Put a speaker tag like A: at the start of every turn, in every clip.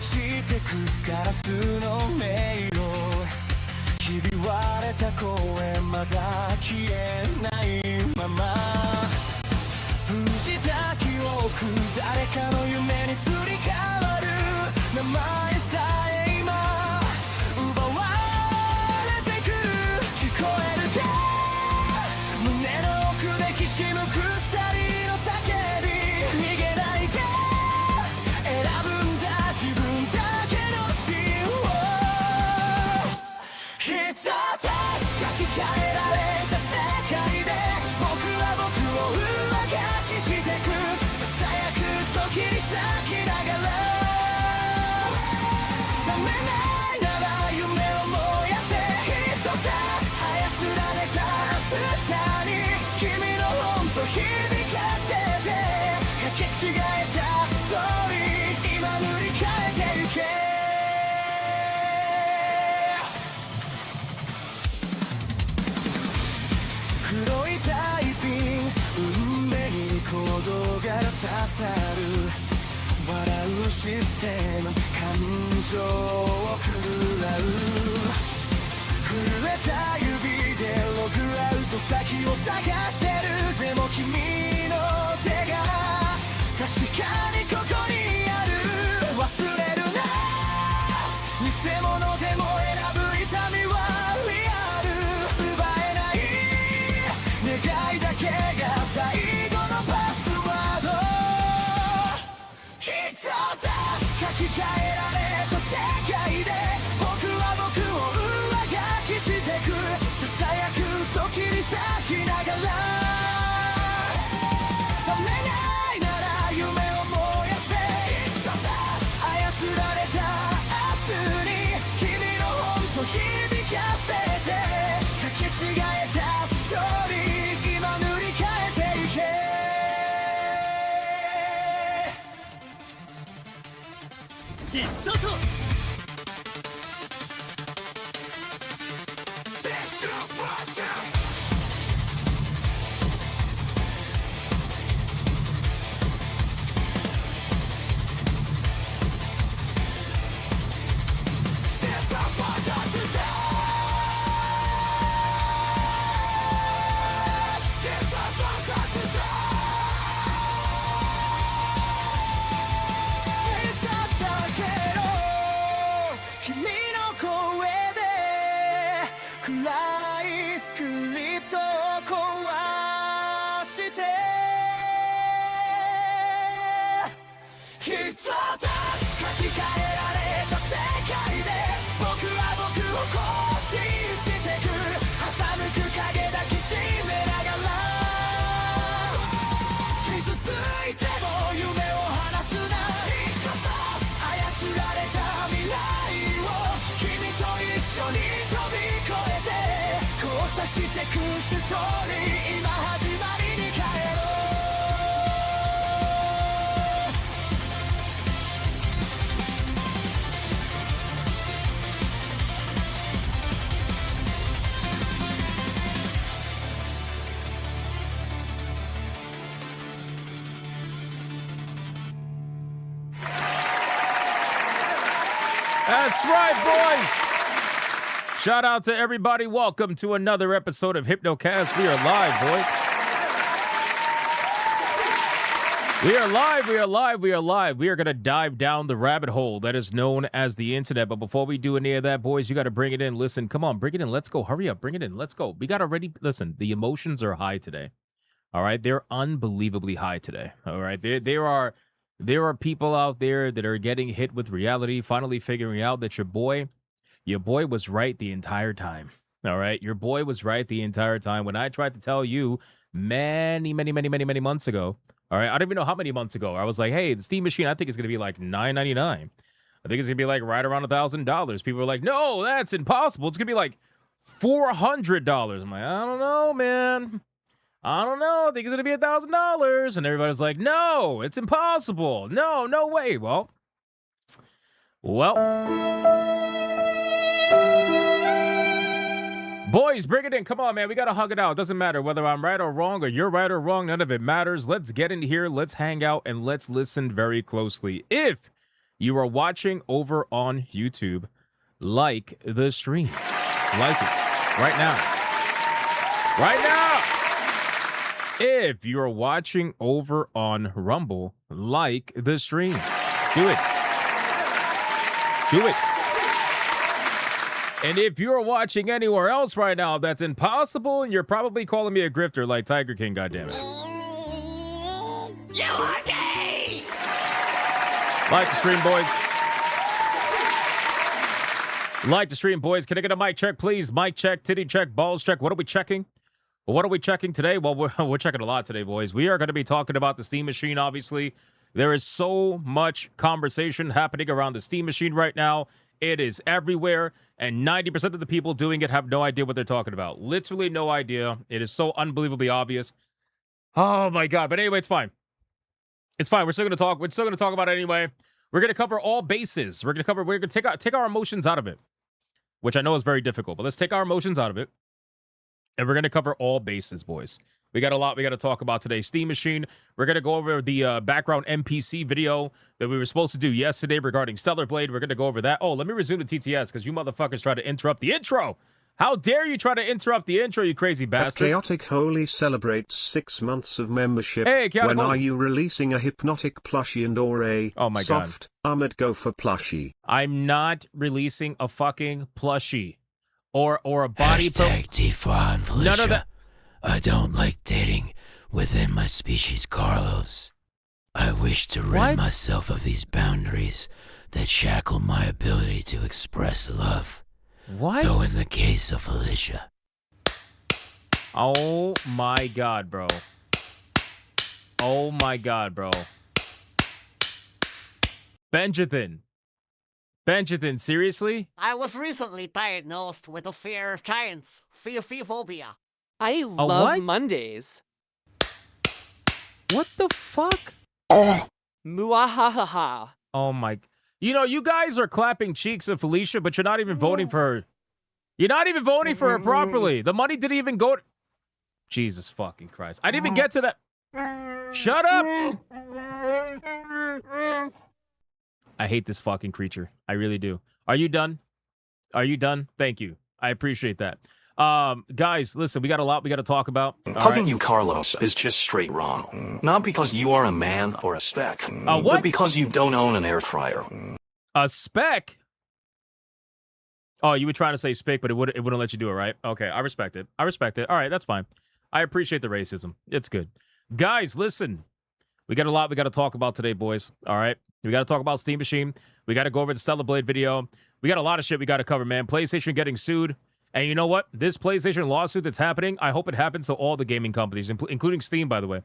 A: してくガラスの迷路ひび割れた公園まだ消えないまま藤滝を置く誰かの夢にすり替わる名前さえ今奪われてく聞こえるか胸の奥できしむ鎖の叫び逃げないで選ぶんだ自分だけの芯を一つ書き換えられた世界で僕は僕を上書きしてくささやく嘘切り裂きながら覚めないなら夢を燃やせ一つ操られたスターに君の本と響かせてかけ違えたストーリー今塗り替えてゆけ黒いタイピン運命にコードが刺さる笑うシステム感情を食らう震えた指でログアウト先を探してるでも君の手が確かにここにある忘れるな偽物でも選ぶ痛みはリアル奪えない願いだけが最後のパスワード一つ書き換えられた世界で僕は僕を上書きしてくささやく嘘切り裂きながら覚めないなら夢を燃やせ一つ操られた明日に君の本と響かせてかけ違えたストーリー今塗り替えてゆけ必殺君の声で暗いスクリプトを壊して一つ書き換えられた世界で僕は僕を更新してく挟むく影抱きしめながら傷ついても夢を離すな一つ操られた未来君と一緒に飛び越えて交差してくストーリー今始まりに帰ろう
B: That's right, boys. Shout out to everybody. Welcome to another episode of Hypnocast. We are live, boys. We are live. We are live. We are live. We are going to dive down the rabbit hole that is known as the internet. But before we do any of that, boys, you got to bring it in. Listen, come on, bring it in. Let's go. Hurry up. Bring it in. Let's go. We got already. Listen, the emotions are high today. All right. They're unbelievably high today. All right. There are people out there that are getting hit with reality, finally figuring out that your boy was right the entire time. All right. Your boy was right the entire time. When I tried to tell you many months ago, all right, I don't even know how many months ago, I was like, hey, the Steam machine, I think it's going to be like $9.99. I think it's going to be like right around $1,000. People were like, no, that's impossible. It's going to be like $400. I'm like, I don't know, man. I don't know. I think it's going to be $1,000. And everybody's like, no, it's impossible. No way. Well. Boys, bring it in. Come on, man. We got to hug it out. It doesn't matter whether I'm right or wrong or you're right or wrong. None of it matters. Let's get in here. Let's hang out and let's listen very closely. If you are watching over on YouTube, like the stream. Like it right now. Right now. If you are watching over on Rumble, like the stream. Do it. Do it. And if you're watching anywhere else right now, that's impossible, and you're probably calling me a grifter like Tiger King, goddammit.
A: You are gay!
B: Like the stream, boys. Like the stream, boys. Can I get a mic check, please? Mic check, titty check, balls check. What are we checking? What are we checking today? Well, we're checking a lot today, boys. We are going to be talking about the Steam Machine, obviously. There is so much conversation happening around the Steam Machine right now. It is everywhere, and 90% of the people doing it have no idea what they're talking about. Literally no idea. It is so unbelievably obvious. Oh, my God. But anyway, it's fine. It's fine. We're still going to talk. We're still going to talk about it anyway. We're going to cover all bases. We're going to take our emotions out of it, which I know is very difficult, but let's take our emotions out of it. And we're going to cover all bases, boys. We got a lot we got to talk about today. Steam Machine. We're going to go over the background NPC video that we were supposed to do yesterday regarding Stellarblade. We're going to go over that. Oh, let me resume the TTS because you motherfuckers try to interrupt the intro. How dare you try to interrupt the intro, you crazy bastards.
C: Chaotic Holy celebrates 6 months of membership.
B: Hey, Chaotic
C: when
B: Holy.
C: are you releasing a Hypnotic plushie and or a soft Ahmed Gopher plushie?
B: I'm not releasing a fucking plushie or a body.
D: Tifa and Felicia.
B: None of that.
D: I don't like dating within my species, Carlos. I wish to rid myself of these boundaries that shackle my ability to express love.
B: What?
D: Though in the case of Felicia.
B: Oh my God, bro. Oh my God, bro. Benjathan, seriously?
E: I was recently diagnosed with a fear of giants, phobia.
F: I love
B: what?
F: Mondays.
B: What the fuck?
F: Muahahaha.
B: Oh my. You know, you guys are clapping cheeks at Felicia, but you're not even voting for her. You're not even voting for her properly. The money didn't even go to... Jesus fucking Christ. I didn't even get to that. Shut up! I hate this fucking creature. I really do. Are you done? Are you done? Thank you. I appreciate that. Guys, listen, we got a lot we got to talk about.
G: Hugging you, Carlos, is just straight wrong. Not because you are a man or a spec,
B: what?
G: but because you don't own an air fryer.
B: A spec? Oh, you were trying to say spick, but it wouldn't let you do it, right? Okay, I respect it. I respect it. All right, that's fine. I appreciate the racism. It's good. Guys, listen. We got a lot we got to talk about today, boys. All right? We got to talk about Steam Machine. We got to go over the Stellarblade video. We got a lot of shit we got to cover, man. PlayStation getting sued. And you know what? This PlayStation lawsuit that's happening, I hope it happens to all the gaming companies, including Steam, by the way.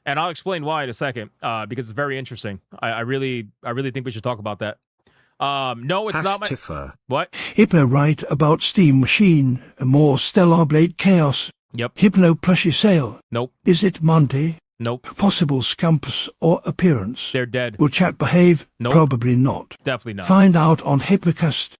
B: And I'll explain why in a second, because it's very interesting. I really think we should talk about that. No, it's not my...
C: Tifa.
B: What?
H: Hippo right about Steam Machine, more Stellarblade chaos.
B: Yep.
H: Hypno plushie sale.
B: Nope.
H: Is it Monday?
B: Nope.
H: Possible scampus or appearance.
B: They're dead.
H: Will chat behave?
B: Nope.
H: Probably not.
B: Definitely not.
H: Find out on Hypnocast.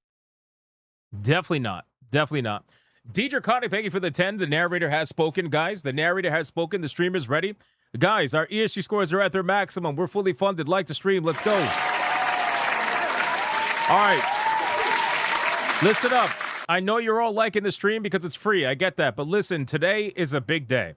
B: Definitely not. Definitely not. Deidre Connick, thank you for the 10. The narrator has spoken, guys. The narrator has spoken. The stream is ready. Guys, our ESG scores are at their maximum. We're fully funded. Like the stream. Let's go. All right. Listen up. I know you're all liking the stream because it's free. I get that. But listen, today is a big day.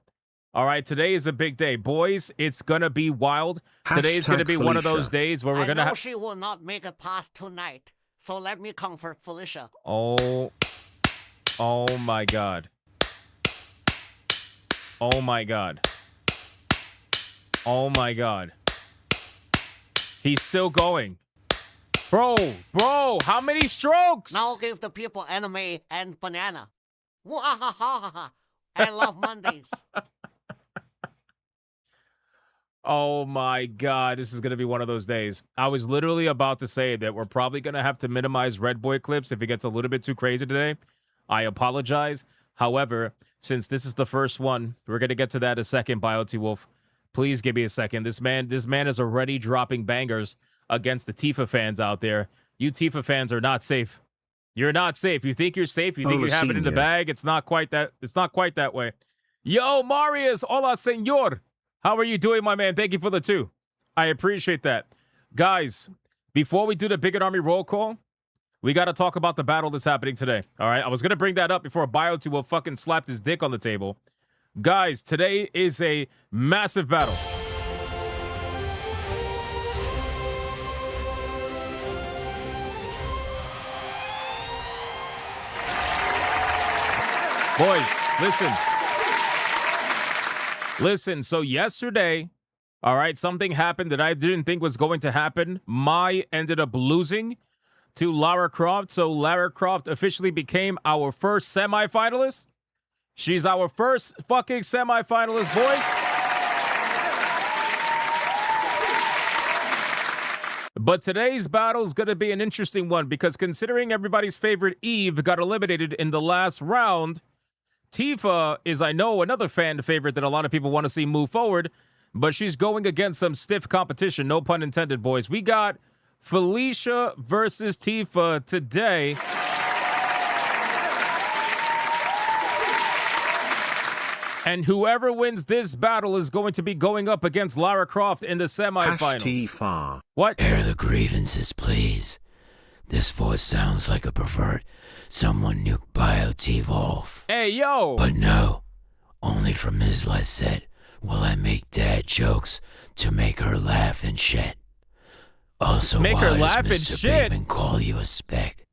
B: All right, today is a big day. Boys, it's going to be wild. Today is going to be one of those days where we're going to have...
E: she will not make it past tonight, so let me comfort Felicia.
B: Oh my God. Oh my God. Oh my God. He's still going. Bro, how many strokes?
E: Now give the people anime and banana. Wahahaha. I love Mondays.
B: Oh my God, this is going to be one of those days. I was literally about to say that we're probably going to have to minimize Red Boy clips if it gets a little bit too crazy today. I apologize. However, since this is the first one, we're going to get to that in a second, BioT Wolf. Please give me a second. This man is already dropping bangers against the Tifa fans out there. You Tifa fans are not safe. You're not safe. You think you're safe. You think you have it in the bag. It's not quite that way. Yo, Marius, hola, senor. How are you doing, my man? Thank you for the 2. I appreciate that. Guys, before we do the Bigot Army roll call, we got to talk about the battle that's happening today. All right, I was going to bring that up before Bio2 fucking slapped his dick on the table. Guys, today is a massive battle. Boys, listen. Listen, so yesterday, all right, something happened that I didn't think was going to happen. Mai ended up losing to Lara Croft, so Lara Croft officially became our first semifinalist. She's our first fucking semifinalist, boys. But today's battle is going to be an interesting one because considering everybody's favorite Eve got eliminated in the last round, Tifa is, I know, another fan favorite that a lot of people want to see move forward, but she's going against some stiff competition, no pun intended, boys. We got Felicia versus Tifa today. And whoever wins this battle is going to be going up against Lara Croft in the semifinals. What?
D: Air the grievances, please. This voice sounds like a pervert. Someone nuke Bio-T-Volf.
B: Hey, yo!
D: But no, only from Ms. Lysette will I make dad jokes to make her laugh and shit. Also,
B: make
D: why
B: her
D: does
B: laugh
D: Mr.
B: and shit?
D: Bateman call you a speck?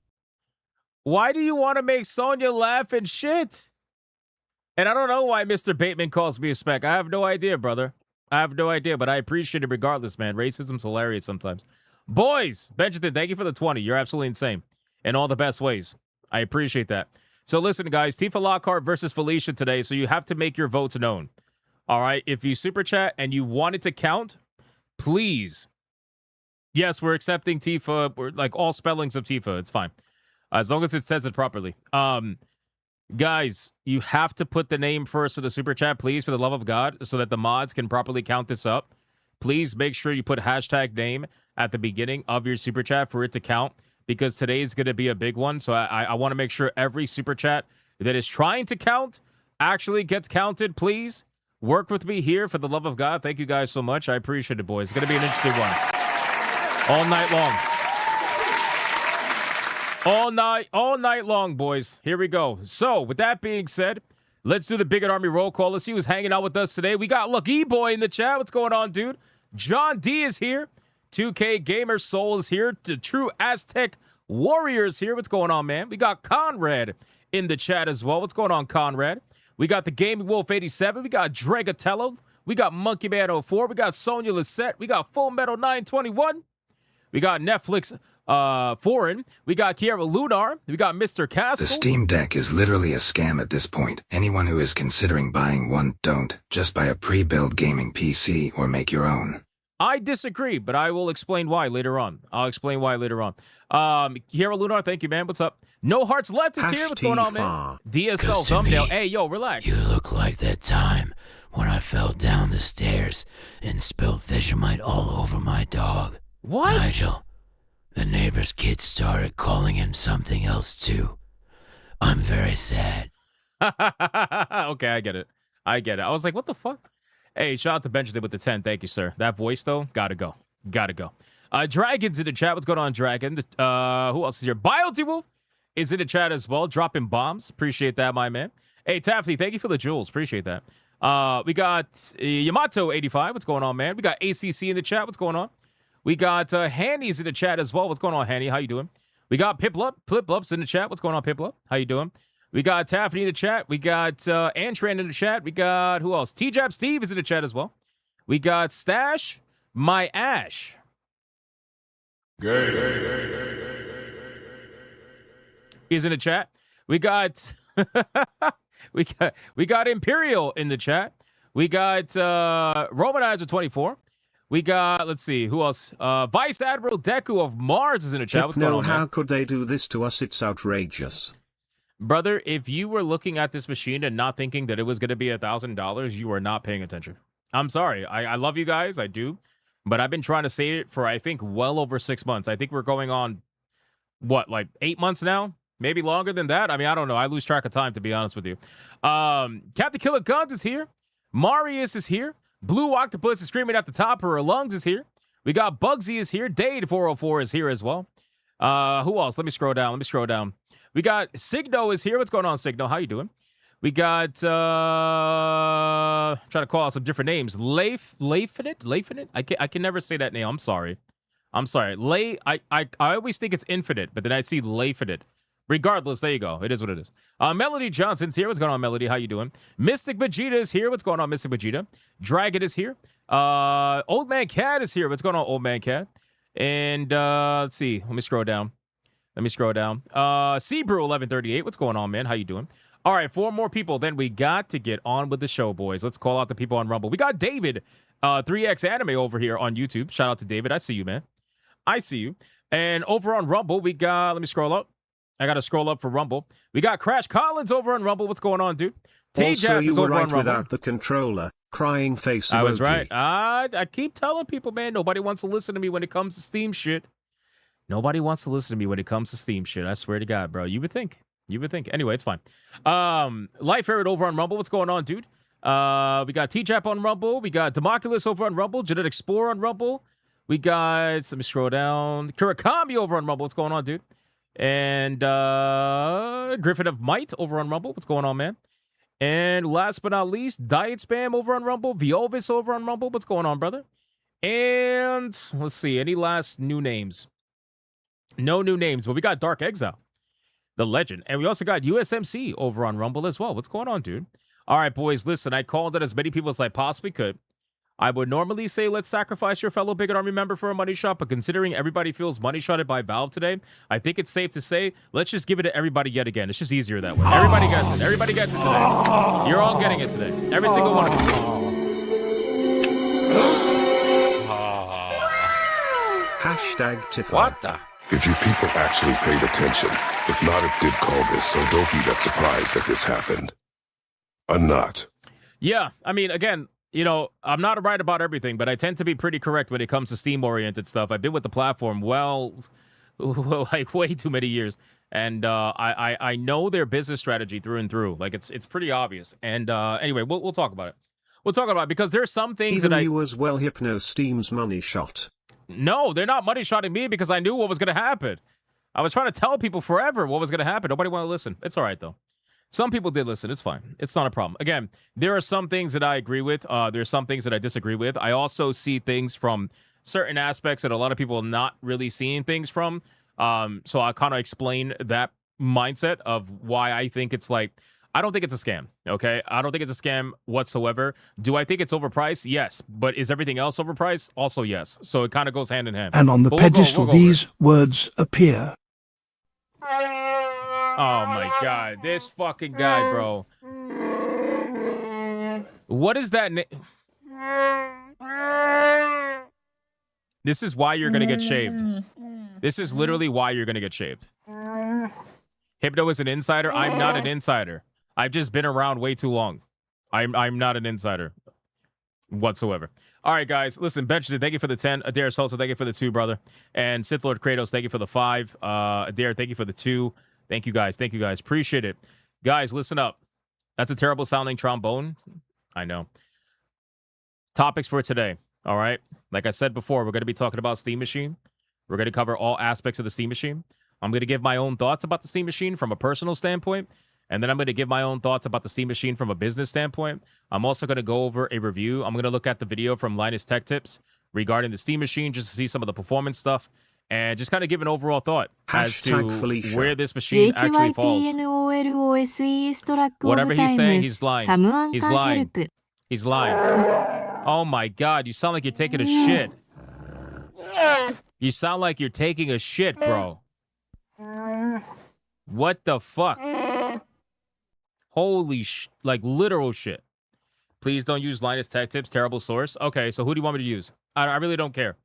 B: Why do you want to make Sonya laugh and shit? And I don't know why Mr. Bateman calls me a speck. I have no idea, brother. I have no idea, but I appreciate it regardless, man. Racism's hilarious sometimes. Boys, Benjamin, thank you for the 20. You're absolutely insane in all the best ways. I appreciate that. So listen, guys, Tifa Lockhart versus Felicia today, so you have to make your votes known. All right? If you super chat and you want it to count, please. Yes, we're accepting Tifa. We're like all spellings of Tifa. It's fine. As long as it says it properly. Guys, you have to put the name first of the super chat, please, for the love of God, so that the mods can properly count this up. Please make sure you put hashtag name at the beginning of your super chat for it to count, because today is going to be a big one. So I want to make sure every super chat that is trying to count actually gets counted. Please work with me here for the love of God. Thank you guys so much. I appreciate it, boys. It's going to be an interesting one. All night long. All night long, boys. Here we go. So, with that being said, let's do the Bigot Army roll call. Let's see who's hanging out with us today. We got Lucky Boy in the chat. What's going on, dude? John D is here. 2K Gamer Soul is here. The True Aztec Warrior is here. What's going on, man? We got Conrad in the chat as well. What's going on, Conrad? We got the Gaming Wolf 87. We got Dragatello. We got Monkey Man 04. We got Sonya Lisette. We got Full Metal 921. We got Netflix Foreign. We got Kiara Lunar. We got Mr. Castle.
F: The Steam Deck is literally a scam at this point. Anyone who is considering buying one, don't. Just buy a pre-built gaming PC or make your own.
B: I disagree, but I will explain why later on. I'll explain why later on. Kiara Lunar, thank you, man. What's up? No Hearts Left is here. What's going on, man? DSL thumbnail. Hey, yo, relax.
D: You look like that time when I fell down the stairs and spilled Vegemite all over my dog.
B: What?
D: Nigel, the neighbor's kids started calling him something else too. I'm very sad.
B: Okay, I get it. I was like, what the fuck? Hey, shout out to Benjamin with the 10. Thank you, sir. That voice, though, gotta go. Gotta go. Dragon's in the chat. What's going on, Dragon? Who else is here? BioTwolf is in the chat as well, dropping bombs. Appreciate that, my man. Hey, Tafty, thank you for the jewels. Appreciate that. We got Yamato85. What's going on, man? We got ACC in the chat. What's going on? We got Hanny's in the chat as well. What's going on, Hanny? How you doing? We got Piplup's in the chat. What's going on, Piplup? How you doing? We got Taffy in the chat. We got Antran in the chat. We got, who else? T-Jab Steve is in the chat as well. We got Stash, My Ash. Is in the chat. We got we got Imperial in the chat. We got Romanizer 24. We got, let's see, who else? Vice Admiral Deku of Mars is in the chat. What's going on, man?
C: How could they do this to us? It's outrageous.
B: Brother, if you were looking at this machine and not thinking that it was going to be $1,000, you are not paying attention. I'm sorry. I love you guys. I do. But I've been trying to save it for, I think, well over 6 months. I think we're going on, what, like 8 months now? Maybe longer than that? I mean, I don't know. I lose track of time, to be honest with you. Captain Killer Guns is here. Marius is here. Blue Octopus is screaming at the top of her lungs is here. We got Bugsy is here. Dade404 is here as well. Who else? Let me scroll down. We got Signo is here. What's going on, Signo? How you doing? We got trying to call out some different names. Laifinite? I can never say that name. I'm sorry. I always think it's infinite, but then I see Laifinite. Regardless, there you go. It is what it is. Melody Johnson's here. What's going on, Melody? How you doing? Mystic Vegeta is here. What's going on, Mystic Vegeta? Dragon is here. Old Man Cat is here. What's going on, Old Man Cat? And let's see. Let me scroll down. Seabrew 1138. What's going on, man? How you doing? All right, 4 more people. Then we got to get on with the show, boys. Let's call out the people on Rumble. We got David, 3X Anime over here on YouTube. Shout out to David. I see you, man. I see you. And over on Rumble, we got, let me scroll up. I got to scroll up for Rumble. We got Crash Collins over on Rumble. What's going on, dude?
C: Also, you were right without the controller. Crying face emoji.
B: I was right. I keep telling people, man, nobody wants to listen to me when it comes to Steam shit. Nobody wants to listen to me when it comes to Steam shit. I swear to God, bro. You would think. Anyway, it's fine. Life Herod over on Rumble. What's going on, dude? We got T-Jap on Rumble. We got Democulus over on Rumble. Genetic Explorer on Rumble. We got, let me scroll down. Kurakami over on Rumble. What's going on, dude? And Griffin of Might over on Rumble. What's going on, man? And last but not least, Diet Spam over on Rumble. Viovis over on Rumble. What's going on, brother? And let's see. Any last new names? No new names, but we got Dark Exile, the legend. And we also got USMC over on Rumble as well. What's going on, dude? All right, boys, listen. I called it as many people as I possibly could. I would normally say let's sacrifice your fellow Bigot Army member for a money shot, but considering everybody feels money shotted by Valve today, I think it's safe to say let's just give it to everybody yet again. It's just easier that way. Everybody gets it. Everybody gets it today. You're all getting it today. Every single one of you.
C: Hashtag Tifa.
I: What the?
J: If you people actually paid attention, if not, it did call this, so don't be that surprised that this happened. I'm not.
B: Yeah, I mean, again, you know, I'm not right about everything, but I tend to be pretty correct when it comes to Steam-oriented stuff. I've been with the platform, like way too many years, and I know their business strategy through and through. Like it's pretty obvious. And anyway, we'll talk about it. We'll talk about it because there's some things
C: even
B: that
C: you as well. Hypno Steam's money shot.
B: No, they're not money shotting me because I knew what was going to happen. I was trying to tell people forever what was going to happen. Nobody wanted to listen. It's all right, though. Some people did listen. It's fine. It's not a problem. Again, there are some things that I agree with. There are some things that I disagree with. I also see things from certain aspects that a lot of people are not really seeing things from. So I'll kind of explain that mindset of why I think it's like, I don't think it's a scam, okay? I don't think it's a scam whatsoever. Do I think it's overpriced? Yes. But is everything else overpriced? Also yes. So it kind of goes hand in hand.
H: And on the pedestal, these words appear.
B: Oh my God. This fucking guy, bro. What is that name? This is why you're going to get shaved. This is literally why you're going to get shaved. Hypno is an insider. I'm not an insider. I've just been around way too long. I'm not an insider whatsoever. All right, guys. Listen, Benjamin, thank you for the 10. Adair Salto, thank you for the 2, brother. And Sith Lord Kratos, thank you for the 5. Adair, thank you for the 2. Thank you, guys. Thank you, guys. Appreciate it. Guys, listen up. That's a terrible sounding trombone. I know. Topics for today. All right. Like I said before, we're going to be talking about Steam Machine. We're going to cover all aspects of the Steam Machine. I'm going to give my own thoughts about the Steam Machine from a personal standpoint. And then I'm going to give my own thoughts about the Steam Machine from a business standpoint. I'm also going to go over a review. I'm going to look at the video from Linus Tech Tips regarding the Steam Machine just to see some of the performance stuff and just kind of give an overall thought as to where this machine actually falls. Whatever he's saying, he's lying. He's lying. He's lying. Oh my God, you sound like you're taking a shit. You sound like you're taking a shit, bro. What the fuck? Holy like literal shit. Please don't use Linus Tech Tips, terrible source. Okay, so who do you want me to use? I really don't care.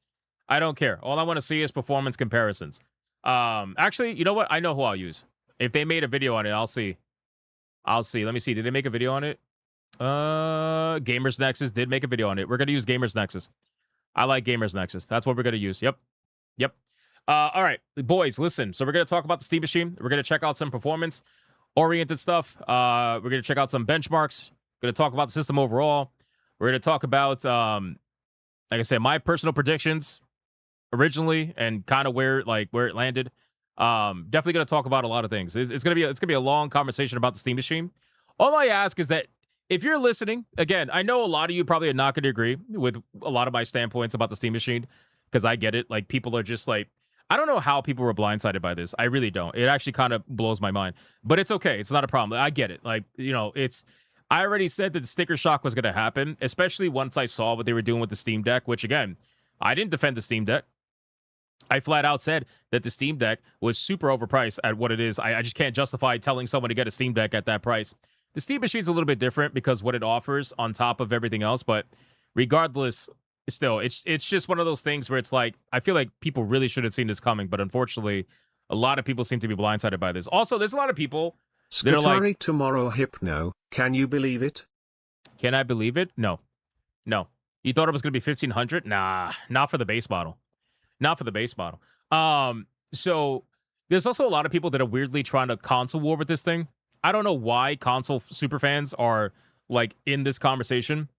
B: I don't care. All I want to see is performance comparisons. Actually, you know what? I know who I'll use. If they made a video on it, I'll see. Let me see. Did they make a video on it? Gamers Nexus did make a video on it. We're going to use Gamers Nexus. I like Gamers Nexus. That's what we're going to use. Yep. All right, boys, listen. So we're going to talk about the Steam Machine. We're going to check out some performance-oriented stuff. We're going to check out some benchmarks. We're going to talk about the system overall. We're going to talk about, like I said, my personal predictions originally and kind of where it landed. Definitely gonna talk about a lot of things. It's gonna be a long conversation about the Steam Machine. All I ask is that if you're listening, again, I know a lot of you probably are not going to agree with a lot of my standpoints about the Steam Machine because I get it. Like, people are just like, I don't know how people were blindsided by this. I really don't. It actually kind of blows my mind, but it's okay. It's not a problem. I get it. Like, I already said that the sticker shock was going to happen, especially once I saw what they were doing with the Steam Deck, which, again, I didn't defend the Steam Deck. I flat out said that the Steam Deck was super overpriced at what it is. I just can't justify telling someone to get a Steam Deck at that price. The Steam Machine's a little bit different because what it offers on top of everything else, but regardless, still, it's just one of those things where it's like, I feel like people really should have seen this coming, but unfortunately, a lot of people seem to be blindsided by this. Also, there's a lot of people that are like,
C: tomorrow, Hypno, can you believe it?
B: Can I believe it? No. You thought it was going to be 1,500? Nah, not for the base model. Not for the base model. So there's also a lot of people that are weirdly trying to console war with this thing. I don't know why console superfans are like in this conversation.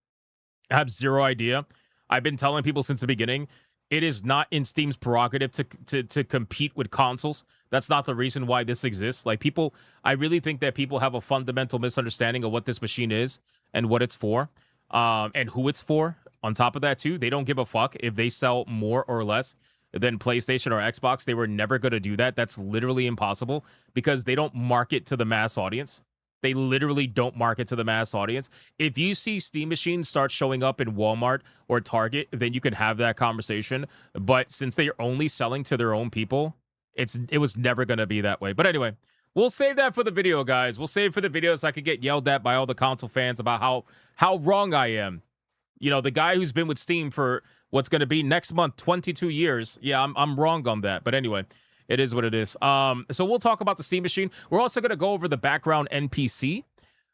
B: I have zero idea. I've been telling people since the beginning, it is not in Steam's prerogative to compete with consoles. That's not the reason why this exists. Like, people, I really think that people have a fundamental misunderstanding of what this machine is and what it's for, and who it's for. On top of that, too, they don't give a fuck if they sell more or less than PlayStation or Xbox. They were never going to do that. That's literally impossible because they don't market to the mass audience. They literally don't market to the mass audience. If you see Steam machines start showing up in Walmart or Target, then you can have that conversation. But since they are only selling to their own people, it was never going to be that way. But anyway, we'll save that for the video, guys. We'll save it for the video so I could get yelled at by all the console fans about how wrong I am. You know, the guy who's been with Steam for what's going to be next month, 22 years. Yeah, I'm wrong on that. But anyway, it is what it is. So we'll talk about the Steam Machine. We're also going to go over the background NPC.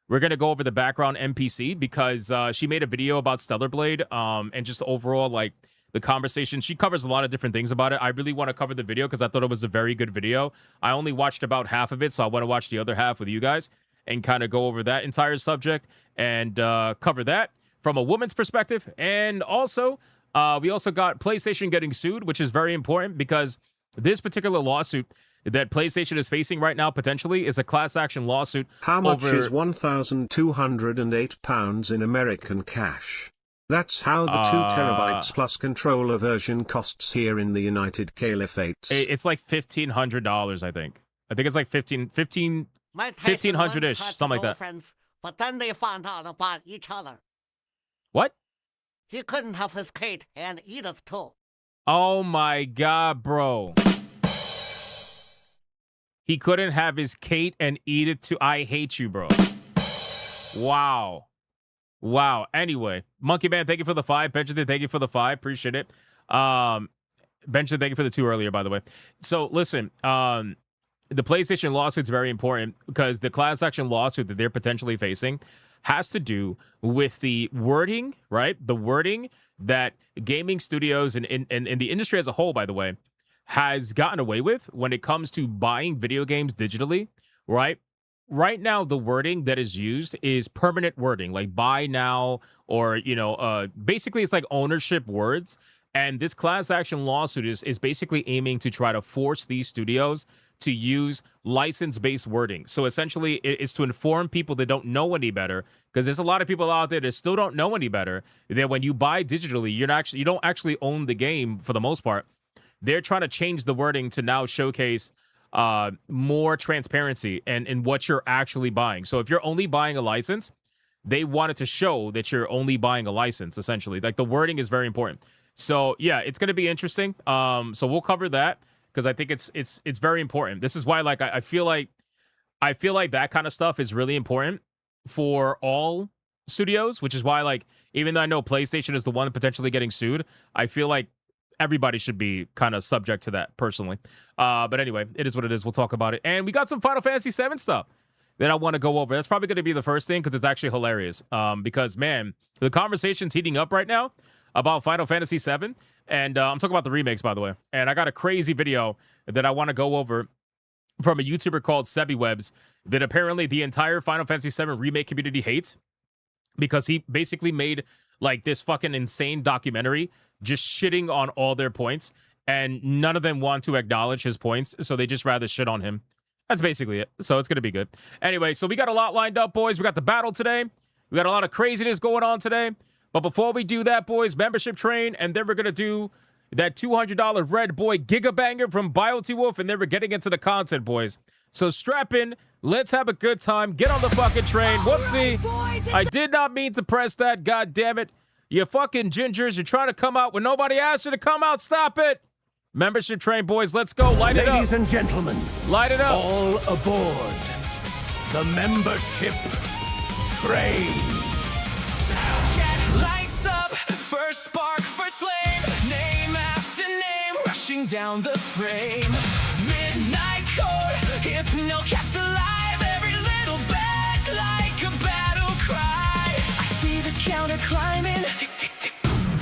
B: We're going to go over the background NPC because she made a video about Stellarblade and just overall, like, the conversation. She covers a lot of different things about it. I really want to cover the video because I thought it was a very good video. I only watched about half of it, so I want to watch the other half with you guys and kind of go over that entire subject and cover that from a woman's perspective. And also, we also got PlayStation getting sued, which is very important because this particular lawsuit that PlayStation is facing right now potentially is a class action lawsuit.
C: How much is £1,208 in American cash? That's how the 2 terabytes plus controller version costs here in the United Caliphates.
B: It's like $1,500, I think. I think it's like 1,500-ish, something like that.
E: Friends, but then they found out about each other.
B: What?
E: He couldn't have his Kate and Edith too.
B: Oh my God, bro. He couldn't have his Kate and Edith too. I hate you, bro. Wow. Anyway, Monkey Man, thank you for the 5. Benjamin, thank you for the 5. Appreciate it. Benjamin, thank you for the 2 earlier, by the way. So listen, the PlayStation lawsuit is very important because the class action lawsuit that they're potentially facing has to do with the wording, right? The wording that gaming studios and the industry as a whole, by the way, has gotten away with when it comes to buying video games digitally, right? Right now, the wording that is used is permanent wording, like buy now, or, basically it's like ownership words. And this class action lawsuit is basically aiming to try to force these studios to use license-based wording. So essentially, it's to inform people that don't know any better, because there's a lot of people out there that still don't know any better, that when you buy digitally, you don't actually own the game for the most part. They're trying to change the wording to now showcase more transparency in what you're actually buying. So if you're only buying a license, they wanted to show that you're only buying a license, essentially. Like, the wording is very important. So yeah, it's going to be interesting. So we'll cover that because I think it's very important. This is why, like, I feel like that kind of stuff is really important for all studios, which is why, like, even though I know PlayStation is the one potentially getting sued, I feel like everybody should be kind of subject to that personally. But anyway, it is what it is. We'll talk about it. And we got some Final Fantasy VII stuff that I want to go over. That's probably going to be the first thing because it's actually hilarious. Because, man, the conversation's heating up right now about Final Fantasy VII. And I'm talking about the remakes, by the way. And I got a crazy video that I want to go over from a YouTuber called SebiWebs that apparently the entire Final Fantasy VII remake community hates because he basically made, like, this fucking insane documentary just shitting on all their points. and none of them want to acknowledge his points, so they just rather shit on him. That's basically it. So it's going to be good. Anyway, so we got a lot lined up, boys. We got the battle today. We got a lot of craziness going on today. But before we do that, boys, membership train, and then we're going to do that $200 Red Boy Gigabanger from BioT Wolf, and then we're getting into the content, boys. So strap in. Let's have a good time. Get on the fucking train. Whoopsie. I did not mean to press that. God damn it. You fucking gingers. You're trying to come out when nobody asked you to come out. Stop it. Membership train, boys. Let's go. Light it up.
H: Ladies and gentlemen,
B: light it up.
H: All aboard the membership train.
A: Lights up, first spark, first flame, name after name, rushing down the frame. Midnight code, Hypnocast alive, every little badge like a battle cry. I see the counter climbing, tick, tick, tick.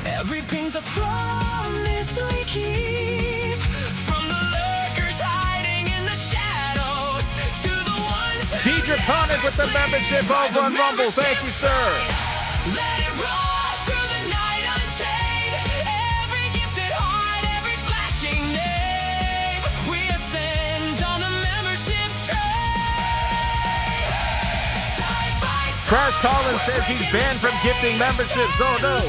A: Every ping's a promise we keep. From the lurkers hiding in the shadows to the ones
B: Deidre Connick with the membership over on Rumble. Thank you, sir.
A: Let it roll through the night unchained. Every gifted heart, every flashing name. We ascend on the membership train. Side by side.
B: Crash Collins says he's banned from gifting memberships. Oh no.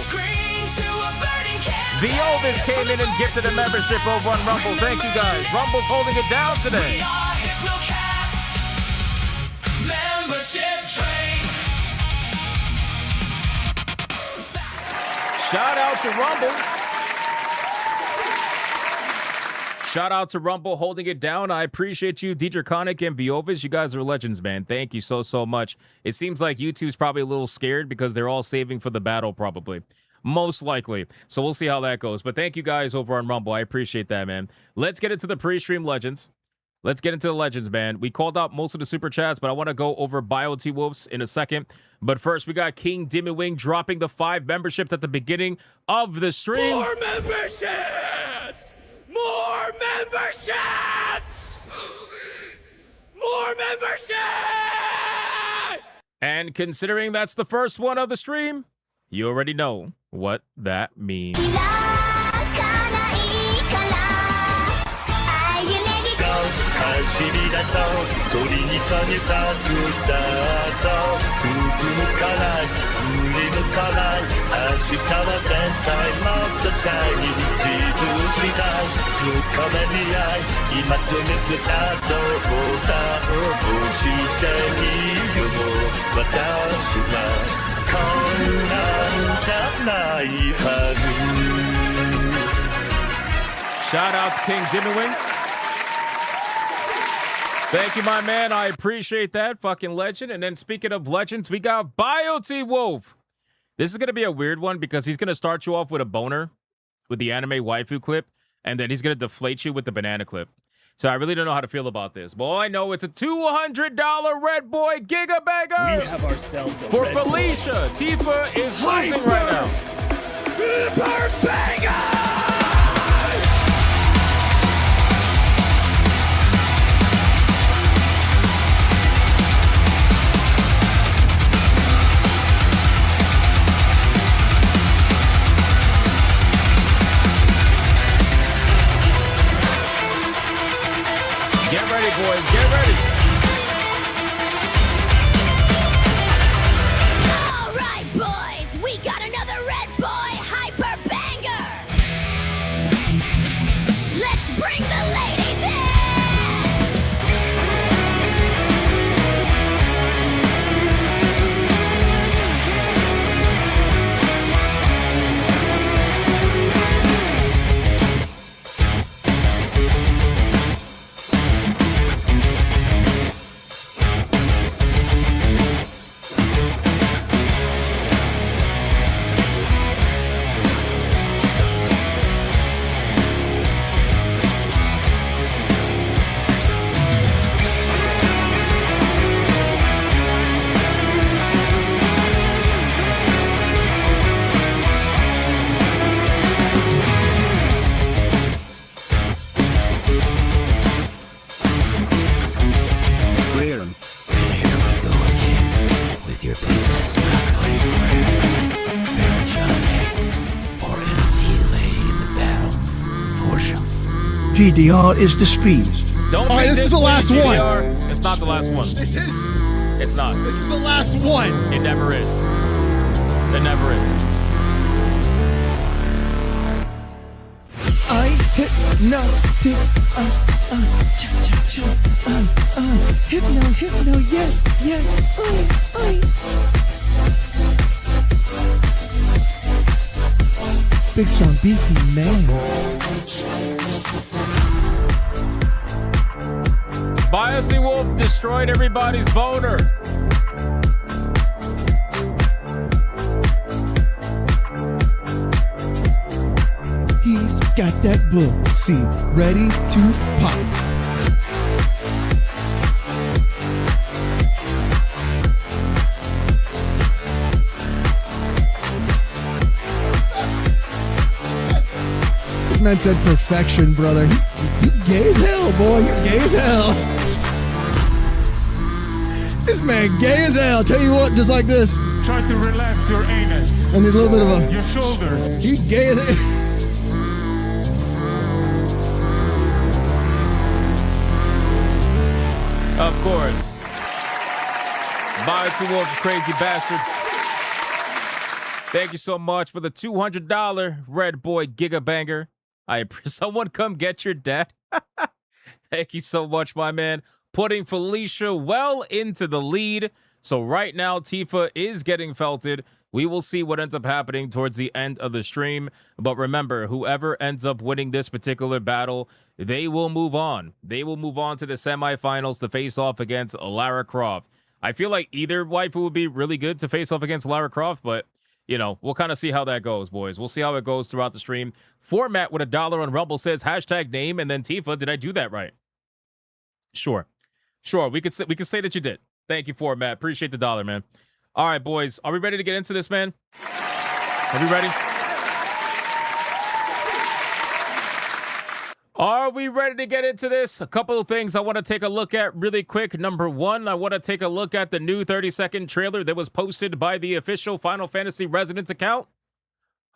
B: The Ovis came in and gifted a membership over on Rumble. Thank you guys. Rumble's holding it down today.
A: We are Hypnocast. Membership train.
B: Shout out to Rumble. Shout out to Rumble holding it down. I appreciate you, Deidre Connick and Viovis. You guys are legends, man. Thank you so, so much. It seems like YouTube's probably a little scared because they're all saving for the battle, probably. Most likely. So we'll see how that goes. But thank you guys over on Rumble. I appreciate that, man. Let's get into the pre-stream legends. Let's get into the legends, man. We called out most of the super chats, but I want to go over BioT Wolves in a second. But first, we got King Dimmy Wing dropping the 5 memberships at the beginning of the stream.
A: More memberships! More memberships! More memberships!
B: And considering that's the first one of the stream, you already know what that means. Shout out to King Dimmy Wing. Thank you, my man. I appreciate that. Fucking legend. And then speaking of legends, we got BioT Wolf. This is going to be a weird one because he's going to start you off with a boner with the anime waifu clip, and then he's going to deflate you with the banana clip. So I really don't know how to feel about this. But all I know, it's a $200 Red Boy Gigabanger.
A: We have ourselves a
B: for
A: Red
B: Felicia. Tifa is losing right now.
A: Hyper
B: Get ready, boys. Get ready.
I: All right, boys. We got another Red Boy Hyper Banger. Let's bring the ladies in.
H: TDR is displeased.
B: Don't.
K: All right, this is the last one.
B: It's not the last one.
K: This is.
B: It's not.
K: This is the last one.
B: It never is. It never is.
K: I hypnotic, hypno, yes, big, strong, beefy man.
B: Biasy Wolf destroyed everybody's boner.
K: He's got that bull seed ready to pop. This man said perfection, brother. You gay as hell, boy. You're gay as hell. This man gay as hell. Tell you what, just like this.
L: Try to relax your anus.
K: And there's a little bit of a...
L: Your shoulders.
K: You gay as hell.
B: Of course. Biasy Wolf, crazy bastard. Thank you so much for the $200 Red Boy Giga Banger. Someone come get your dad. Thank you so much, my man. Putting Felicia well into the lead. So right now, Tifa is getting felted. We will see what ends up happening towards the end of the stream. But remember, whoever ends up winning this particular battle, they will move on. They will move on to the semifinals to face off against Lara Croft. I feel like either waifu would be really good to face off against Lara Croft, but, you know, we'll kind of see how that goes, boys. We'll see how it goes throughout the stream. Format with $1 on Rumble says hashtag name and then Tifa. Did I do that right? Sure. We could say that you did. Thank you, Format. Appreciate the $1, man. All right, boys. Are we ready to get into this, man? Are we ready? Are we ready to get into this? A couple of things I want to take a look at really quick. Number one, I want to take a look at the new 30-second trailer that was posted by the official Final Fantasy Resonance account.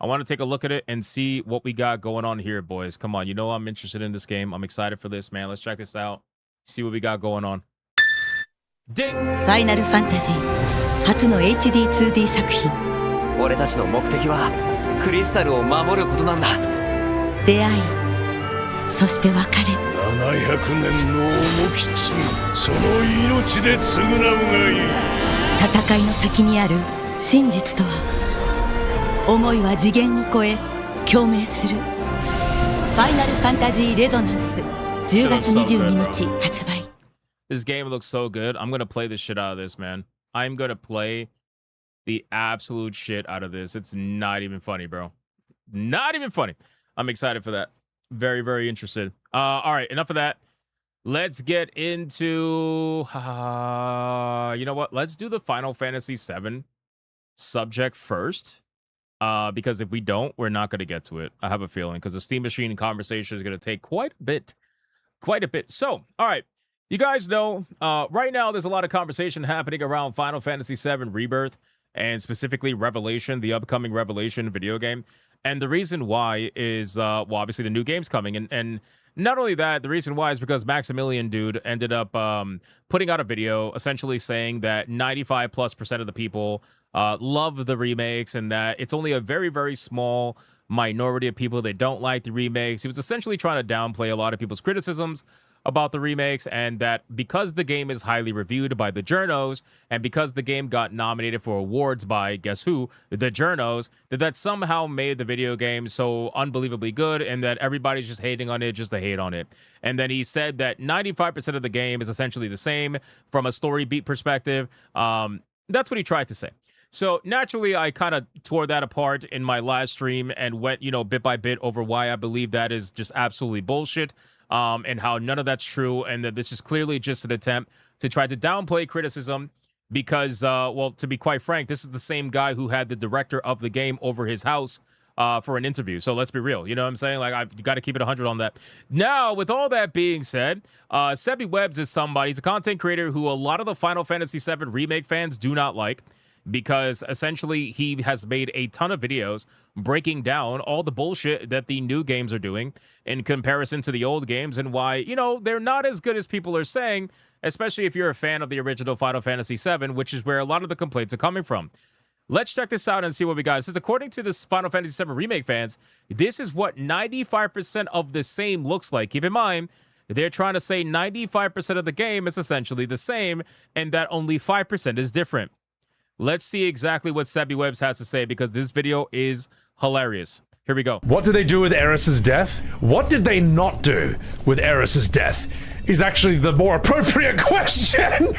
B: I want to take a look at it and see what we got going on here, boys. Come on, you know I'm interested in this game. I'm excited for this, man. Let's check this out. See what we got going on. Ding!
M: Final Fantasy 初の HD2D 作品。
N: 俺たちの目的はクリスタルを守ることなんだ。
M: 出会い、そして別れ。
O: 700年の重き罪、その命で償うがいい。
M: 戦いの先にある真実とは。思いは次元を超え共鳴する。ファイナルファンタジーレゾナンス10月22日発売。
B: This game looks so good. I'm gonna play the shit out of this, man. I'm gonna play the absolute shit out of this. It's not even funny, bro. Not even funny. I'm excited for that. Very, very interested. All right, enough of that. Let's get into... you know what? Let's do the Final Fantasy VII subject first. Because if we don't, we're not going to get to it. I have a feeling. Because the Steam Machine conversation is going to take quite a bit. Quite a bit. So, all right. You guys know, right now there's a lot of conversation happening around Final Fantasy VII Rebirth. And specifically Revelation, the upcoming Revelation video game. And the reason why is, well, obviously the new game's coming. And not only that, the reason why is because Maximilian Dude ended up putting out a video essentially saying that 95+% of the people love the remakes and that it's only a very, very small minority of people that don't like the remakes. He was essentially trying to downplay a lot of people's criticisms about the remakes, and that because the game is highly reviewed by the journos, and because the game got nominated for awards by, guess who, the journos, that somehow made the video game so unbelievably good, and that everybody's just hating on it just to hate on it. And then he said that 95% of the game is essentially the same from a story beat perspective. That's what he tried to say. So naturally, I kind of tore that apart in my last stream and went, you know, bit by bit over why I believe that is just absolutely bullshit. And how none of that's true, and that this is clearly just an attempt to try to downplay criticism because, well, to be quite frank, this is the same guy who had the director of the game over his house for an interview. So let's be real. You know what I'm saying? Like, I've got to keep it 100 on that. Now, with all that being said, Sebi Webbs is somebody. He's a content creator who a lot of the Final Fantasy VII Remake fans do not like. because essentially he has made a ton of videos breaking down all the bullshit that the new games are doing in comparison to the old games and why, you know, they're not as good as people are saying, especially if you're a fan of the original Final Fantasy VII, which is where a lot of the complaints are coming from. Let's check this out and see what we got. It says, according to this Final Fantasy VII Remake fans, this is what 95% of the same looks like. Keep in mind, they're trying to say 95% of the game is essentially the same and that only 5% is different. Let's see exactly what Sebby Webbs has to say because this video is hilarious. Here we go.
P: What did they do with Eris's death? What did they not do with Eris's death is actually the more appropriate question.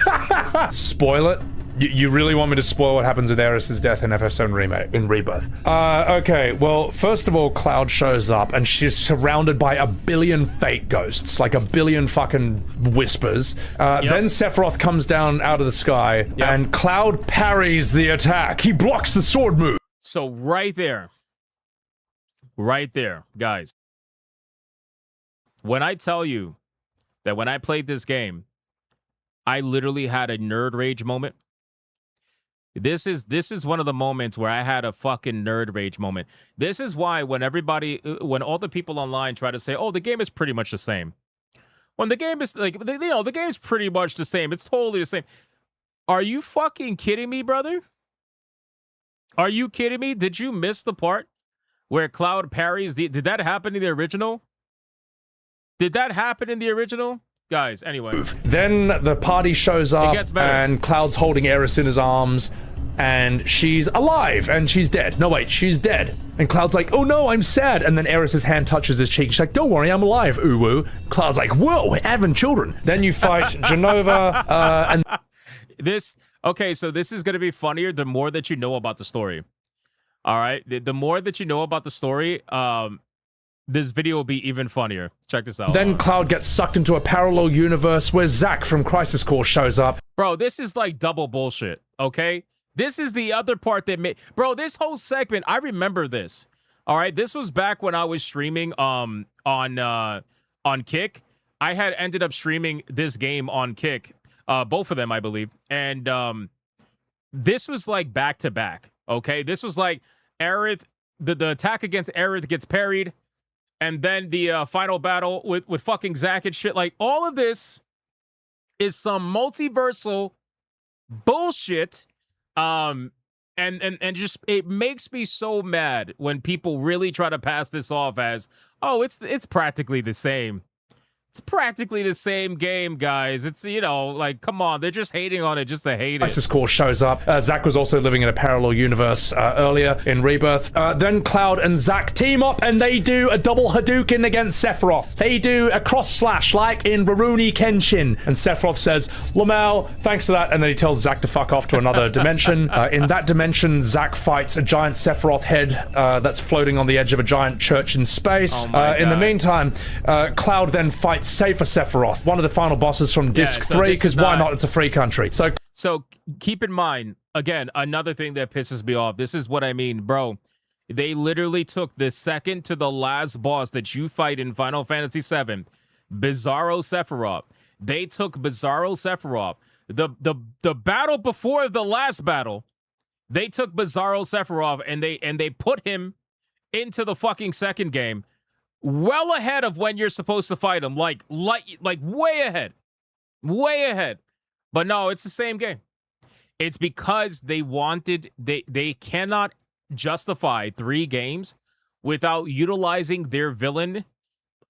P: Spoil it. You really want me to spoil what happens with Eris's death in FF7 Remake, in Rebirth? Okay, well, first of all, Cloud shows up, and she's surrounded by a billion fate ghosts, like a billion fucking whispers. Then Sephiroth comes down out of the sky, and Cloud parries the attack. He blocks the sword move.
B: So right there, guys, when I tell you that when I played this game, I literally had a nerd rage moment. This is one of the moments where I had a fucking nerd rage moment. This is why when all the people online try to say, oh, the game is pretty much the same. When the game is like, the game's pretty much the same. It's totally the same. Are you fucking kidding me, brother? Are you kidding me? Did you miss the part where Cloud parries did that happen in the original? Did that happen in the original? Guys, anyway.
P: Then the party shows up, and Cloud's holding Eris in his arms, and she's alive, and she's dead. No, wait, she's dead. And Cloud's like, oh no, I'm sad. And then Eris's hand touches his cheek. She's like, don't worry, I'm alive, uwu. Cloud's like, whoa, we're having children. Then you fight Genova, and...
B: Okay, so this is going to be funnier the more that you know about the story. All right? The more that you know about the story, this video will be even funnier. Check this out.
P: Then Cloud gets sucked into a parallel universe where Zack from Crisis Core shows up.
B: Bro, this is like double bullshit, okay? This is the other part that made... Bro, this whole segment, I remember this. All right? This was back when I was streaming on Kick. I had ended up streaming this game on Kick. Both of them, I believe. And this was like back-to-back, okay? This was like Aerith... The attack against Aerith gets parried. And then the final battle with fucking Zack and shit. Like, all of this is some multiversal bullshit. And just, it makes me so mad when people really try to pass this off as, oh, it's practically the same. It's practically the same game, guys. It's, you know, like, come on. They're just hating on it just to hate it.
P: Crisis Core shows up. Zack was also living in a parallel universe earlier in Rebirth. Then Cloud and Zack team up and they do a double Hadouken against Sephiroth. They do a cross slash like in Rurouni Kenshin. And Sephiroth says, Lamau, thanks for that. And then he tells Zack to fuck off to another dimension. In that dimension, Zack fights a giant Sephiroth head that's floating on the edge of a giant church in space. In the meantime, Cloud then fights Safer Sephiroth, one of the final bosses from Disc 3, because why not? It's a free country. So
B: keep in mind, again, another thing that pisses me off. This is what I mean, bro. They literally took the second to the last boss that you fight in Final Fantasy VII, Bizarro Sephiroth. They took Bizarro Sephiroth. The battle before the last battle, they took Bizarro Sephiroth and they put him into the fucking second game. Well ahead of when you're supposed to fight him, like way ahead. But no, it's the same game. It's because they wanted, they cannot justify 3 games without utilizing their villain,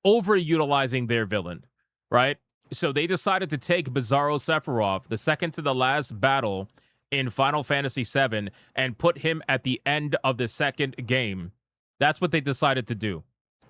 B: overutilizing their villain, right? So they decided to take Bizarro Sephiroth, the second to the last battle in Final Fantasy VII, and put him at the end of the second game. That's what they decided to do.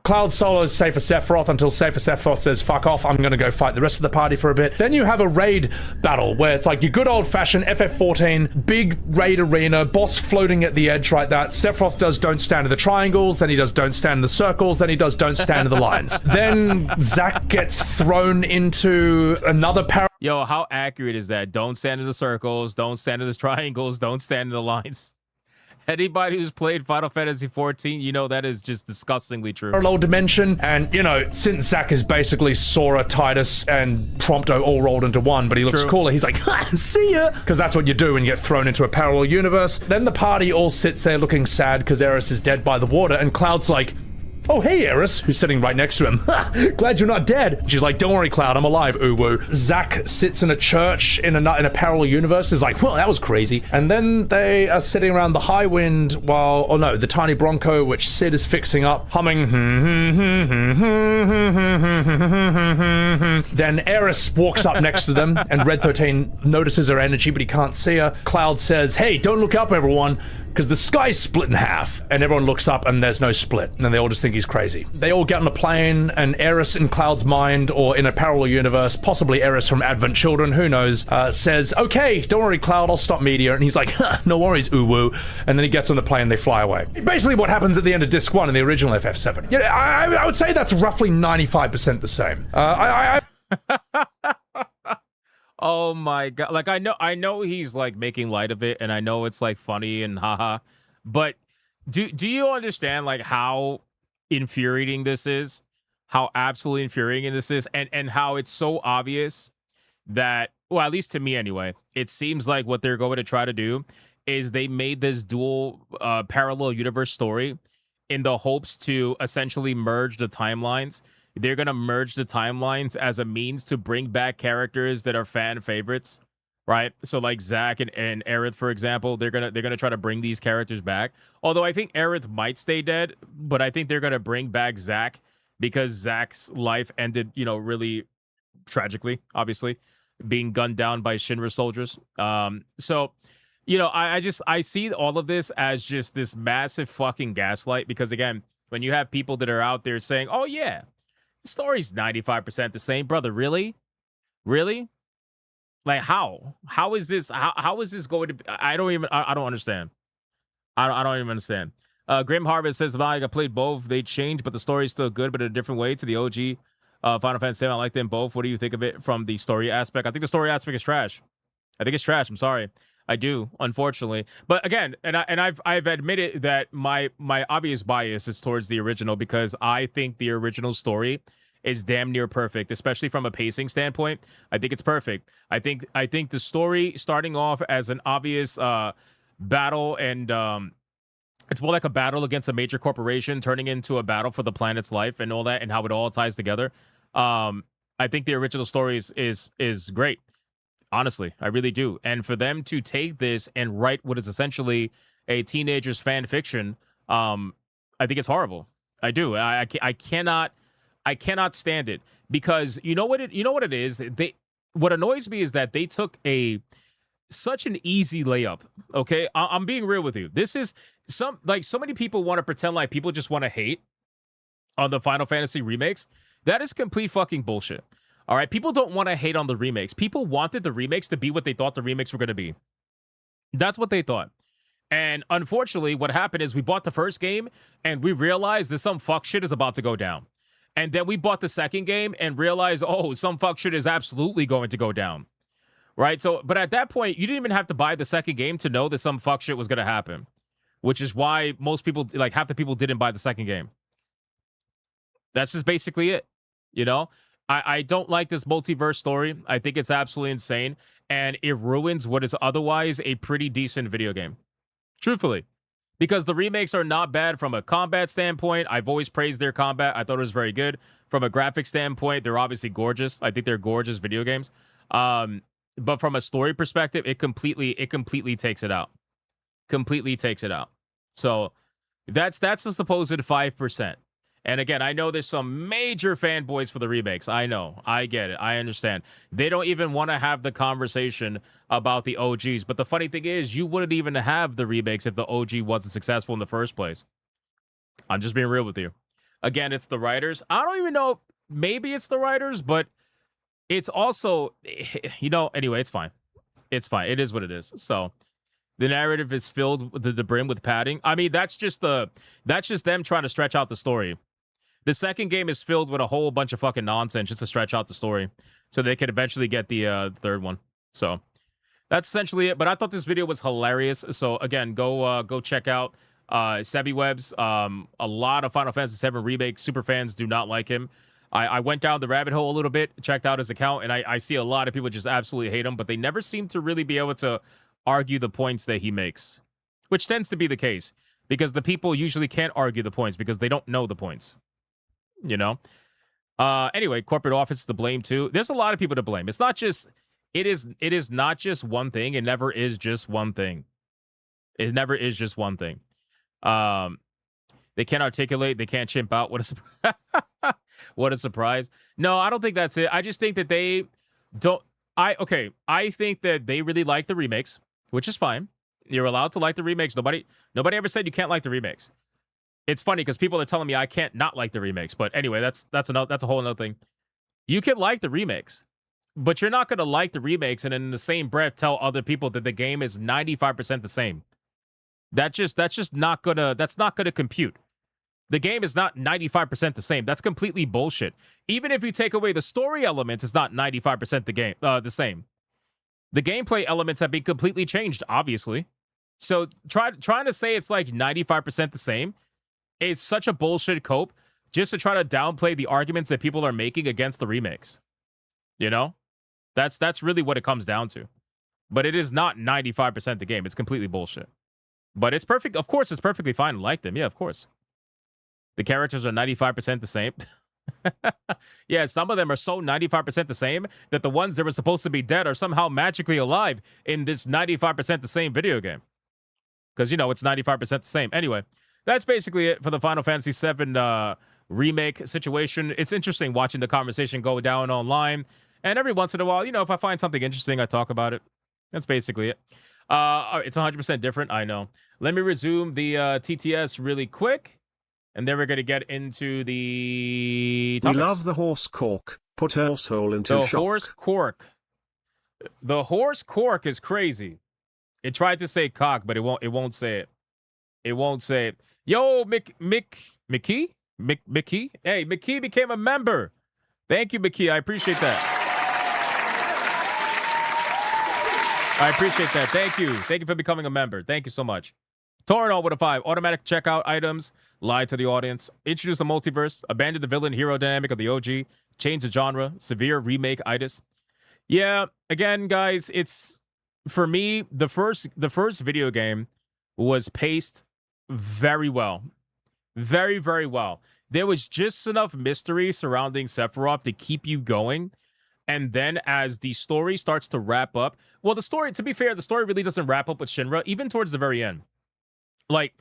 P: Cloud solos Safer Sephiroth until Safer Sephiroth says, fuck off, I'm gonna go fight the rest of the party for a bit. Then you have a raid battle where it's like your good old-fashioned FF14, big raid arena, boss floating at the edge like that. Sephiroth does don't stand in the triangles, then he does don't stand in the circles, then he does don't stand in the lines. Then Zack gets thrown into another
B: Yo, how accurate is that? Don't stand in the circles, don't stand in the triangles, don't stand in the lines. Anybody who's played Final Fantasy 14, you know that is just disgustingly true.
P: Parallel dimension, and you know, since Zack is basically Sora, Titus, and Prompto all rolled into one, but he looks cooler, he's like, ha, see ya! Because that's what you do when you get thrown into a parallel universe. Then the party all sits there looking sad because Aeris is dead by the water, and Cloud's like, oh, hey, Aeris, who's sitting right next to him. Glad you're not dead. She's like, don't worry, Cloud, I'm alive, ooh-woo. Zack sits in a church in a parallel universe, is like, well, that was crazy. And then they are sitting around the High Wind while, oh no, the Tiny Bronco, which Sid is fixing up, humming. Then Aeris walks up next to them, and Red 13 notices her energy, but he can't see her. Cloud says, hey, don't look up, everyone, because the sky's split in half. And everyone looks up, and there's no split. And then they all just think he's crazy. They all get on a plane, and Aeris in Cloud's mind, or in a parallel universe, possibly Aeris from Advent Children, who knows, says, okay, don't worry, Cloud, I'll stop Meteor. And he's like, no worries, uwu. And then he gets on the plane, they fly away. Basically what happens at the end of Disc 1 in the original FF7. Yeah, I would say that's roughly 95% the same.
B: Oh my god. Like, I know he's like making light of it, and I know it's like funny and haha, but do you understand like how infuriating this is? How absolutely infuriating this is, and how it's so obvious that, well, at least to me anyway, it seems like what they're going to try to do is they made this dual parallel universe story in the hopes to essentially merge the timelines. They're going to merge the timelines as a means to bring back characters that are fan favorites, right? So like Zack and Aerith, for example, they're going to try to bring these characters back. Although I think Aerith might stay dead, but I think they're going to bring back Zack because Zack's life ended, you know, really tragically, obviously, being gunned down by Shinra soldiers. So, you know, I see all of this as just this massive fucking gaslight because, again, when you have people that are out there saying, oh, yeah, the story's 95% the same, brother. Really? Like, how is this? How is this going to be? I don't understand. I don't even understand. Grim Harvest says, I played both. They changed, but the story's still good, but in a different way to the OG Final Fantasy 7. I like them both. What do you think of it from the story aspect? I think the story aspect is trash. I think it's trash. I'm sorry. I do, unfortunately. But again, I've admitted that my obvious bias is towards the original because I think the original story is damn near perfect, especially from a pacing standpoint. I think it's perfect. I think the story starting off as an obvious battle, and it's more like a battle against a major corporation turning into a battle for the planet's life and all that, and how it all ties together. I think the original story is great. Honestly, I really do. And for them to take this and write what is essentially a teenager's fan fiction, I think it's horrible. I do. I cannot stand it because you know what it is. What annoys me is that they took such an easy layup. Okay, I'm being real with you. This is so many people want to pretend like people just want to hate on the Final Fantasy remakes. That is complete fucking bullshit. All right, people don't want to hate on the remakes. People wanted the remakes to be what they thought the remakes were going to be. That's what they thought. And unfortunately, what happened is we bought the first game and we realized that some fuck shit is about to go down. And then we bought the second game and realized, oh, some fuck shit is absolutely going to go down. Right? So, but at that point, you didn't even have to buy the second game to know that some fuck shit was going to happen. Which is why most people, like half the people didn't buy the second game. That's just basically it. You know? I don't like this multiverse story. I think it's absolutely insane. And it ruins what is otherwise a pretty decent video game. Truthfully. Because the remakes are not bad from a combat standpoint. I've always praised their combat. I thought it was very good. From a graphic standpoint, they're obviously gorgeous. I think they're gorgeous video games. But from a story perspective, it completely takes it out. Completely takes it out. So that's the supposed 5%. And again, I know there's some major fanboys for the remakes. I know. I get it. I understand. They don't even want to have the conversation about the OGs. But the funny thing is, you wouldn't even have the remakes if the OG wasn't successful in the first place. I'm just being real with you. Again, it's the writers. I don't even know. Maybe it's the writers, but it's also, you know, anyway, it's fine. It's fine. It is what it is. So the narrative is filled to the brim with padding. I mean, that's just them trying to stretch out the story. The second game is filled with a whole bunch of fucking nonsense just to stretch out the story so they could eventually get the third one. So That's essentially it. But I thought this video was hilarious. So again, go check out Sebi Webs. A lot of Final Fantasy VII Remake super fans do not like him. I went down the rabbit hole a little bit, checked out his account, and I see a lot of people just absolutely hate him, but they never seem to really be able to argue the points that he makes, which tends to be the case because the people usually can't argue the points because they don't know the points, you know? Anyway, corporate office, the blame too. There's a lot of people to blame. It's not just, it is not just one thing. It never is just one thing. It never is just one thing. They can't articulate. They can't chimp out. What a surprise. What a surprise. No, I don't think that's it. I just think that they don't. I think that they really like the remakes, which is fine. You're allowed to like the remakes. Nobody ever said you can't like the remakes. It's funny because people are telling me I can't not like the remakes. But anyway, that's a whole other thing. You can like the remakes, but you're not going to like the remakes and in the same breath tell other people that the game is 95% the same. That's just not gonna compute. The game is not 95% the same. That's completely bullshit. Even if you take away the story elements, it's not 95% the same. The gameplay elements have been completely changed, obviously. So trying to say it's like 95% the same, it's such a bullshit cope just to try to downplay the arguments that people are making against the remakes. You know? That's really what it comes down to. But it is not 95% the game. It's completely bullshit. But it's perfect. Of course, it's perfectly fine. I like them. Yeah, of course. The characters are 95% the same. Yeah, some of them are so 95% the same that the ones that were supposed to be dead are somehow magically alive in this 95% the same video game. Because, you know, it's 95% the same. Anyway, that's basically it for the Final Fantasy VII remake situation. It's interesting watching the conversation go down online. And every once in a while, you know, if I find something interesting, I talk about it. That's basically it. It's 100% different. I know. Let me resume the TTS really quick. And then we're going to get into the topics.
C: We love the horse cork. Put horsehole into
B: the
C: shock.
B: Horse cork. The horse cork is crazy. It tried to say cock, but it won't say it. It won't say it. Yo, Mickey? Mickey? Hey, Mickey became a member. Thank you, Mickey. I appreciate that. I appreciate that. Thank you. Thank you for becoming a member. Thank you so much. Torno with a 5. Automatic checkout items. Lie to the audience. Introduce the multiverse. Abandon the villain hero dynamic of the OG. Change the genre. Severe remake itis. Yeah, again, guys, it's for me, the first video game was paced very well. Very, very well. There was just enough mystery surrounding Sephiroth to keep you going. And then as the story starts to wrap up, well, the story, to be fair, the story really doesn't wrap up with Shinra, even towards the very end. Like,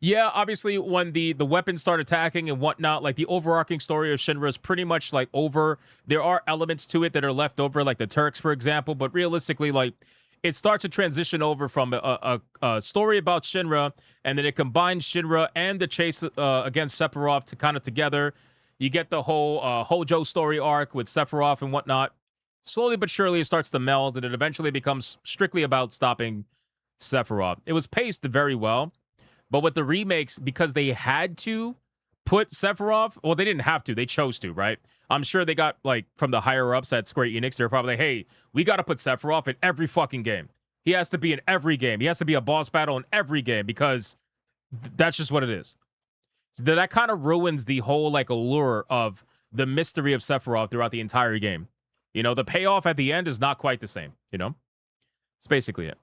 B: yeah, obviously, when the weapons start attacking and whatnot, like, the overarching story of Shinra is pretty much, like, over. There are elements to it that are left over, like the Turks, for example, but realistically, like, it starts to transition over from a story about Shinra, and then it combines Shinra and the chase against Sephiroth to kind of together. You get the whole Hojo story arc with Sephiroth and whatnot. Slowly but surely, it starts to meld, and it eventually becomes strictly about stopping Sephiroth. It was paced very well. But with the remakes, because they had to put Sephiroth, well, they didn't have to. They chose to, right? I'm sure they got, like, from the higher-ups at Square Enix, they're probably like, hey, we got to put Sephiroth in every fucking game. He has to be in every game. He has to be a boss battle in every game because that's just what it is. So that kind of ruins the whole, like, allure of the mystery of Sephiroth throughout the entire game. You know, the payoff at the end is not quite the same, you know? That's basically it.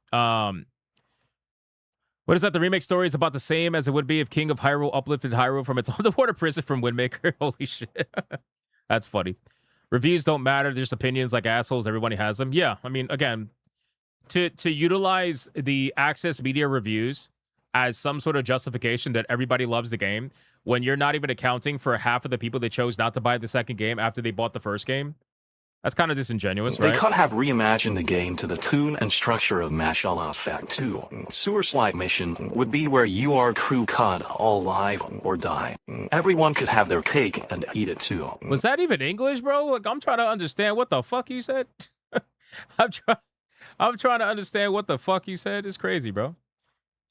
B: What is that? The remake story is about the same as it would be if King of Hyrule uplifted Hyrule from its underwater prison from Windmaker. Holy shit. That's funny. Reviews don't matter. They're just opinions like assholes. Everybody has them. Yeah, I mean, again, to utilize the Access Media reviews as some sort of justification that everybody loves the game when you're not even accounting for half of the people that chose not to buy the second game after they bought the first game. That's kind of disingenuous, right?
G: They could have reimagined the game to the tune and structure of Mashallah Effect 2. Sewer Slide Mission would be where you are crew cod, all live or die. Everyone could have their cake and eat it too.
B: Was that even English, bro? Like, I'm trying to understand what the fuck you said. I'm trying to understand what the fuck you said. It's crazy, bro.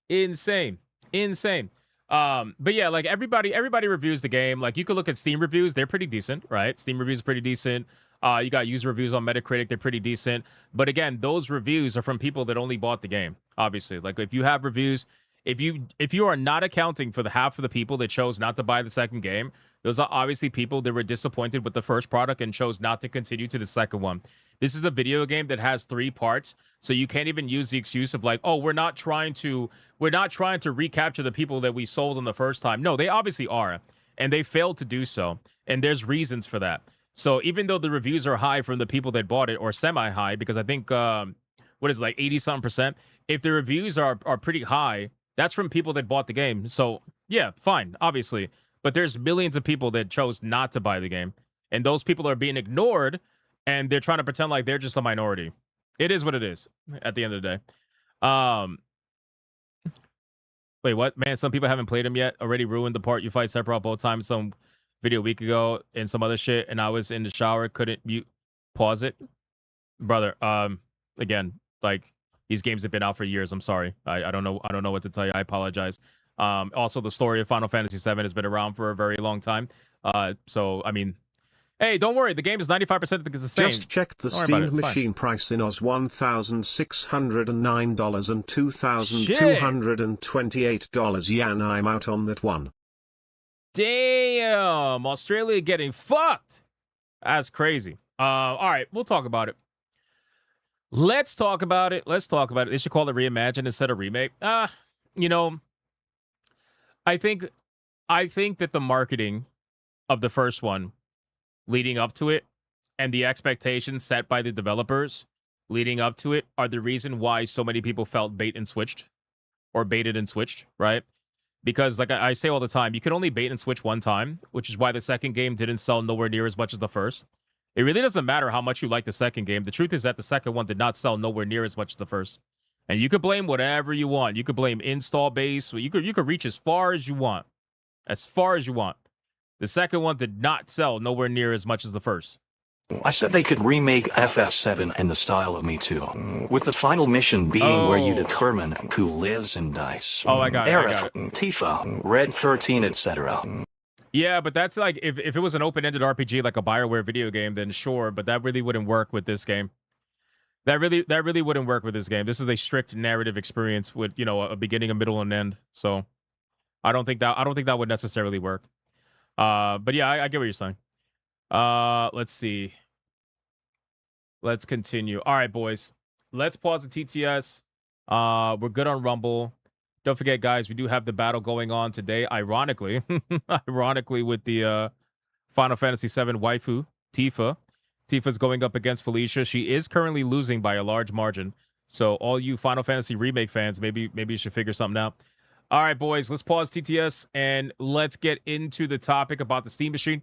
B: Insane. But yeah, like everybody reviews the game. Like, you could look at Steam reviews. They're pretty decent, right? Steam reviews are pretty decent. You got user reviews on Metacritic. They're pretty decent. But again, those reviews are from people that only bought the game, obviously. Like, if you have reviews, if you are not accounting for the half of the people that chose not to buy the second game, those are obviously people that were disappointed with the first product and chose not to continue to the second one. This is a video game that has 3 parts, so you can't even use the excuse of like, oh, we're not trying to recapture the people that we sold in the first time. No, they obviously are, and they failed to do so, and there's reasons for that. So even though the reviews are high from the people that bought it, or semi-high, because I think what is it, like 80-something%, if the reviews are pretty high, that's from people that bought the game. So yeah, fine, obviously. But there's millions of people that chose not to buy the game. And those people are being ignored, and they're trying to pretend like they're just a minority. It is what it is at the end of the day. Wait, what? Man, some people haven't played him yet. Already ruined the part you fight Sephiroth both times. Some video a week ago and some other shit. And I was in the shower, couldn't mute, pause it. Brother, again, like, these games have been out for years. I'm sorry. I don't know what to tell you. I apologize. Also, the story of Final Fantasy VII has been around for a very long time. So, I mean, hey, don't worry. The game is 95% the same.
C: Just checked the Steam machine price in Oz $1,609 and $2,228 yen. I'm out on that one.
B: Damn. Australia getting fucked. That's crazy. All right. We'll talk about it. Let's talk about it. They should call it Reimagine instead of Remake. You know, I think that the marketing of the first one leading up to it and the expectations set by the developers leading up to it are the reason why so many people felt baited and switched, right? Because like I say all the time, you can only bait and switch one time, which is why the second game didn't sell nowhere near as much as the first. It really doesn't matter how much you like the second game. The truth is that the second one did not sell nowhere near as much as the first. And you could blame whatever you want. You could blame install base. You could reach as far as you want. As far as you want. The second one did not sell nowhere near as much as the first.
G: I said they could remake FF7 in the style of Me Too, with the final mission being where you determine who lives and dies.
B: Oh, I got it.
G: Aerith, Tifa, Red 13, etc.
B: Yeah, but that's like, if it was an open-ended RPG like a BioWare video game, then sure, but that really wouldn't work with this game. That really wouldn't work with this game. This is a strict narrative experience with, you know, a beginning, a middle, and end. So I don't think that would necessarily work. But yeah, I get what you're saying. Let's see. Let's continue. All right, boys. Let's pause the TTS. We're good on Rumble. Don't forget, guys, we do have the battle going on today, ironically. Ironically, with the Final Fantasy VII waifu, Tifa. Tifa's going up against Felicia. She is currently losing by a large margin. So all you Final Fantasy Remake fans, maybe you should figure something out. All right, boys, let's pause TTS and let's get into the topic about the Steam Machine.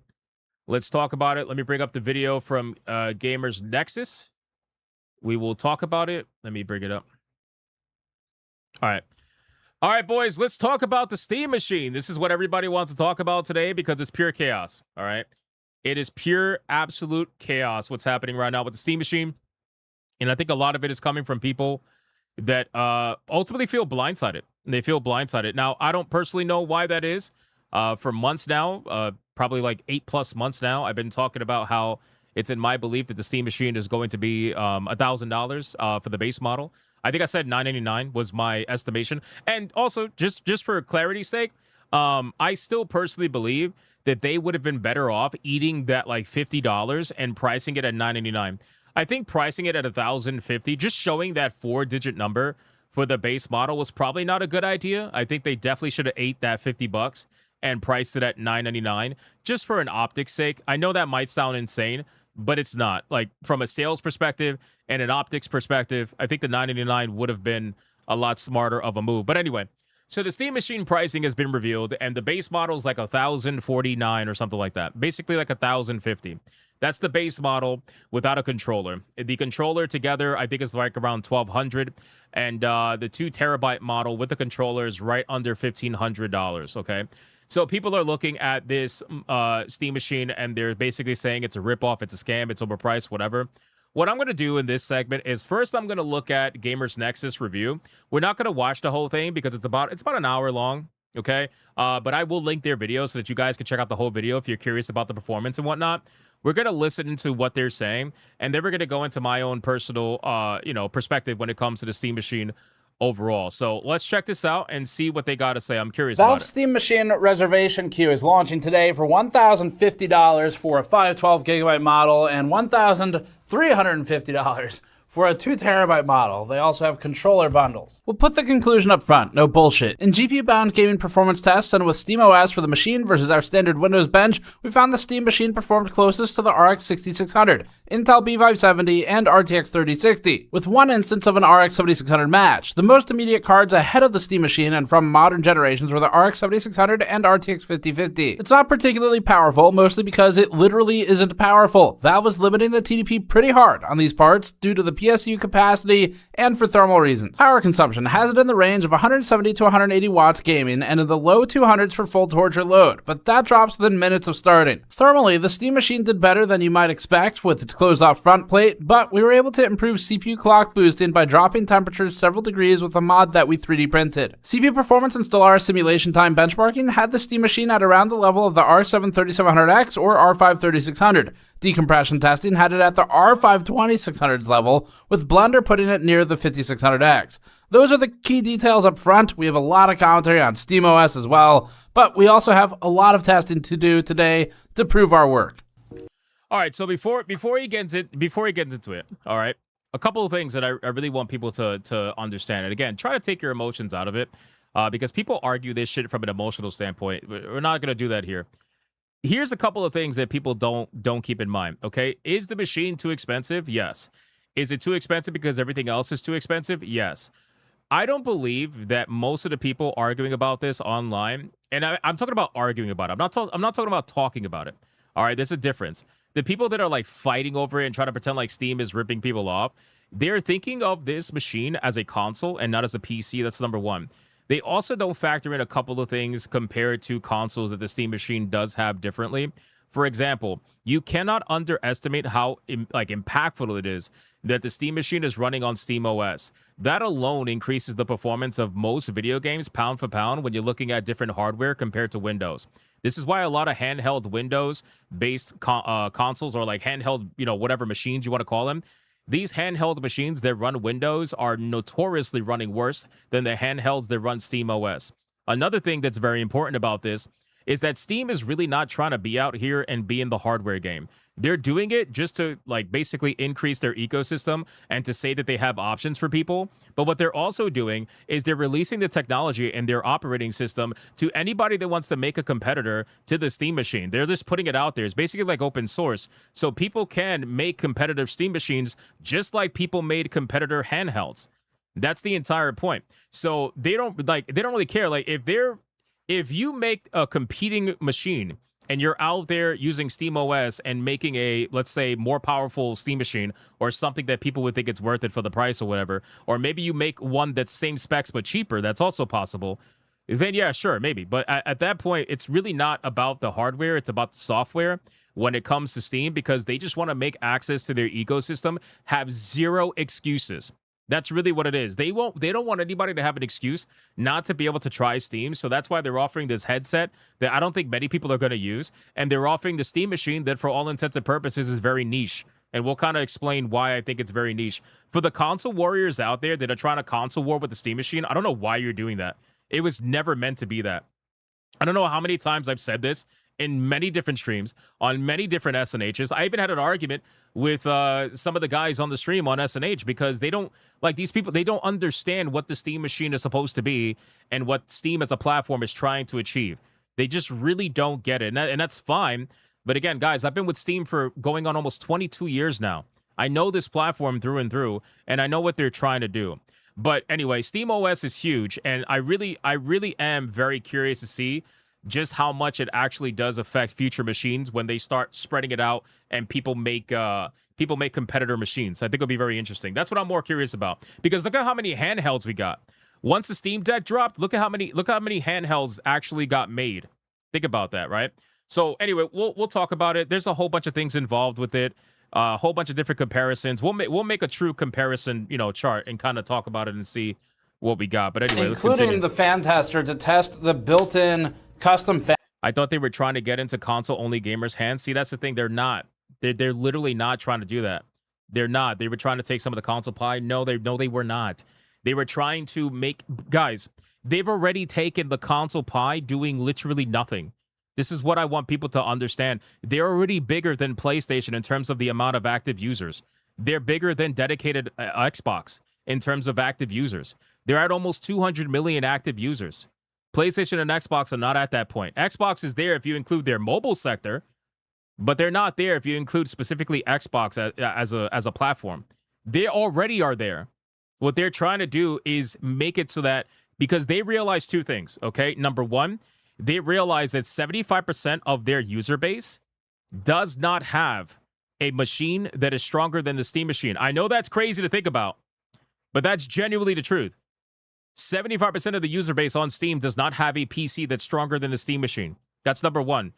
B: Let's talk about it. Let me bring up the video from Gamers Nexus. We will talk about it. Let me bring it up. All right. All right, boys, let's talk about the Steam Machine. This is what everybody wants to talk about today because it's pure chaos, all right? It is pure, absolute chaos what's happening right now with the Steam Machine. And I think a lot of it is coming from people that ultimately feel blindsided. They feel blindsided. Now, I don't personally know why that is. For months now, probably like 8+ months now, I've been talking about how it's in my belief that the Steam Machine is going to be $1,000 for the base model. I think I said $9.99 was my estimation. And also, just for clarity's sake, I still personally believe that they would have been better off eating that like $50 and pricing it at $9.99. I think pricing it at $1,050, just showing that 4-digit number for the base model was probably not a good idea. I think they definitely should have ate that $50 and priced it at $9.99 just for an optics sake. I know that might sound insane, but it's not. Like, from a sales perspective and an optics perspective, I think the $9.99 would have been a lot smarter of a move. But anyway, so the Steam Machine pricing has been revealed, and the base model is like $1,049 or something like that. Basically like $1,050. That's the base model without a controller. The controller together, I think, is like around $1,200, and the 2 terabyte model with the controller is right under $1,500. Okay. So people are looking at this Steam Machine, and they're basically saying it's a ripoff, it's a scam, it's overpriced, whatever. What I'm going to do in this segment is first I'm going to look at Gamers Nexus review. We're not going to watch the whole thing because it's about an hour long, okay? But I will link their video so that you guys can check out the whole video if you're curious about the performance and whatnot. We're going to listen to what they're saying, and then we're going to go into my own personal, perspective when it comes to the Steam Machine overall. So let's check this out and see what they got to say. I'm curious about
Q: Valve's
B: it.
Q: Steam Machine reservation queue is launching today for $1,050 for a 512 gigabyte model and $1,350 for a 2 terabyte model. They also have controller bundles. We'll put the conclusion up front, no bullshit. In GPU-bound gaming performance tests and with SteamOS for the machine versus our standard Windows bench, we found the Steam Machine performed closest to the RX 6600, Intel B570, and RTX 3060, with one instance of an RX 7600 match. The most immediate cards ahead of the Steam Machine and from modern generations were the RX 7600 and RTX 5050. It's not particularly powerful, mostly because it literally isn't powerful. Valve is limiting the TDP pretty hard on these parts due to the PSU capacity and for thermal reasons. Power consumption has it in the range of 170 to 180 watts gaming and in the low 200s for full torch or load, but that drops within minutes of starting. Thermally, the Steam Machine did better than you might expect with its closed-off front plate, but we were able to improve CPU clock boosting by dropping temperatures several degrees with a mod that we 3D printed. CPU performance and Stellaris simulation time benchmarking had the Steam Machine at around the level of the R7 3700X or R5 3600. Decompression testing had it at the R5 2600's level, with Blender putting it near the 5600X. Those are the key details up front. We have a lot of commentary on SteamOS as well, but we also have a lot of testing to do today to prove our work.
B: All right, so before he gets into it, all right, a couple of things that I really want people to understand. And again, try to take your emotions out of it, because people argue this shit from an emotional standpoint. We're not gonna do that here. Here's a couple of things that people don't keep in mind, okay? Is the machine too expensive? Yes. Is it too expensive because everything else is too expensive? Yes. I don't believe that most of the people arguing about this online, and I'm talking about arguing about it. I'm not talking about talking about it. All right, there's a difference. The people that are like fighting over it and trying to pretend like Steam is ripping people off, they're thinking of this machine as a console and not as a PC. That's number one. They also don't factor in a couple of things compared to consoles that the Steam Machine does have differently. For example, you cannot underestimate how impactful it is that the Steam Machine is running on SteamOS. That alone increases the performance of most video games pound for pound when you're looking at different hardware compared to Windows. This is why a lot of handheld Windows-based consoles or like handheld, whatever machines you want to call them, these handheld machines that run Windows are notoriously running worse than the handhelds that run SteamOS. Another thing that's very important about this is that Steam is really not trying to be out here and be in the hardware game. They're doing it just to basically increase their ecosystem and to say that they have options for people. But what they're also doing is they're releasing the technology and their operating system to anybody that wants to make a competitor to the Steam Machine. They're just putting it out there. It's basically like open source. So people can make competitive Steam machines just like people made competitor handhelds. That's the entire point. So they don't really care. If you make a competing machine and you're out there using SteamOS and making a, let's say, more powerful Steam machine or something that people would think it's worth it for the price or whatever, or maybe you make one that's same specs but cheaper, that's also possible, then yeah, sure, maybe. But at that point, it's really not about the hardware, it's about the software when it comes to Steam, because they just want to make access to their ecosystem have zero excuses. That's really what it is. They don't want anybody to have an excuse not to be able to try Steam. So that's why they're offering this headset that I don't think many people are going to use. And they're offering the Steam Machine that for all intents and purposes is very niche. And we'll kind of explain why I think it's very niche. For the console warriors out there that are trying to console war with the Steam Machine, I don't know why you're doing that. It was never meant to be that. I don't know how many times I've said this in many different streams, on many different SNHs. I even had an argument with some of the guys on the stream on SNH because they don't, these people, they don't understand what the Steam Machine is supposed to be and what Steam as a platform is trying to achieve. They just really don't get it, and that's fine. But again, guys, I've been with Steam for going on almost 22 years now. I know this platform through and through, and I know what they're trying to do. But anyway, SteamOS is huge, and I really am very curious to see just how much it actually does affect future machines when they start spreading it out and people make competitor machines. I think it'll be very interesting. That's what I'm more curious about, because look at how many handhelds we got. Once the Steam Deck dropped, look at how many handhelds actually got made. Think about that, right? So anyway, we'll talk about it. There's a whole bunch of things involved with it, a whole bunch of different comparisons. We'll make a true comparison, chart and kind of talk about it and see what we got. But anyway, let's continue.
Q: Including the fan tester to test the built-in custom fan.
B: I thought they were trying to get into console-only gamers' hands. See, that's the thing. They're not. They're literally not trying to do that. They're not. They were trying to take some of the console pie. No, they were not. They were trying to make guys. They've already taken the console pie, doing literally nothing. This is what I want people to understand. They're already bigger than PlayStation in terms of the amount of active users. They're bigger than dedicated Xbox in terms of active users. They're at almost 200 million active users. PlayStation and Xbox are not at that point. Xbox is there if you include their mobile sector, but they're not there if you include specifically Xbox as a platform. They already are there. What they're trying to do is make it so that, because they realize two things, okay? Number one, they realize that 75% of their user base does not have a machine that is stronger than the Steam machine. I know that's crazy to think about, but that's genuinely the truth. 75% of the user base on Steam does not have a PC that's stronger than the Steam machine. That's number one.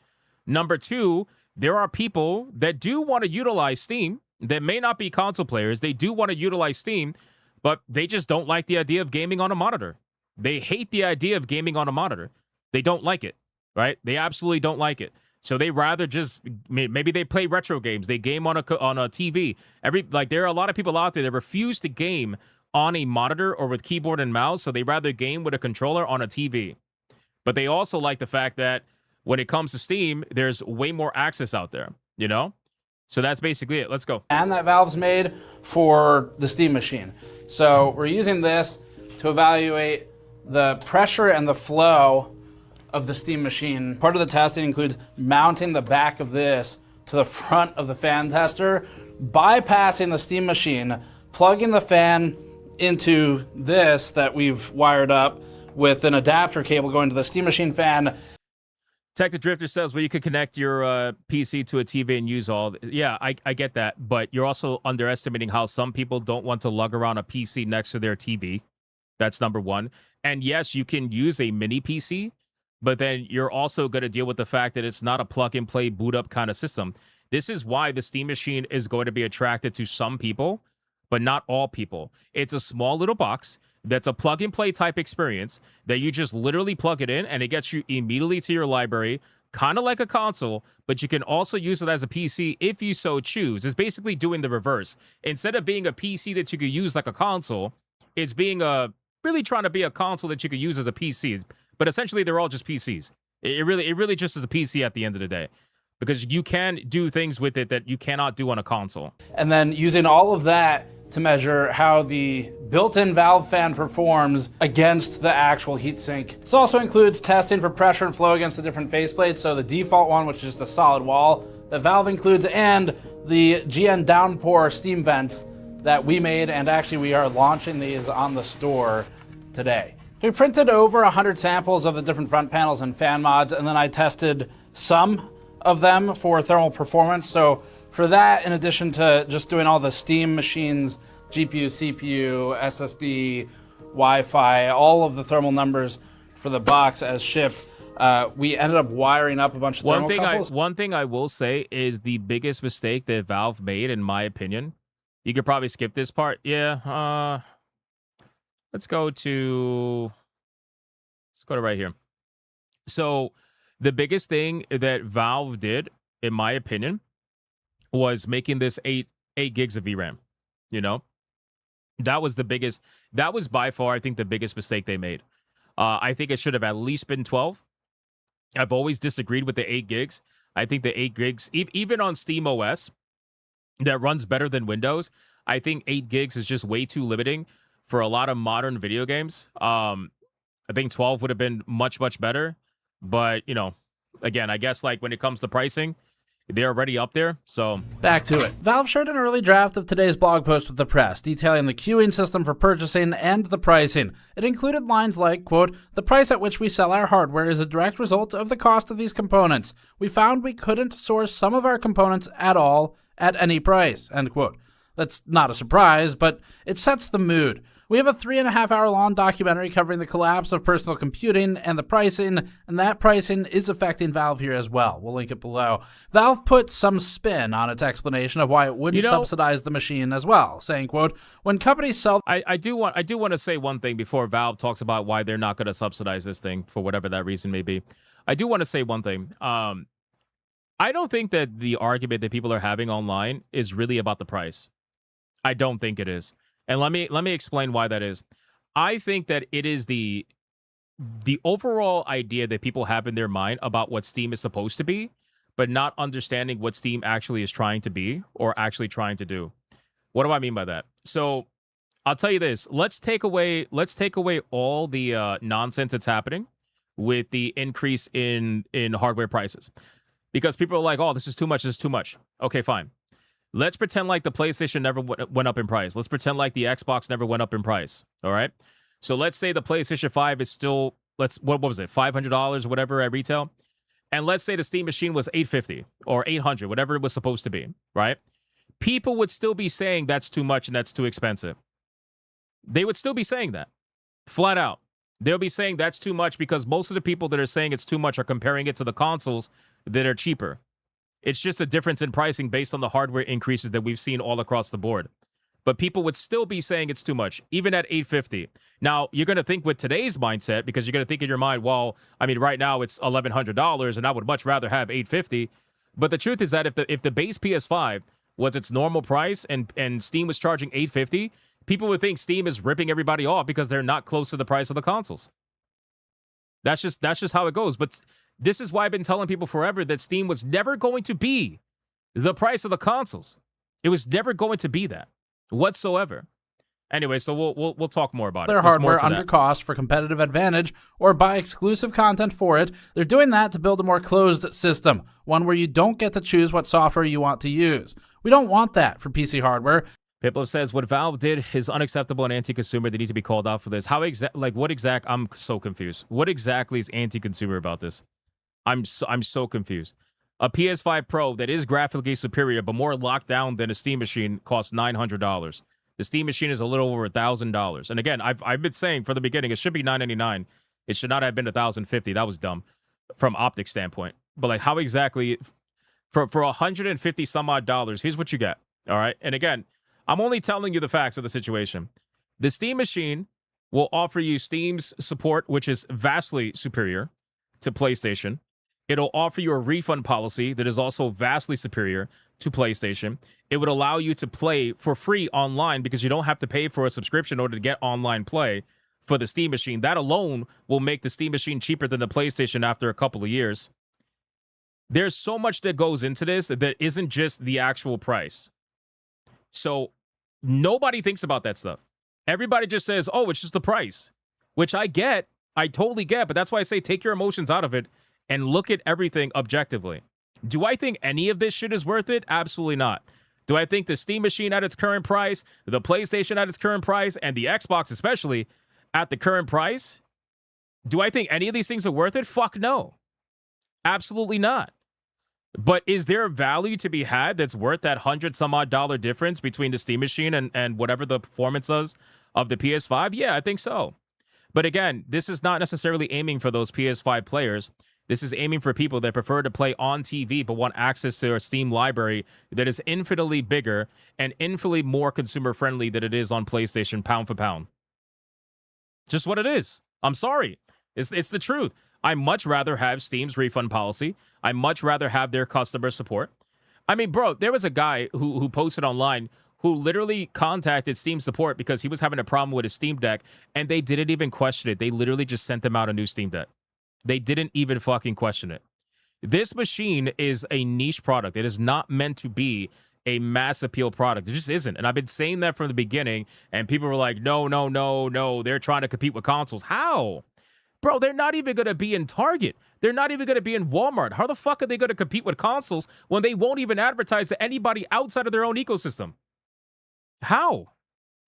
B: Number two, there are people that do want to utilize Steam that may not be console players. They do want to utilize Steam, but they just don't like the idea of gaming on a monitor. They hate the idea of gaming on a monitor. They don't like it, right? They absolutely don't like it. So they rather just, maybe they play retro games. They game on a TV. There are a lot of people out there that refuse to game on a monitor or with keyboard and mouse, so they rather game with a controller on a TV. But they also like the fact that when it comes to Steam, there's way more access out there, you know? So that's basically it. Let's go.
Q: And that Valve's made for the Steam machine. So we're using this to evaluate the pressure and the flow of the Steam machine. Part of the testing includes mounting the back of this to the front of the fan tester, bypassing the Steam machine, plugging the fan into this that we've wired up with an adapter cable going to the Steam machine fan.
B: Tech the Drifter says, well, you could connect your PC to a TV and use all. Yeah, I get that. But you're also underestimating how some people don't want to lug around a PC next to their TV. That's number one. And yes, you can use a mini PC, but then you're also going to deal with the fact that it's not a plug-and-play boot-up kind of system. This is why the Steam machine is going to be attracted to some people, but not all people. It's a small little box that's a plug-and-play type experience that you just literally plug it in, and it gets you immediately to your library, kind of like a console, but you can also use it as a PC if you so choose. It's basically doing the reverse. Instead of being a PC that you could use like a console, it's being really trying to be a console that you could use as a PC. But essentially, they're all just PCs. It really just is a PC at the end of the day, because you can do things with it that you cannot do on a console.
Q: And then using all of that to measure how the built-in Valve fan performs against the actual heatsink. This also includes testing for pressure and flow against the different faceplates, so the default one, which is just a solid wall, that Valve includes, and the GN downpour steam vents that we made, and actually we are launching these on the store today. We printed over 100 samples of the different front panels and fan mods, and then I tested some of them for thermal performance. So for that, in addition to just doing all the Steam machines, GPU, CPU, SSD, Wi-Fi, all of the thermal numbers for the box as shipped, we ended up wiring up a bunch of thermocouples.
B: One thing I will say is the biggest mistake that Valve made, in my opinion. You could probably skip this part. Yeah. Let's go to right here. So the biggest thing that Valve did, in my opinion, was making this 8 gigs of VRAM. You know, that was by far, I think, the biggest mistake they made. I think it should have at least been 12. I've always disagreed with the 8 gigs. I think the 8 gigs, even on Steam OS, that runs better than Windows, I think 8 gigs is just way too limiting for a lot of modern video games. I think 12 would have been much, much better. But, you know, again, I guess like when it comes to pricing, they're already up there, so...
Q: Back to it. Valve shared an early draft of today's blog post with the press, detailing the queuing system for purchasing and the pricing. It included lines like, quote, "The price at which we sell our hardware is a direct result of the cost of these components. We found we couldn't source some of our components at all at any price," end quote. That's not a surprise, but it sets the mood. We have a 3.5-hour long documentary covering the collapse of personal computing and the pricing, and that pricing is affecting Valve here as well. We'll link it below. Valve put some spin on its explanation of why it wouldn't subsidize the machine as well, saying, quote, "When companies sell..."
B: I do want to say one thing before Valve talks about why they're not going to subsidize this thing for whatever that reason may be. I do want to say one thing. I don't think that the argument that people are having online is really about the price. I don't think it is. And let me explain why that is. I think that it is the overall idea that people have in their mind about what Steam is supposed to be, but not understanding what Steam actually is trying to be or actually trying to do. What do I mean by that? So I'll tell you this. Let's take away all the nonsense that's happening with the increase in hardware prices. Because people are like, oh, this is too much, this is too much. Okay, fine. Let's pretend like the PlayStation never went up in price. Let's pretend like the Xbox never went up in price. All right? So let's say the PlayStation 5 is still, what was it, $500 or whatever at retail? And let's say the Steam machine was $850 or $800, whatever it was supposed to be, right? People would still be saying that's too much and that's too expensive. They would still be saying that, flat out. They'll be saying that's too much because most of the people that are saying it's too much are comparing it to the consoles that are cheaper. It's just a difference in pricing based on the hardware increases that we've seen all across the board. But people would still be saying it's too much, even at $850. Now, you're going to think with today's mindset, because you're going to think in your mind, well, I mean, right now it's $1,100, and I would much rather have $850. But the truth is that if the base PS5 was its normal price and Steam was charging $850, people would think Steam is ripping everybody off because they're not close to the price of the consoles. That's just how it goes. But this is why I've been telling people forever that Steam was never going to be the price of the consoles. It was never going to be that whatsoever. Anyway, so we'll talk more about it.
Q: Their hardware under cost for competitive advantage or buy exclusive content for it. They're doing that to build a more closed system, one where you don't get to choose what software you want to use. We don't want that for PC hardware.
B: Biplov says, what Valve did is unacceptable and anti-consumer. They need to be called out for this. I'm so confused. What exactly is anti-consumer about this? I'm so confused. A PS5 Pro that is graphically superior but more locked down than a Steam machine costs $900. The Steam machine is a little over $1,000. And again, I've been saying from the beginning, it should be $999. It should not have been $1,050. That was dumb from optic standpoint. But like, how exactly for $150 some odd dollars? Here's what you get. All right, and again, I'm only telling you the facts of the situation. The Steam machine will offer you Steam's support, which is vastly superior to PlayStation. It'll offer you a refund policy that is also vastly superior to PlayStation. It would allow you to play for free online because you don't have to pay for a subscription in order to get online play for the Steam machine. That alone will make the Steam machine cheaper than the PlayStation after a couple of years. There's so much that goes into this that isn't just the actual price. So nobody thinks about that stuff. Everybody just says, oh, it's just the price, which I get. I totally get. But that's why I say take your emotions out of it and look at everything objectively. Do I think any of this shit is worth it? Absolutely not. Do I think the Steam machine at its current price, the PlayStation at its current price, and the Xbox especially at the current price, do I think any of these things are worth it? Fuck no. Absolutely not. But is there value to be had that's worth that $100-some-odd difference between the Steam machine and whatever the performance is of the PS5? Yeah, I think so. But again, this is not necessarily aiming for those PS5 players. This is aiming for people that prefer to play on TV but want access to a Steam library that is infinitely bigger and infinitely more consumer-friendly than it is on PlayStation pound for pound. Just what it is. I'm sorry. It's the truth. I much rather have Steam's refund policy. I much rather have their customer support. I mean, bro, there was a guy who posted online who literally contacted Steam support because he was having a problem with his Steam Deck, and they didn't even question it. They literally just sent him out a new Steam Deck. They didn't even fucking question it. This machine is a niche product. It is not meant to be a mass appeal product. It just isn't. And I've been saying that from the beginning, and people were like, no, they're trying to compete with consoles. How? Bro, they're not even going to be in Target. They're not even going to be in Walmart. How the fuck are they going to compete with consoles when they won't even advertise to anybody outside of their own ecosystem? How?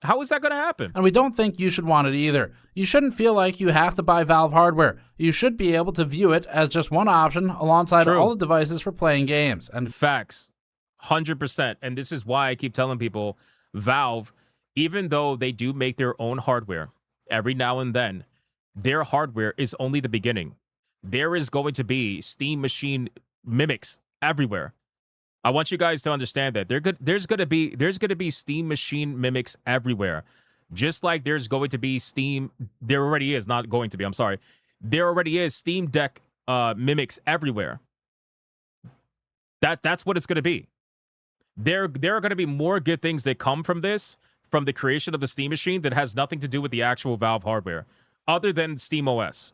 B: How is that going to happen?
Q: And we don't think you should want it either. You shouldn't feel like you have to buy Valve hardware. You should be able to view it as just one option alongside all the devices for playing games. And
B: facts. 100%. And this is why I keep telling people, Valve, even though they do make their own hardware every now and then, their hardware is only the beginning. There is going to be Steam machine mimics everywhere. I want you guys to understand that there's going to be Steam machine mimics everywhere. Just like there's going to be there already is, not going to be, I'm sorry. There already is Steam Deck mimics everywhere. That's what it's going to be. There are going to be more good things that come from this, from the creation of the Steam machine, that has nothing to do with the actual Valve hardware, other than Steam OS.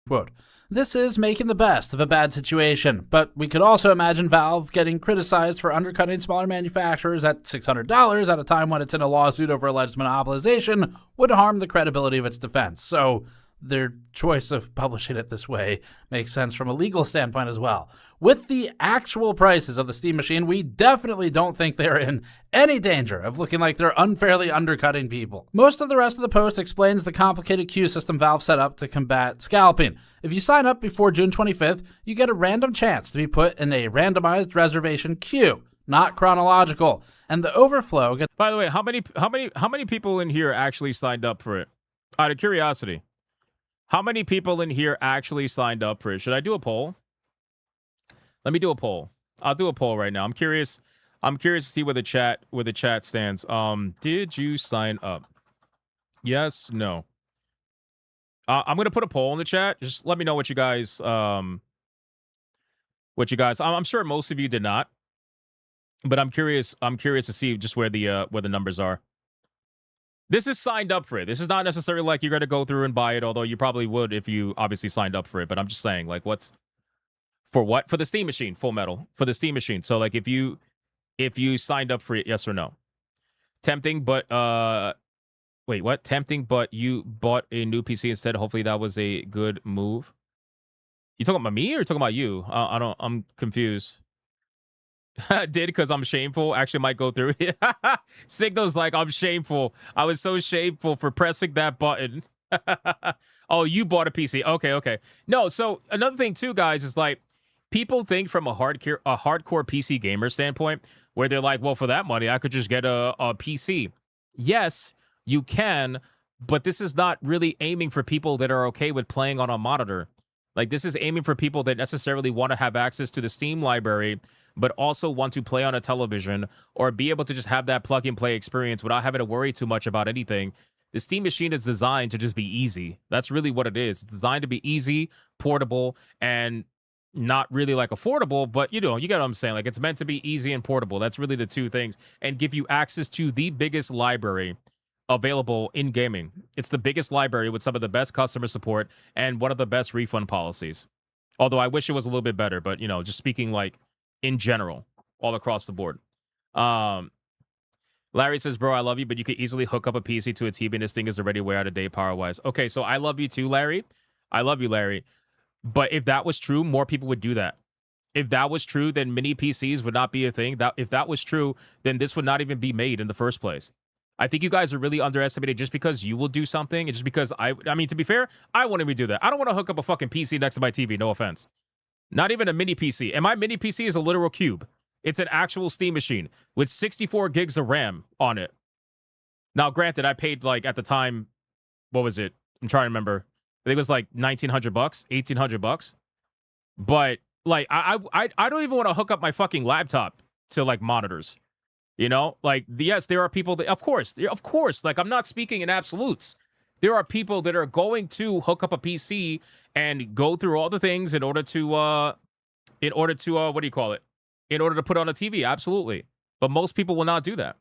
Q: Quote, "This is making the best of a bad situation, but we could also imagine Valve getting criticized for undercutting smaller manufacturers at $600 at a time when it's in a lawsuit over alleged monopolization would harm the credibility of its defense. So their choice of publishing it this way makes sense from a legal standpoint as well. With the actual prices of the Steam machine, we definitely don't think they're in any danger of looking like they're unfairly undercutting people." Most of the rest of the post explains the complicated queue system Valve set up to combat scalping. If you sign up before June 25th, you get a random chance to be put in a randomized reservation queue, not chronological, and the overflow gets...
B: By the way, how many people in here actually signed up for it? Out of curiosity. How many people in here actually signed up for it? Should I do a poll? Let me do a poll. I'll do a poll right now. I'm curious to see where the chat stands. Did you sign up? Yes, no. I'm gonna put a poll in the chat. Just let me know what you guys I'm sure most of you did not. But I'm curious to see just where the numbers are. This is signed up for it. This is not necessarily like you're going to go through and buy it, although you probably would if you obviously signed up for it. But I'm just saying, like, what's... For what? For the Steam machine, Full Metal. For the Steam machine. So, like, if you signed up for it, yes or no? Tempting, but... Wait, what? Tempting, but you bought a new PC instead. Hopefully that was a good move. You talking about me or talking about you? I'm confused. Did because I'm shameful. Actually might go through it. Signal's like, I'm shameful. I was so shameful for pressing that button. Oh, you bought a PC. Okay. No, so another thing too, guys, is like people think from a hardcore PC gamer standpoint where they're like, well, for that money, I could just get a PC. Yes, you can, but this is not really aiming for people that are okay with playing on a monitor. Like, this is aiming for people that necessarily want to have access to the Steam library, but also want to play on a television or be able to just have that plug-and-play experience without having to worry too much about anything. The Steam machine is designed to just be easy. That's really what it is. It's designed to be easy, portable, and not really, like, affordable, but, you know, you get what I'm saying. Like, it's meant to be easy and portable. That's really the two things. And give you access to the biggest library available in gaming. It's the biggest library with some of the best customer support and one of the best refund policies. Although I wish it was a little bit better, but, you know, just speaking, like, in general, all across the board. Larry says, bro, I love you, but you could easily hook up a PC to a TV, and this thing is already way out of date power-wise. Okay, so I love you too, Larry. I love you, Larry. But if that was true, more people would do that. If that was true, then mini PCs would not be a thing. If that was true, then this would not even be made in the first place. I think you guys are really underestimated just because you will do something, and just because I mean, to be fair, I won't even do that. I don't want to hook up a fucking PC next to my TV, no offense. Not even a mini PC. And my mini PC is a literal cube. It's an actual Steam machine with 64 gigs of RAM on it. Now, granted, I paid, like, at the time, what was it? I'm trying to remember. I think it was like $1,900, $1,800. But, like, I don't even want to hook up my fucking laptop to, like, monitors. You know? Like, yes, there are people that, of course, like, I'm not speaking in absolutes. There are people that are going to hook up a PC and go through all the things in order to what do you call it? In order to put on a TV, absolutely. But most people will not do that.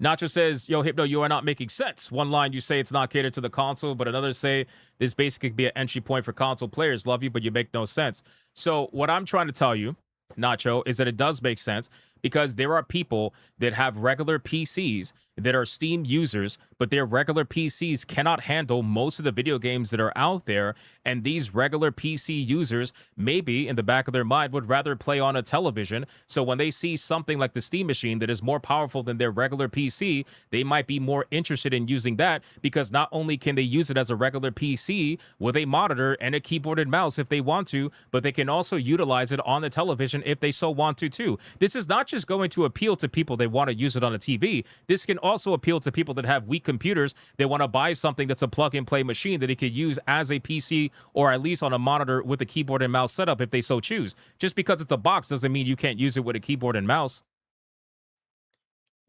B: Nacho says, yo, Hypno, you are not making sense. One line, you say it's not catered to the console, but another say this basically could be an entry point for console players. Love you, but you make no sense. So what I'm trying to tell you, Nacho, is that it does make sense because there are people that have regular PCs that are Steam users, but their regular PCs cannot handle most of the video games that are out there, and these regular PC users, maybe in the back of their mind, would rather play on a television, so when they see something like the Steam machine that is more powerful than their regular PC, they might be more interested in using that, because not only can they use it as a regular PC with a monitor and a keyboard and mouse if they want to, but they can also utilize it on the television if they so want to too. This is not just going to appeal to people that want to use it on a TV. This can also appeal to people that have weak computers. They want to buy something that's a plug-and-play machine that they could use as a PC or at least on a monitor with a keyboard and mouse setup if they so choose. Just because it's a box doesn't mean you can't use it with a keyboard and mouse.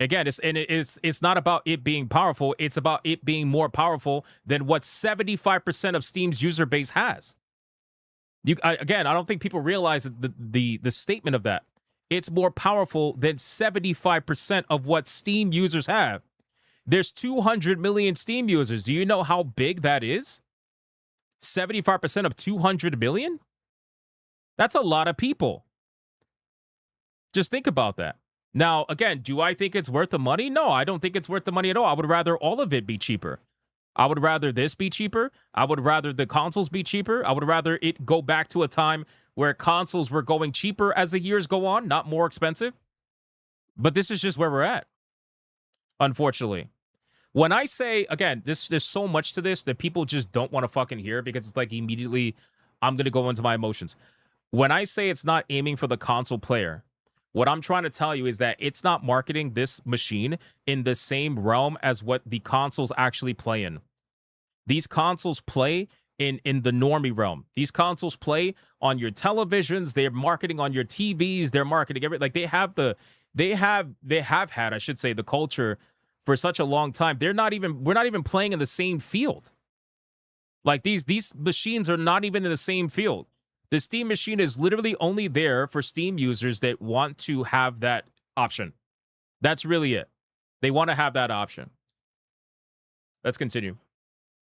B: Again, it's not about it being powerful. It's about it being more powerful than what 75% of Steam's user base has. Again, I don't think people realize the statement of that. It's more powerful than 75% of what Steam users have. There's 200 million Steam users. Do you know how big that is? 75% of 200 million? That's a lot of people. Just think about that. Now, again, do I think it's worth the money? No, I don't think it's worth the money at all. I would rather all of it be cheaper. I would rather this be cheaper. I would rather the consoles be cheaper. I would rather it go back to a time where consoles were going cheaper as the years go on, not more expensive. But this is just where we're at, unfortunately. When I say, again, there's so much to this that people just don't want to fucking hear because it's like immediately I'm going to go into my emotions. When I say it's not aiming for the console player, what I'm trying to tell you is that it's not marketing this machine in the same realm as what the consoles actually play in. These consoles play in the normie realm. These consoles play on your televisions. They're marketing on your TVs. They're marketing everything. Like they have had, I should say, the culture for such a long time. We're not even playing in the same field. Like these machines are not even in the same field. The Steam machine is literally only there for Steam users that want to have that option. That's really it. They want to have that option. Let's continue.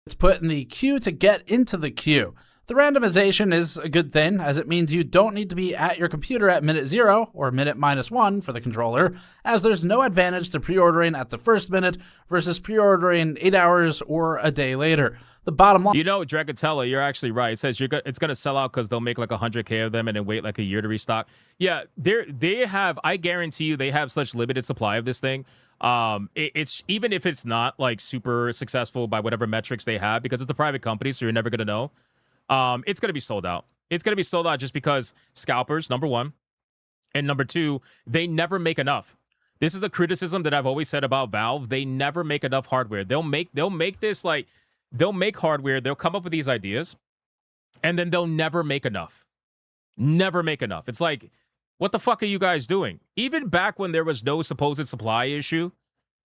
Q: It's put in the queue to get into the queue. The randomization is a good thing, as it means you don't need to be at your computer at minute 0 or minute -1 for the controller, as there's no advantage to pre-ordering at the first minute versus pre-ordering 8 hours or a day later. The bottom line...
B: You know, Dragatella, you're actually right. It says it's going to sell out because they'll make like 100K of them and then wait like a year to restock. Yeah, they have, I guarantee you, they have such limited supply of this thing. It's even if it's not like super successful by whatever metrics they have, because it's a private company, so you're never going to know. It's going to be sold out. It's going to be sold out just because scalpers, number one, and number two, they never make enough. This is a criticism that I've always said about Valve. They never make enough hardware. They'll make this like, they'll make hardware, they'll come up with these ideas, and then they'll never make enough. Never make enough. It's like, what the fuck are you guys doing? Even back when there was no supposed supply issue,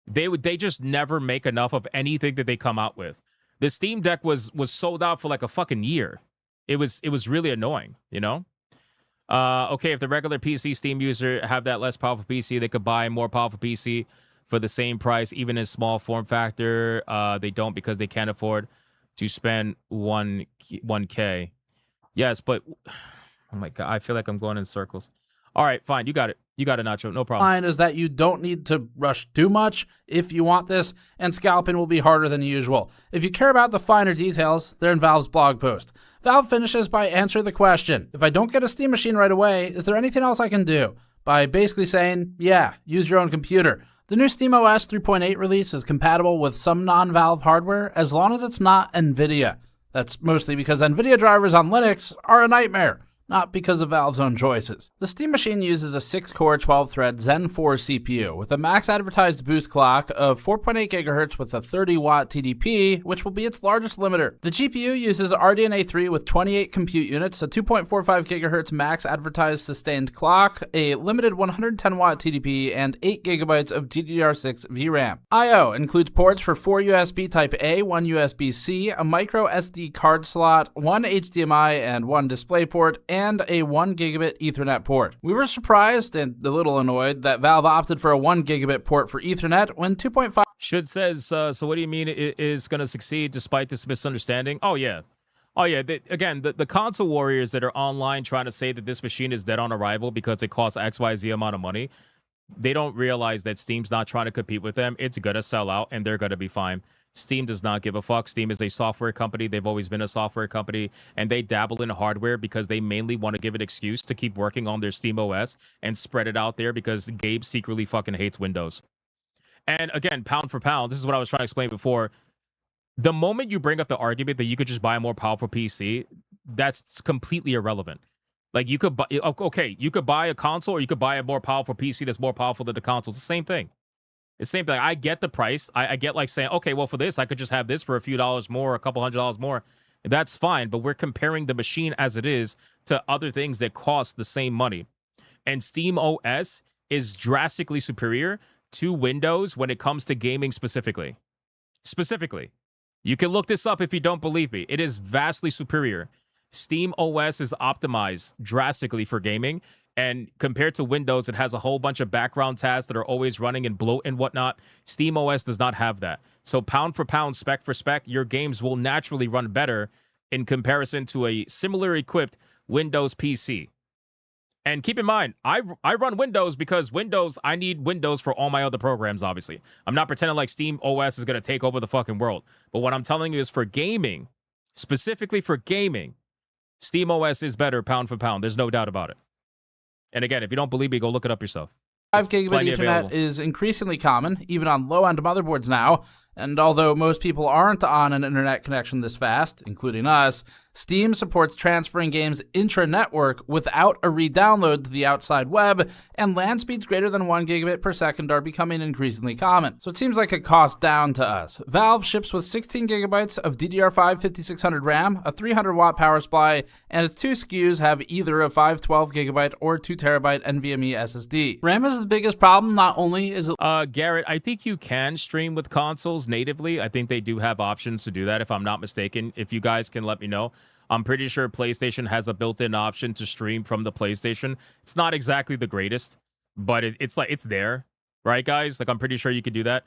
B: they just never make enough of anything that they come out with. The Steam Deck was sold out for like a fucking year. It was really annoying, you know? Okay, if the regular PC Steam user have that less powerful PC, they could buy a more powerful PC for the same price, even in small form factor. They don't because they can't afford to spend 1K. Yes, but oh my God, I feel like I'm going in circles. All right, fine. You got it. You got it, Nacho. No problem.
Q: Line is that you don't need to rush too much if you want this, and scalping will be harder than usual. If you care about the finer details, they're in Valve's blog post. Valve finishes by answering the question, if I don't get a Steam machine right away, is there anything else I can do? By basically saying, yeah, use your own computer. The new SteamOS 3.8 release is compatible with some non-Valve hardware as long as it's not NVIDIA. That's mostly because NVIDIA drivers on Linux are a nightmare, not because of Valve's own choices. The Steam machine uses a 6-core, 12-thread Zen 4 CPU with a max advertised boost clock of 4.8 GHz with a 30-watt TDP, which will be its largest limiter. The GPU uses RDNA 3 with 28 compute units, a 2.45 GHz max advertised sustained clock, a limited 110-watt TDP, and 8 GB of GDDR6 VRAM. I/O includes ports for 4 USB Type-A, 1 USB-C, a micro SD card slot, 1 HDMI, and 1 DisplayPort, and a 1 gigabit Ethernet port. We were surprised and a little annoyed that Valve opted for a 1 gigabit port for Ethernet when 2.5...
B: Should says, so what do you mean it is going to succeed despite this misunderstanding? Oh, yeah. Oh, yeah. The console warriors that are online trying to say that this machine is dead on arrival because it costs XYZ amount of money, they don't realize that Steam's not trying to compete with them. It's going to sell out, and they're going to be fine. Steam does not give a fuck. Steam is a software company. They've always been a software company, and they dabble in hardware because they mainly want to give an excuse to keep working on their Steam OS and spread it out there because Gabe secretly fucking hates Windows. And again, pound for pound, this is what I was trying to explain before. The moment you bring up the argument that you could just buy a more powerful PC, that's completely irrelevant. Like, you could buy, okay, you could buy a console or you could buy a more powerful PC that's more powerful than the console. It's the same thing. It's the same thing. I get the price. I get like saying, okay, well, for this, I could just have this for a few dollars more, a couple $100 more. That's fine. But we're comparing the machine as it is to other things that cost the same money. And Steam OS is drastically superior to Windows when it comes to gaming specifically. Specifically. You can look this up if you don't believe me. It is vastly superior. Steam OS is optimized drastically for gaming. And compared to Windows, it has a whole bunch of background tasks that are always running and bloat and whatnot. Steam OS does not have that. So pound for pound, spec for spec, your games will naturally run better in comparison to a similar equipped Windows PC. And keep in mind, I run Windows because I need Windows for all my other programs, obviously. I'm not pretending like Steam OS is going to take over the fucking world. But what I'm telling you is for gaming, specifically for gaming, Steam OS is better pound for pound. There's no doubt about it. And again, if you don't believe me, go look it up yourself.
Q: 5 gigabit Ethernet is increasingly common, even on low-end motherboards now. And although most people aren't on an internet connection this fast, including us, Steam supports transferring games intra-network without a re-download to the outside web, and LAN speeds greater than 1 gigabit per second are becoming increasingly common. So it seems like a cost down to us. Valve ships with 16 gigabytes of DDR5 5600 RAM, a 300-watt power supply, and its 2 SKUs have either a 512 gigabyte or 2 terabyte NVMe SSD. RAM is the biggest problem. Not only is it...
B: Garrett, I think you can stream with consoles natively. I think they do have options to do that, if I'm not mistaken. If you guys can let me know. I'm pretty sure PlayStation has a built-in option to stream from the PlayStation. It's not exactly the greatest, but it's there, right, guys? Like, I'm pretty sure you could do that.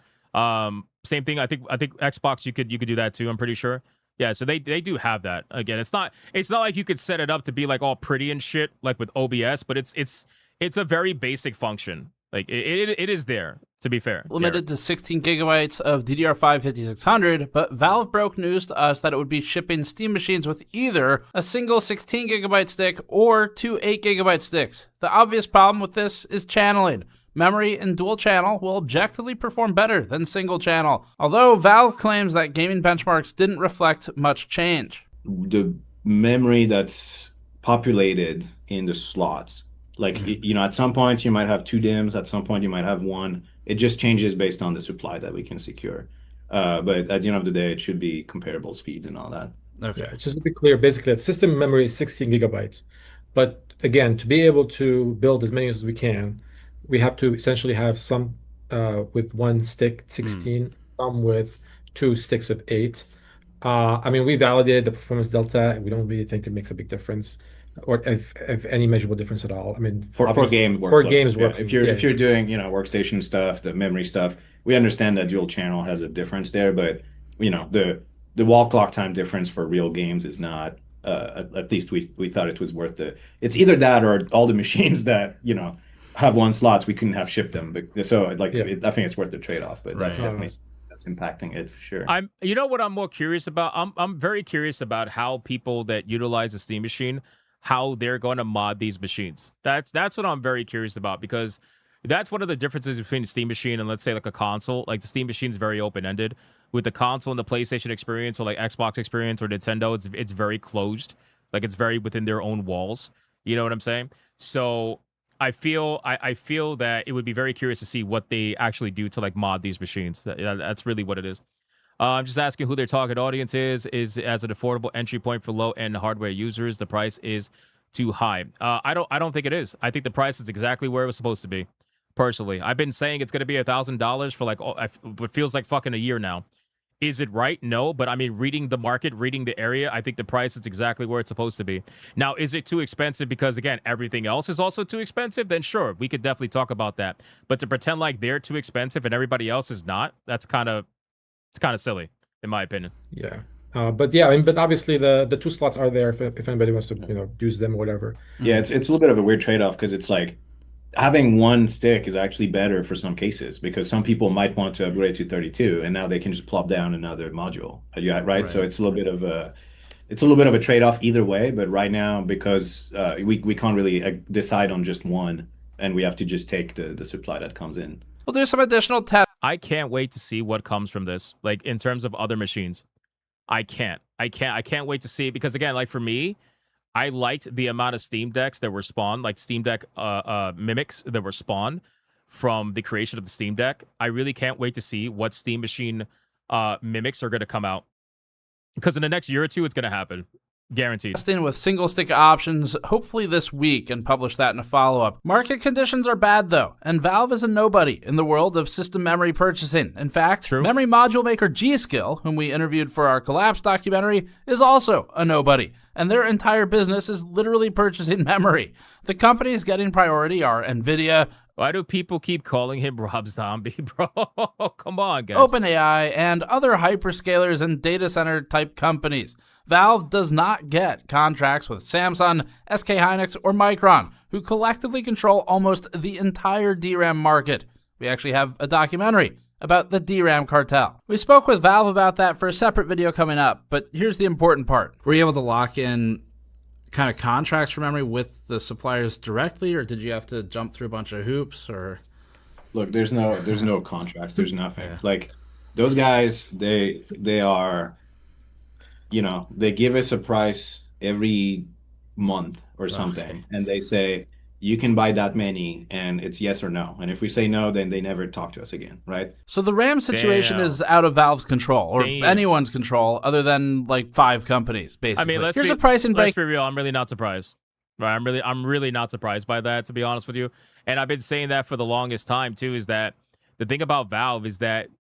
B: Same thing. I think Xbox you could do that too. I'm pretty sure. Yeah, so they do have that. Again, it's not like you could set it up to be like all pretty and shit like with OBS, but it's a very basic function. Like it is there, to be fair.
Q: Limited to 16 gigabytes of DDR5 5600, but Valve broke news to us that it would be shipping Steam machines with either a single 16 gigabyte stick or 2 8 gigabyte sticks. The obvious problem with this is channeling. Memory and dual channel will objectively perform better than single channel, although Valve claims that gaming benchmarks didn't reflect much change.
R: The memory that's populated in the slots, like, you know, at some point you might have 2 DIMMs, at some point you might have 1. It just changes based on the supply that we can secure. But at the end of the day, it should be comparable speeds and all that.
Q: Okay.
S: Yeah, just to be clear, basically, the system memory is 16 gigabytes. But again, to be able to build as many as we can, we have to essentially have some with 1 stick, 16, some with 2 sticks of 8. I mean, we validated the performance delta. We don't really think it makes a big difference, or if any measurable difference at all. I mean,
R: for games
S: work.
R: If you're doing, you know, workstation stuff, the memory stuff, we understand that dual channel has a difference there, but you know, the wall clock time difference for real games is not. At least we thought it was worth it. It's either that or all the machines that, you know, have 1 slots, we couldn't have shipped them. But, so like, I think it's worth the trade-off. But that's definitely that's impacting it for sure.
B: You know what I'm more curious about? I'm very curious about how people that utilize the Steam machine, how they're going to mod these machines. That's what I'm very curious about, because that's one of the differences between the Steam machine and, let's say, like a console. Like, the Steam machine is very open-ended. With the console and the PlayStation experience, or like Xbox experience or Nintendo, it's very closed. Like, it's very within their own walls. You know what I'm saying? So I feel that it would be very curious to see what they actually do to like mod these machines. That's really what it is. I'm just asking who their target audience is as an affordable entry point for low-end hardware users. The price is too high. I don't think it is. I think the price is exactly where it was supposed to be. Personally, I've been saying it's going to be $1,000 for like what feels like fucking a year now. Is it right? No, but I mean, reading the market, reading the area, I think the price is exactly where it's supposed to be. Now, is it too expensive because, again, everything else is also too expensive? Then sure, we could definitely talk about that. But to pretend like they're too expensive and everybody else is not, it's kind of silly, in my opinion.
S: Yeah. But yeah, I mean, but obviously the 2 slots are there if anybody wants to, you know, use them or whatever.
R: Yeah, it's a little bit of a weird trade-off, because it's like having 1 stick is actually better for some cases, because some people might want to upgrade to 32 and now they can just plop down another module. Right? So it's a little bit of a trade-off either way. But right now, because we can't really decide on just 1, and we have to just take the supply that comes in.
Q: We'll do some additional tests.
B: I can't wait to see what comes from this, like in terms of other machines. I can't wait to see it, because again, like for me, I liked the amount of Steam Decks that were spawned, like Steam Deck mimics that were spawned from the creation of the Steam Deck. I really can't wait to see what Steam Machine mimics are going to come out, because in the next year or 2, it's going to happen. Guaranteed.
Q: Testing with single stick options, hopefully this week, and publish that in a follow-up. Market conditions are bad, though, and Valve is a nobody in the world of system memory purchasing. In fact, memory module maker G-Skill, whom we interviewed for our Collapse documentary, is also a nobody. and their entire business is literally purchasing memory. The companies getting priority are NVIDIA.
B: Why do people keep calling him Rob Zombie, bro? Come on, guys.
Q: OpenAI, and other hyperscalers and data center type companies. Valve does not get contracts with Samsung, SK Hynix, or Micron, who collectively control almost the entire DRAM market. We actually have a documentary about the DRAM cartel. We spoke with Valve about that for a separate video coming up, but here's the important part. Were you able to lock in kind of contracts for memory with the suppliers directly, or did you have to jump through a bunch of hoops? Or
R: look, there's no contracts, there's nothing. Like those guys, they are, you know, they give us a price every month or something, and they say you can buy that many, and it's yes or no. And if we say no, then they never talk to us again, right?
Q: So the RAM situation is out of Valve's control, or anyone's control, other than like 5 companies, basically.
B: I mean,
Q: here's a pricing break.
B: Let's be real. I'm really not surprised. Right? I'm really not surprised by that, to be honest with you. And I've been saying that for the longest time too. Is that the thing about Valve is that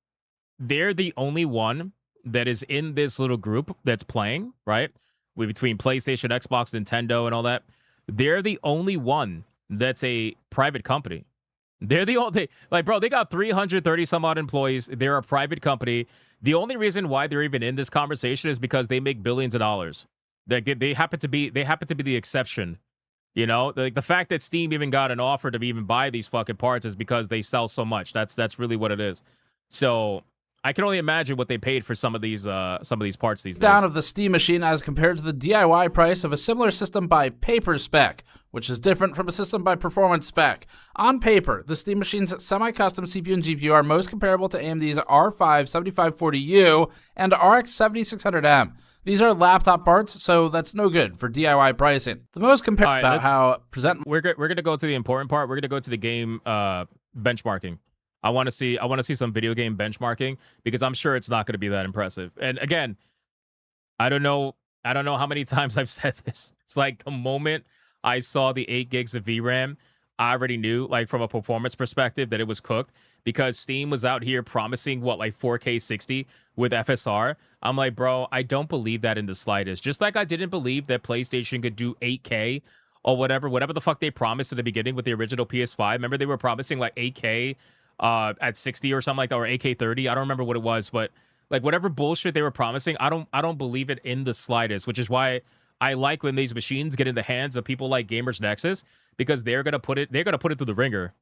B: they're the only one that is in this little group that's playing, right? Between PlayStation, Xbox, Nintendo, and all that. They're the only one that's a private company. They're the only, like, bro, they got 330 some odd employees. They're a private company. The only reason why they're even in this conversation is because they make billions of dollars. They happen to be the exception. You know, like the fact that Steam even got an offer to even buy these fucking parts is because they sell so much. That's really what it is. So I can only imagine what they paid for some of these parts these days.
Q: Down of the Steam machine as compared to the DIY price of a similar system by paper spec, which is different from a system by performance spec. On paper, the Steam machine's semi-custom CPU and GPU are most comparable to AMD's R5 7540U and RX 7600M. These are laptop parts, so that's no good for DIY pricing. The most comparable about how present.
B: We're gonna go to the important part. We're gonna go to the game benchmarking. I want to see some video game benchmarking because I'm sure it's not going to be that impressive. And again, I don't know how many times I've said this. It's like the moment I saw the 8 gigs of VRAM, I already knew, like from a performance perspective, that it was cooked because Steam was out here promising like 4K 60 with FSR. I'm like, bro, I don't believe that in the slightest. Just like I didn't believe that PlayStation could do 8K or whatever the fuck they promised at the beginning with the original PS5. Remember they were promising like 8K at 60 or something like that, or AK30. I don't remember what it was, but like whatever bullshit they were promising, I don't believe it in the slightest, which is why I like when these machines get in the hands of people like Gamers Nexus, because they're gonna put it through the ringer,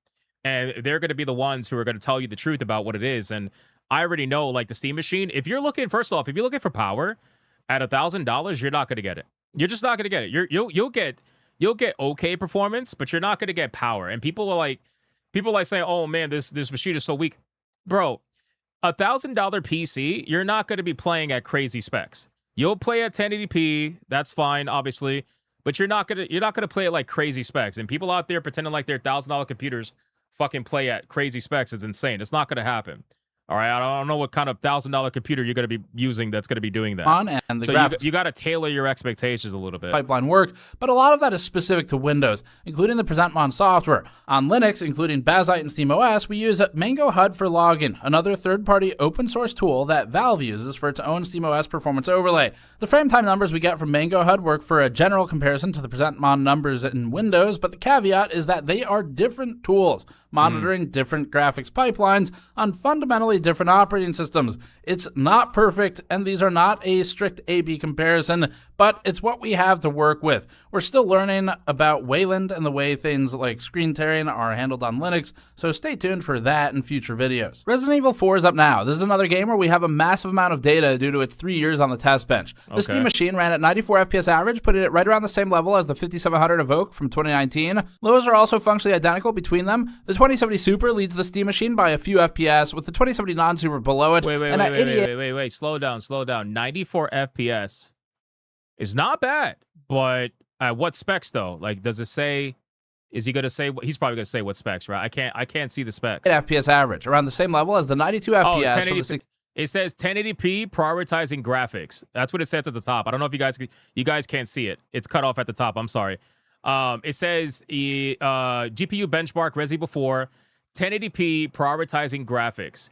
B: and they're gonna be the ones who are gonna tell you the truth about what it is. And I already know, like the Steam machine, if you're looking for power at $1,000, you're not gonna get it. You're just not gonna get it. You'll get okay performance, but you're not gonna get power. And people are saying, oh man, this machine is so weak. Bro, $1,000 PC, you're not going to be playing at crazy specs. You'll play at 1080p, that's fine, obviously, but you're not gonna play at like crazy specs. And people out there pretending like their $1,000 computers fucking play at crazy specs is insane. It's not gonna happen. All right, I don't know what kind of $1,000 computer you're going to be using that's going to be doing that.
Q: And the
B: so
Q: graphics
B: you got to tailor your expectations a little bit.
Q: Pipeline work, but a lot of that is specific to Windows, including the PresentMon software. On Linux, including Bazzite and SteamOS, we use Mango HUD for login, another third-party open-source tool that Valve uses for its own SteamOS performance overlay. The frame time numbers we get from Mango HUD work for a general comparison to the PresentMon numbers in Windows, but the caveat is that they are different tools, monitoring different graphics pipelines on fundamentally different operating systems. It's not perfect, and these are not a strict A-B comparison, but it's what we have to work with. We're still learning about Wayland and the way things like screen tearing are handled on Linux, so stay tuned for that in future videos. Resident Evil 4 is up now. This is another game where we have a massive amount of data due to its 3 years on the test bench. The Steam machine ran at 94 FPS average, putting it right around the same level as the 5700 Evoke from 2019. Lows are also functionally identical between them. The 2070 Super leads the Steam machine by a few FPS, with the 2070 Non-Super below it.
B: Wait, slow down. 94 FPS is not bad, but what specs though? Like, does it say? Is he gonna say? He's probably gonna say what specs, right? I can't see the specs.
Q: FPS average around the same level as the 92 FPS. From the
B: it says 1080p prioritizing graphics. That's what it says at the top. I don't know if you guys can't see it. It's cut off at the top. I'm sorry. It says GPU benchmark Resident Evil 4, 1080p prioritizing graphics.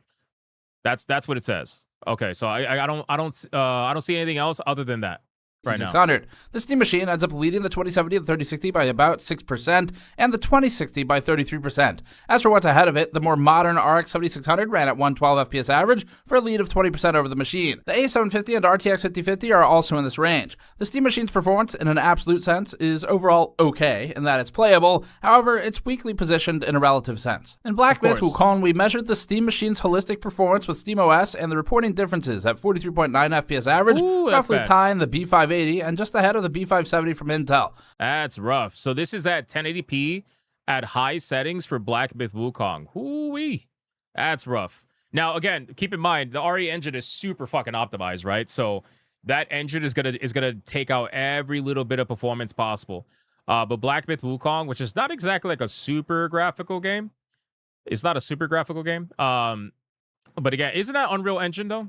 B: That's what it says. Okay, so I don't see anything else other than that. right now.
Q: 600. The Steam Machine ends up leading the 2070 and 3060 by about 6% and the 2060 by 33%. As for what's ahead of it, the more modern RX 7600 ran at 112 FPS average for a lead of 20% over the machine. The A750 and RTX 5050 are also in this range. The Steam Machine's performance in an absolute sense is overall okay in that it's playable, however, it's weakly positioned in a relative sense. In Black Myth Wukong, we measured the Steam Machine's holistic performance with SteamOS and the reporting differences at 43.9 FPS average, roughly tying the B580 and just ahead of the B570 from Intel.
B: That's rough. So this is at 1080p at high settings for Black Myth Wukong. Hoo-wee. That's rough. Now, again, keep in mind, the RE engine is super fucking optimized, right? So that engine is gonna take out every little bit of performance possible. But Black Myth Wukong, which is not exactly like a super graphical game. It's not a super graphical game. But again, isn't that Unreal Engine, though?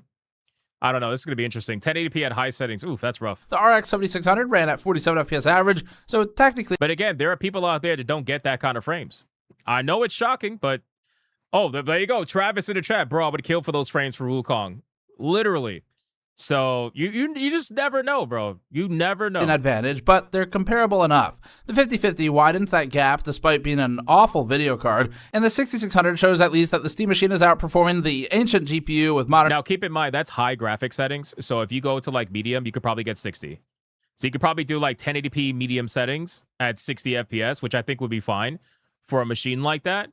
B: I don't know. This is going to be interesting. 1080p at high settings. Oof, that's rough.
Q: The RX 7600 ran at 47 FPS average, so technically...
B: But again, there are people out there that don't get that kind of frames. I know it's shocking, but... Oh, there you go. Travis in the chat. Bro, I would kill for those frames for Wukong. Literally. So, you just never know, bro. You never know.
Q: An advantage, but they're comparable enough. The 5050 widens that gap despite being an awful video card, and the 6600 shows at least that the Steam Machine is outperforming the ancient GPU with modern...
B: Now, keep in mind, that's high graphic settings, so if you go to, like, medium, you could probably get 60. So you could probably do, like, 1080p medium settings at 60 FPS, which I think would be fine for a machine like that.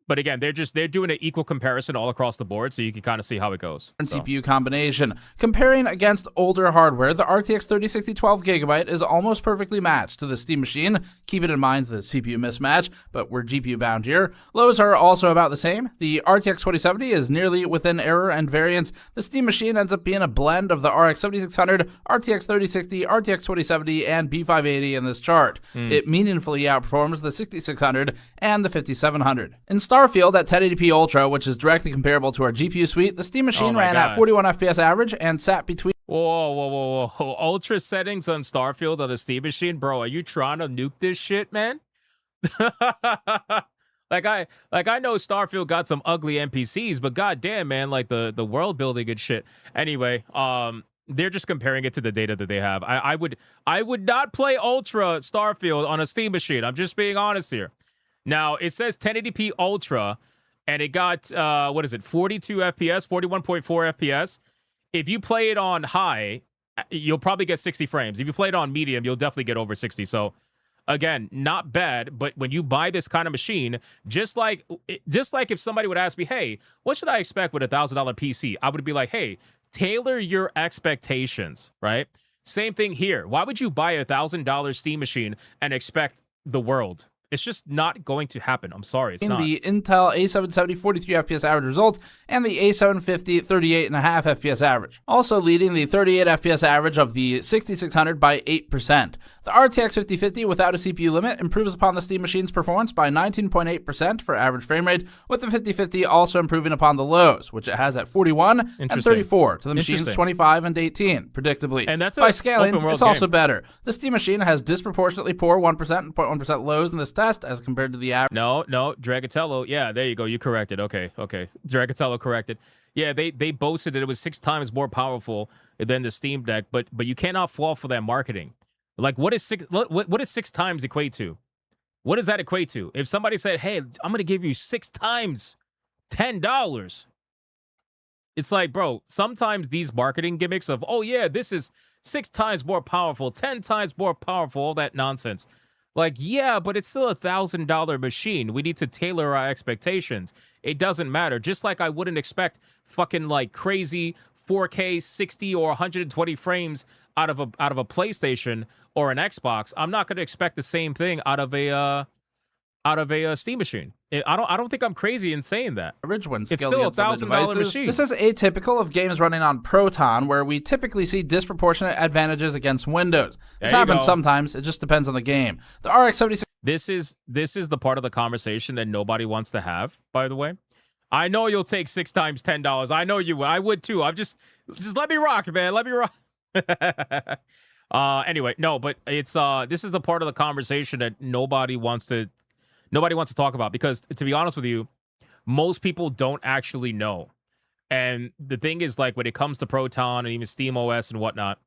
B: But again, they're doing an equal comparison all across the board, so you can kind of see how it goes.
Q: CPU combination. Comparing against older hardware, the RTX 3060 12GB is almost perfectly matched to the Steam Machine. Keep it in mind the CPU mismatch, but we're GPU bound here. Lows are also about the same. The RTX 2070 is nearly within error and variance. The Steam Machine ends up being a blend of the RX 7600, RTX 3060, RTX 2070, and B580 in this chart. It meaningfully outperforms the 6600 and the 5700. In Starfield at 1080p Ultra, which is directly comparable to our GPU suite, the Steam Machine ran at 41 FPS average and sat between...
B: Whoa. Ultra settings on Starfield on the Steam Machine? Bro, are you trying to nuke this shit, man? Like I know Starfield got some ugly NPCs, but goddamn, man, like the world building and shit. Anyway, they're just comparing it to the data that they have. I would not play Ultra Starfield on a Steam Machine. I'm just being honest here. Now, it says 1080p Ultra, and it got, 42 FPS, 41.4 FPS. If you play it on high, you'll probably get 60 frames. If you play it on medium, you'll definitely get over 60. So, again, not bad, but when you buy this kind of machine, just like if somebody would ask me, hey, what should I expect with a $1,000 PC? I would be like, hey, tailor your expectations, right? Same thing here. Why would you buy a $1,000 Steam machine and expect the world? It's just not going to happen. I'm sorry, it's not.
Q: The Intel A770 43 FPS average result and the A750 38.5 FPS average. Also leading the 38 FPS average of the 6600 by 8%. The RTX 5050 without a CPU limit improves upon the Steam Machine's performance by 19.8% for average frame rate, with the 5050 also improving upon the lows, which it has at 41 and 34 to the machine's 25 and 18, predictably.
B: And that's
Q: by scaling, it's
B: game.
Q: also better. The Steam Machine has disproportionately poor 1% and 0.1% lows in this test as compared to the average.
B: No, Dragatello. Yeah, there you go. You corrected. Okay. Dragatello corrected. Yeah, they boasted that it was 6 times more powerful than the Steam Deck, but you cannot fall for that marketing. Like, what does 6 times equate to? What does that equate to? If somebody said, hey, I'm going to give you 6 times $10, it's like, bro, sometimes these marketing gimmicks of, oh, yeah, this is 6 times more powerful, 10 times more powerful, all that nonsense. Like, yeah, but it's still a $1,000 machine. We need to tailor our expectations. It doesn't matter. Just like I wouldn't expect fucking like crazy 4K 60 or 120 frames out of a PlayStation or an Xbox. I'm not going to expect the same thing out of a Steam machine. I don't think I'm crazy in saying that.
Q: It's
B: still a $1,000 machine.
Q: This is atypical of games running on Proton, where we typically see disproportionate advantages against Windows. This happens sometimes. It just depends on the game. The RX 76.
B: This is the part of the conversation that nobody wants to have. By the way, I know you'll take 6 times $10. I know you would. I would too. I'm just let me rock, man. Let me rock. Anyway, no, but it's this is the part of the conversation that nobody wants to talk about, because to be honest with you, most people don't actually know. And the thing is, like, when it comes to Proton and even SteamOS and whatnot,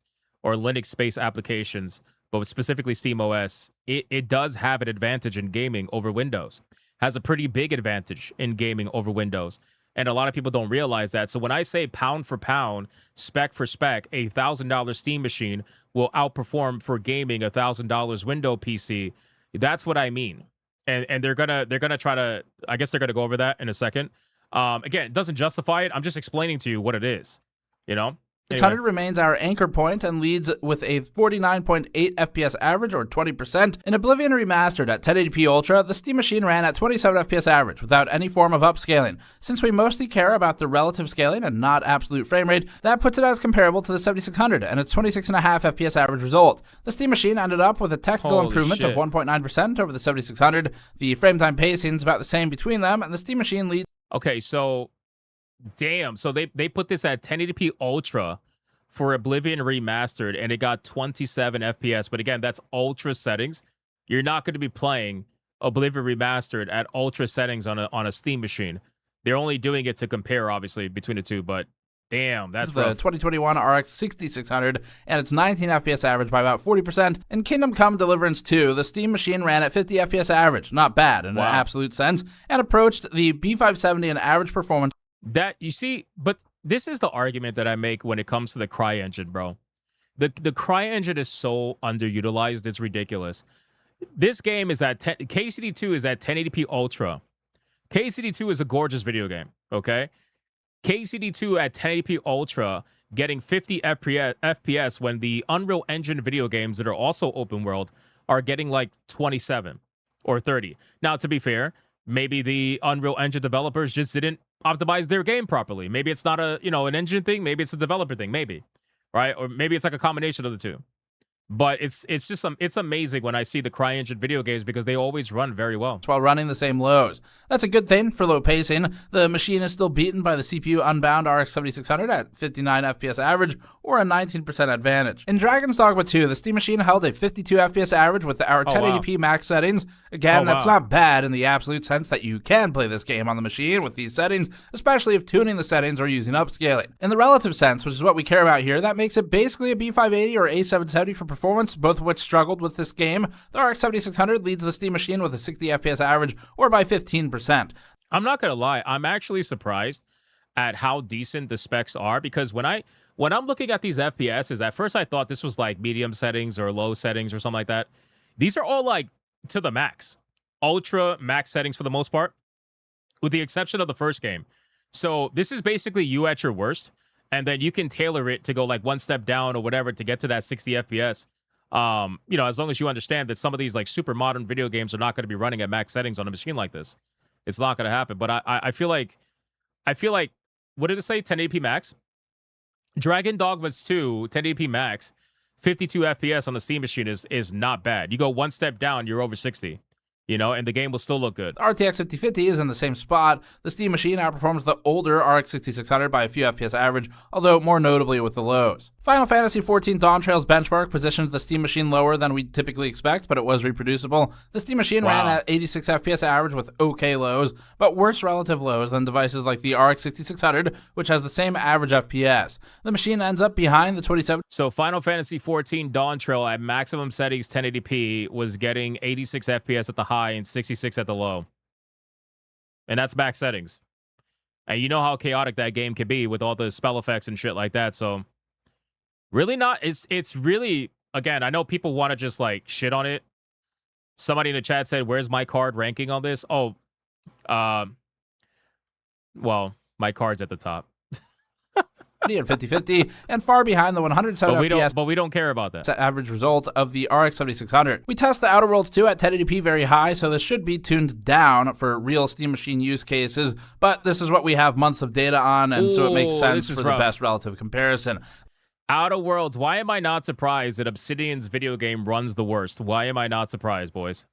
B: or Linux-based applications, but specifically SteamOS, it does have an advantage in gaming over Windows. Has a pretty big advantage in gaming over Windows. And a lot of people don't realize that. So when I say pound for pound, spec for spec, a $1,000 Steam machine will outperform for gaming $1,000 Windows PC. That's what I mean. And they're gonna try to, I guess they're gonna go over that in a second. Again, it doesn't justify it. I'm just explaining to you what it is. You know?
Q: 600 remains our anchor point and leads with a 49.8 FPS average, or 20%. In Oblivion Remastered at 1080p Ultra, the Steam machine ran at 27 FPS average without any form of upscaling. Since we mostly care about the relative scaling and not absolute frame rate, that puts it as comparable to the 7600 and its 26.5 FPS average result. The Steam machine ended up with a technical improvement of 1.9% over the 7600. The frame time pacing is about the same between them, and the Steam machine leads.
B: Okay, so damn. So they put this at 1080p Ultra for Oblivion Remastered, and it got 27 FPS. But again, that's Ultra settings. You're not going to be playing Oblivion Remastered at Ultra settings on a Steam machine. They're only doing it to compare, obviously, between the two. But damn, that's
Q: the
B: rough.
Q: 2021 RX 6600, and its 19 FPS average by about 40%. In Kingdom Come Deliverance 2, the Steam machine ran at 50 FPS average, not bad in an absolute sense, and approached the B570 in average performance.
B: That, you see, but this is the argument that I make when it comes to the CryEngine, bro. The CryEngine is so underutilized, it's ridiculous. This game is at KCD2 is at 1080p Ultra. KCD2 is a gorgeous video game, okay? KCD2 at 1080p Ultra getting 50 FPS when the Unreal Engine video games that are also open world are getting like 27 or 30. Now, to be fair, maybe the Unreal Engine developers just didn't optimize their game properly. Maybe it's not an engine thing. Maybe it's a developer thing. Maybe, right? Or maybe it's like a combination of the two. But it's just it's amazing when I see the CryEngine video games because they always run very well
Q: while running the same lows. That's a good thing for low pacing. The machine is still beaten by the CPU Unbound RX 7600 at 59 FPS average, or a 19% advantage. In Dragon's Dogma 2, the Steam machine held a 52 FPS average with our 1080p max settings. Again, that's not bad in the absolute sense that you can play this game on the machine with these settings, especially if tuning the settings or using upscaling. In the relative sense, which is what we care about here, that makes it basically a B580 or A770 for performance, both of which struggled with this game. The RX 7600 leads the Steam machine with a 60 FPS average, or by 15%.
B: I'm not gonna lie, I'm actually surprised at how decent the specs are, because when I'm looking at these FPSs, at first I thought this was like medium settings or low settings or something like that. These are all like to the max, ultra max settings for the most part, with the exception of the first game. So this is basically you at your worst, and then you can tailor it to go like one step down or whatever to get to that 60 FPS. As long as you understand that some of these like super modern video games are not going to be running at max settings on a machine like this. It's not going to happen. But I feel like, what did it say? 1080p max? Dragon Dogmas 2, 1080p max, 52 FPS on the Steam machine is not bad. You go one step down, you're over 60. And the game will still look good.
Q: RTX 5050 is in the same spot. The Steam machine outperforms the older RX 6600 by a few FPS average, although more notably with the lows. Final Fantasy XIV Dawntrail's benchmark positions the Steam machine lower than we typically expect, but it was reproducible. The Steam machine ran at 86 FPS average with okay lows, but worse relative lows than devices like the RX 6600, which has the same average FPS. The machine ends up behind the 27.
B: So Final Fantasy XIV Dawntrail at maximum settings 1080p was getting 86 FPS at the high and 66 at the low. And that's max settings. And you know how chaotic that game can be with all the spell effects and shit like that, so really not. It's really, again, I know people want to just like shit on it. Somebody in the chat said, "Where's my card ranking on this?" Oh, well, my card's at the top.
Q: And 50-50, and far behind the 107 FPS.
B: But we don't care about that.
Q: Average result of the RX 7600. We test the Outer Worlds 2 at 1080p very high, so this should be tuned down for real Steam machine use cases, but this is what we have months of data on, and so it makes sense for the best relative comparison.
B: Outer Worlds, why am I not surprised that Obsidian's video game runs the worst? Why am I not surprised, boys?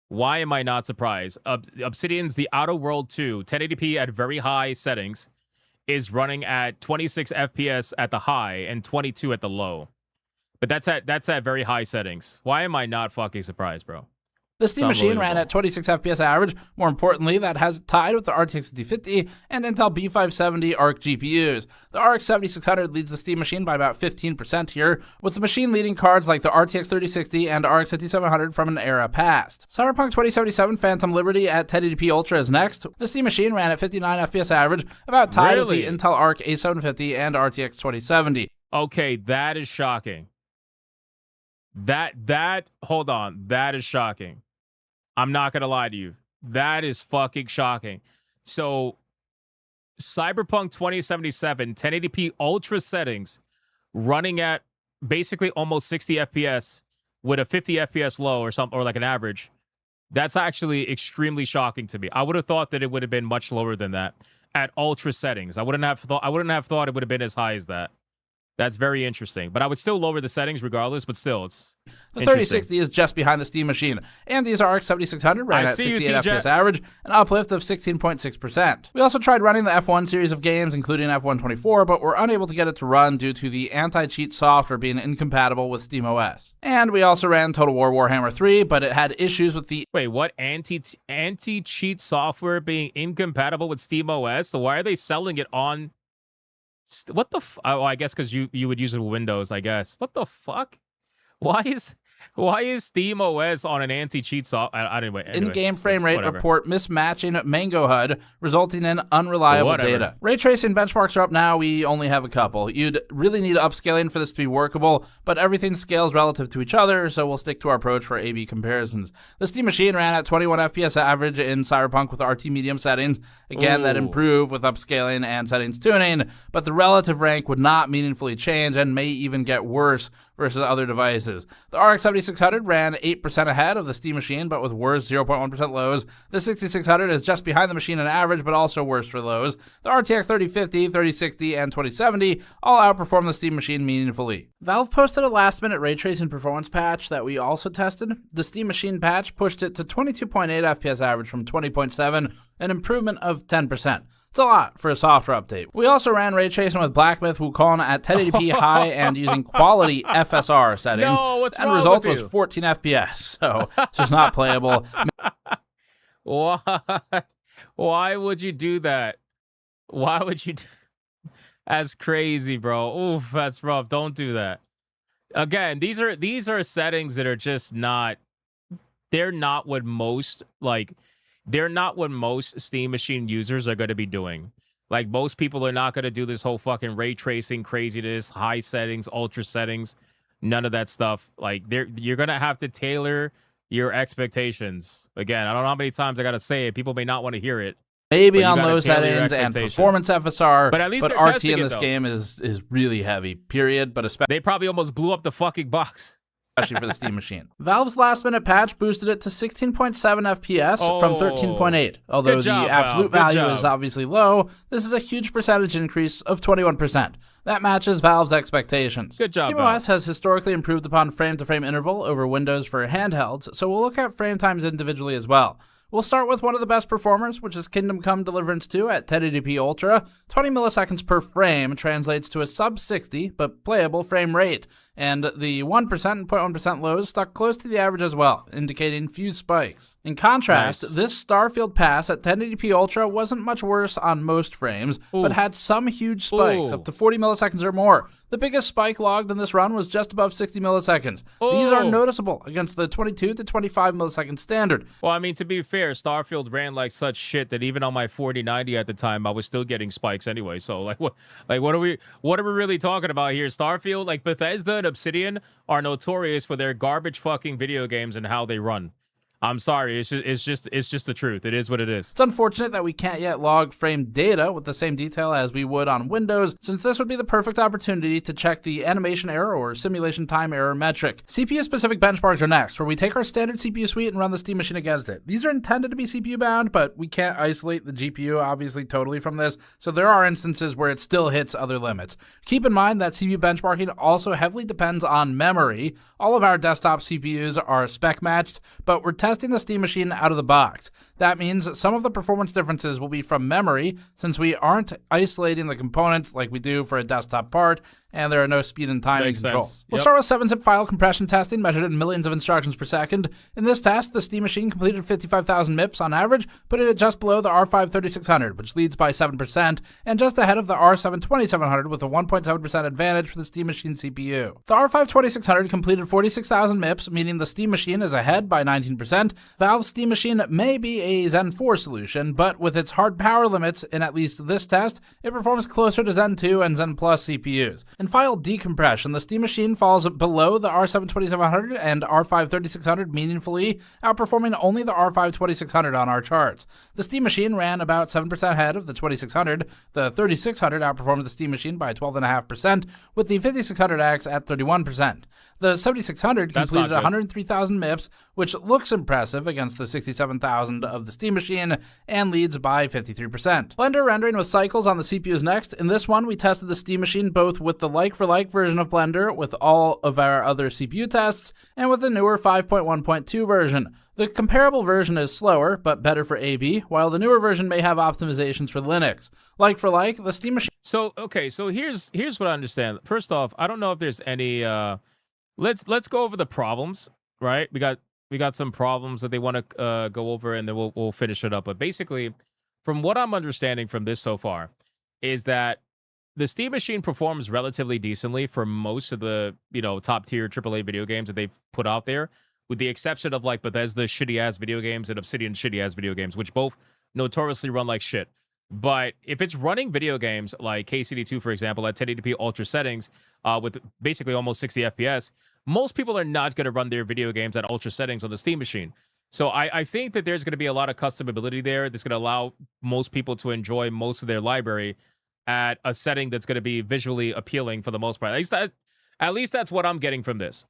B: Why am I not surprised? Obsidian's The Outer World 2, 1080p at very high settings, is running at 26 FPS at the high and 22 at the low. But that's at very high settings. Why am I not fucking surprised, bro?
Q: The Steam Machine ran at 26 FPS average. More importantly, that has it tied with the RTX 5050 and Intel B570 ARC GPUs. The RX 7600 leads the Steam Machine by about 15% here, with the machine leading cards like the RTX 3060 and RX 5700 from an era past. Cyberpunk 2077 Phantom Liberty at 1080p Ultra is next. The Steam Machine ran at 59 FPS average, about tied with the Intel ARC A750 and RTX 2070.
B: Okay, that is shocking. Hold on, that is shocking. I'm not going to lie to you. That is fucking shocking. So, Cyberpunk 2077, 1080p Ultra settings, running at basically almost 60 FPS with a 50 FPS low or something, or like an average. That's actually extremely shocking to me. I would have thought that it would have been much lower than that at Ultra settings. I wouldn't have thought it would have been as high as that. That's very interesting. But I would still lower the settings regardless, but still, it's
Q: the 3060 is just behind the Steam Machine, and the RX 7600 ran at 68 FPS average, an uplift of 16.6%. We also tried running the F1 series of games, including F124, but were unable to get it to run due to the anti-cheat software being incompatible with SteamOS. And we also ran Total War Warhammer 3, but it had issues with the...
B: Wait, what? Anti-cheat software being incompatible with SteamOS? So why are they selling it on... What the oh, I guess because you would use it with Windows, I guess. What the fuck? Why is SteamOS on an anti-cheat software? Anyway,
Q: in-game frame rate report mismatching Mango HUD, resulting in unreliable data. Ray tracing benchmarks are up now. We only have a couple. You'd really need upscaling for this to be workable, but everything scales relative to each other, so we'll stick to our approach for A/B comparisons. The Steam Machine ran at 21 FPS average in Cyberpunk with RT medium settings. Again, that improved with upscaling and settings tuning, but the relative rank would not meaningfully change and may even get worse versus other devices. The RX 7600 ran 8% ahead of the Steam Machine, but with worse 0.1% lows. The 6600 is just behind the machine in average, but also worse for lows. The RTX 3050, 3060, and 2070 all outperform the Steam Machine meaningfully. Valve posted a last-minute ray tracing performance patch that we also tested. The Steam Machine patch pushed it to 22.8 FPS average from 20.7, an improvement of 10%. It's a lot for a software update. We also ran ray tracing with Black Myth Wukong at 1080p high and using quality FSR settings.
B: No, what's
Q: and
B: wrong
Q: the result
B: with you?
Q: was 14 FPS, so it's just not playable.
B: Why would you do that? Why would you? That's crazy, bro. Oof, that's rough. Don't do that. Again, these are settings that are just not. They're not what most They're not what most Steam Machine users are going to be doing. Like, most people are not going to do this whole fucking ray tracing craziness, high settings, ultra settings, none of that stuff. Like, you're going to have to tailor your expectations. Again, I don't know how many times I got to say it. People may not want to hear it.
Q: Maybe on low settings and performance FSR,
B: but at least
Q: RT in this game is really heavy, period. But especially
B: they probably almost blew up the fucking box.
Q: Especially for the Steam Machine. Valve's last-minute patch boosted it to 16.7 FPS from 13.8. Although the absolute value is obviously low, this is a huge percentage increase of 21%. That matches Valve's expectations.
B: Good job,
Q: SteamOS has historically improved upon frame-to-frame interval over Windows for handhelds, so we'll look at frame times individually as well. We'll start with one of the best performers, which is Kingdom Come Deliverance 2 at 1080p Ultra. 20 milliseconds per frame translates to a sub-60 but playable frame rate, and the 1% and 0.1% lows stuck close to the average as well, indicating few spikes. In contrast, this Starfield pass at 1080p Ultra wasn't much worse on most frames, but had some huge spikes, up to 40 milliseconds or more. The biggest spike logged in this run was just above 60 milliseconds. These are noticeable against the 22 to 25 millisecond standard.
B: Well, I mean, to be fair, Starfield ran like such shit that even on my 4090 at the time, I was still getting spikes anyway. So, what are we really talking about here? Starfield, like Bethesda and Obsidian are notorious for their garbage fucking video games and how they run. I'm sorry, it's just the truth. It is what it is.
Q: It's unfortunate that we can't yet log frame data with the same detail as we would on Windows, since this would be the perfect opportunity to check the animation error or simulation time error metric. CPU-specific benchmarks are next, where we take our standard CPU suite and run the Steam Machine against it. These are intended to be CPU-bound, but we can't isolate the GPU, obviously, totally from this, so there are instances where it still hits other limits. Keep in mind that CPU benchmarking also heavily depends on memory. All of our desktop CPUs are spec-matched, but we're testing the Steam Machine out of the box. That means some of the performance differences will be from memory, since we aren't isolating the components like we do for a desktop part, and there are no speed and timing
B: Makes
Q: controls.
B: sense.
Q: We'll
B: Yep.
Q: start with 7-zip file compression testing measured in millions of instructions per second. In this test, the Steam Machine completed 55,000 MIPS on average, putting it just below the R5 3600, which leads by 7%, and just ahead of the R7 2700 with a 1.7% advantage for the Steam Machine CPU. The R5 2600 completed 46,000 MIPS, meaning the Steam Machine is ahead by 19%. Valve's Steam Machine may be a Zen 4 solution, but with its hard power limits in at least this test, it performs closer to Zen 2 and Zen Plus CPUs. In file decompression, the Steam Machine falls below the R7 2700 and R5 3600 meaningfully, outperforming only the R5 2600 on our charts. The Steam Machine ran about 7% ahead of the 2600. The 3600 outperformed the Steam Machine by 12.5%, with the 5600X at 31%. The 7600 completed 103,000 MIPS, which looks impressive against the 67,000 of the Steam Machine, and leads by 53%. Blender rendering with cycles on the CPU is next. In this one, we tested the Steam Machine both with the like-for-like version of Blender, with all of our other CPU tests, and with the newer 5.1.2 version. The comparable version is slower, but better for AB, while the newer version may have optimizations for Linux. Like for like, the Steam Machine...
B: So here's what I understand. First off, I don't know if there's any... Let's go over the problems, right? We got some problems that they want to go over, and then we'll finish it up. But basically, from what I'm understanding from this so far, is that the Steam Machine performs relatively decently for most of the top tier AAA video games that they've put out there, with the exception of like Bethesda shitty ass video games and Obsidian shitty ass video games, which both notoriously run like shit. But if it's running video games like KCD2, for example, at 1080p ultra settings with basically almost 60 FPS, most people are not going to run their video games at ultra settings on the Steam Machine. So I think that there's going to be a lot of customability there that's going to allow most people to enjoy most of their library at a setting that's going to be visually appealing for the most part. At least that's what I'm getting from this.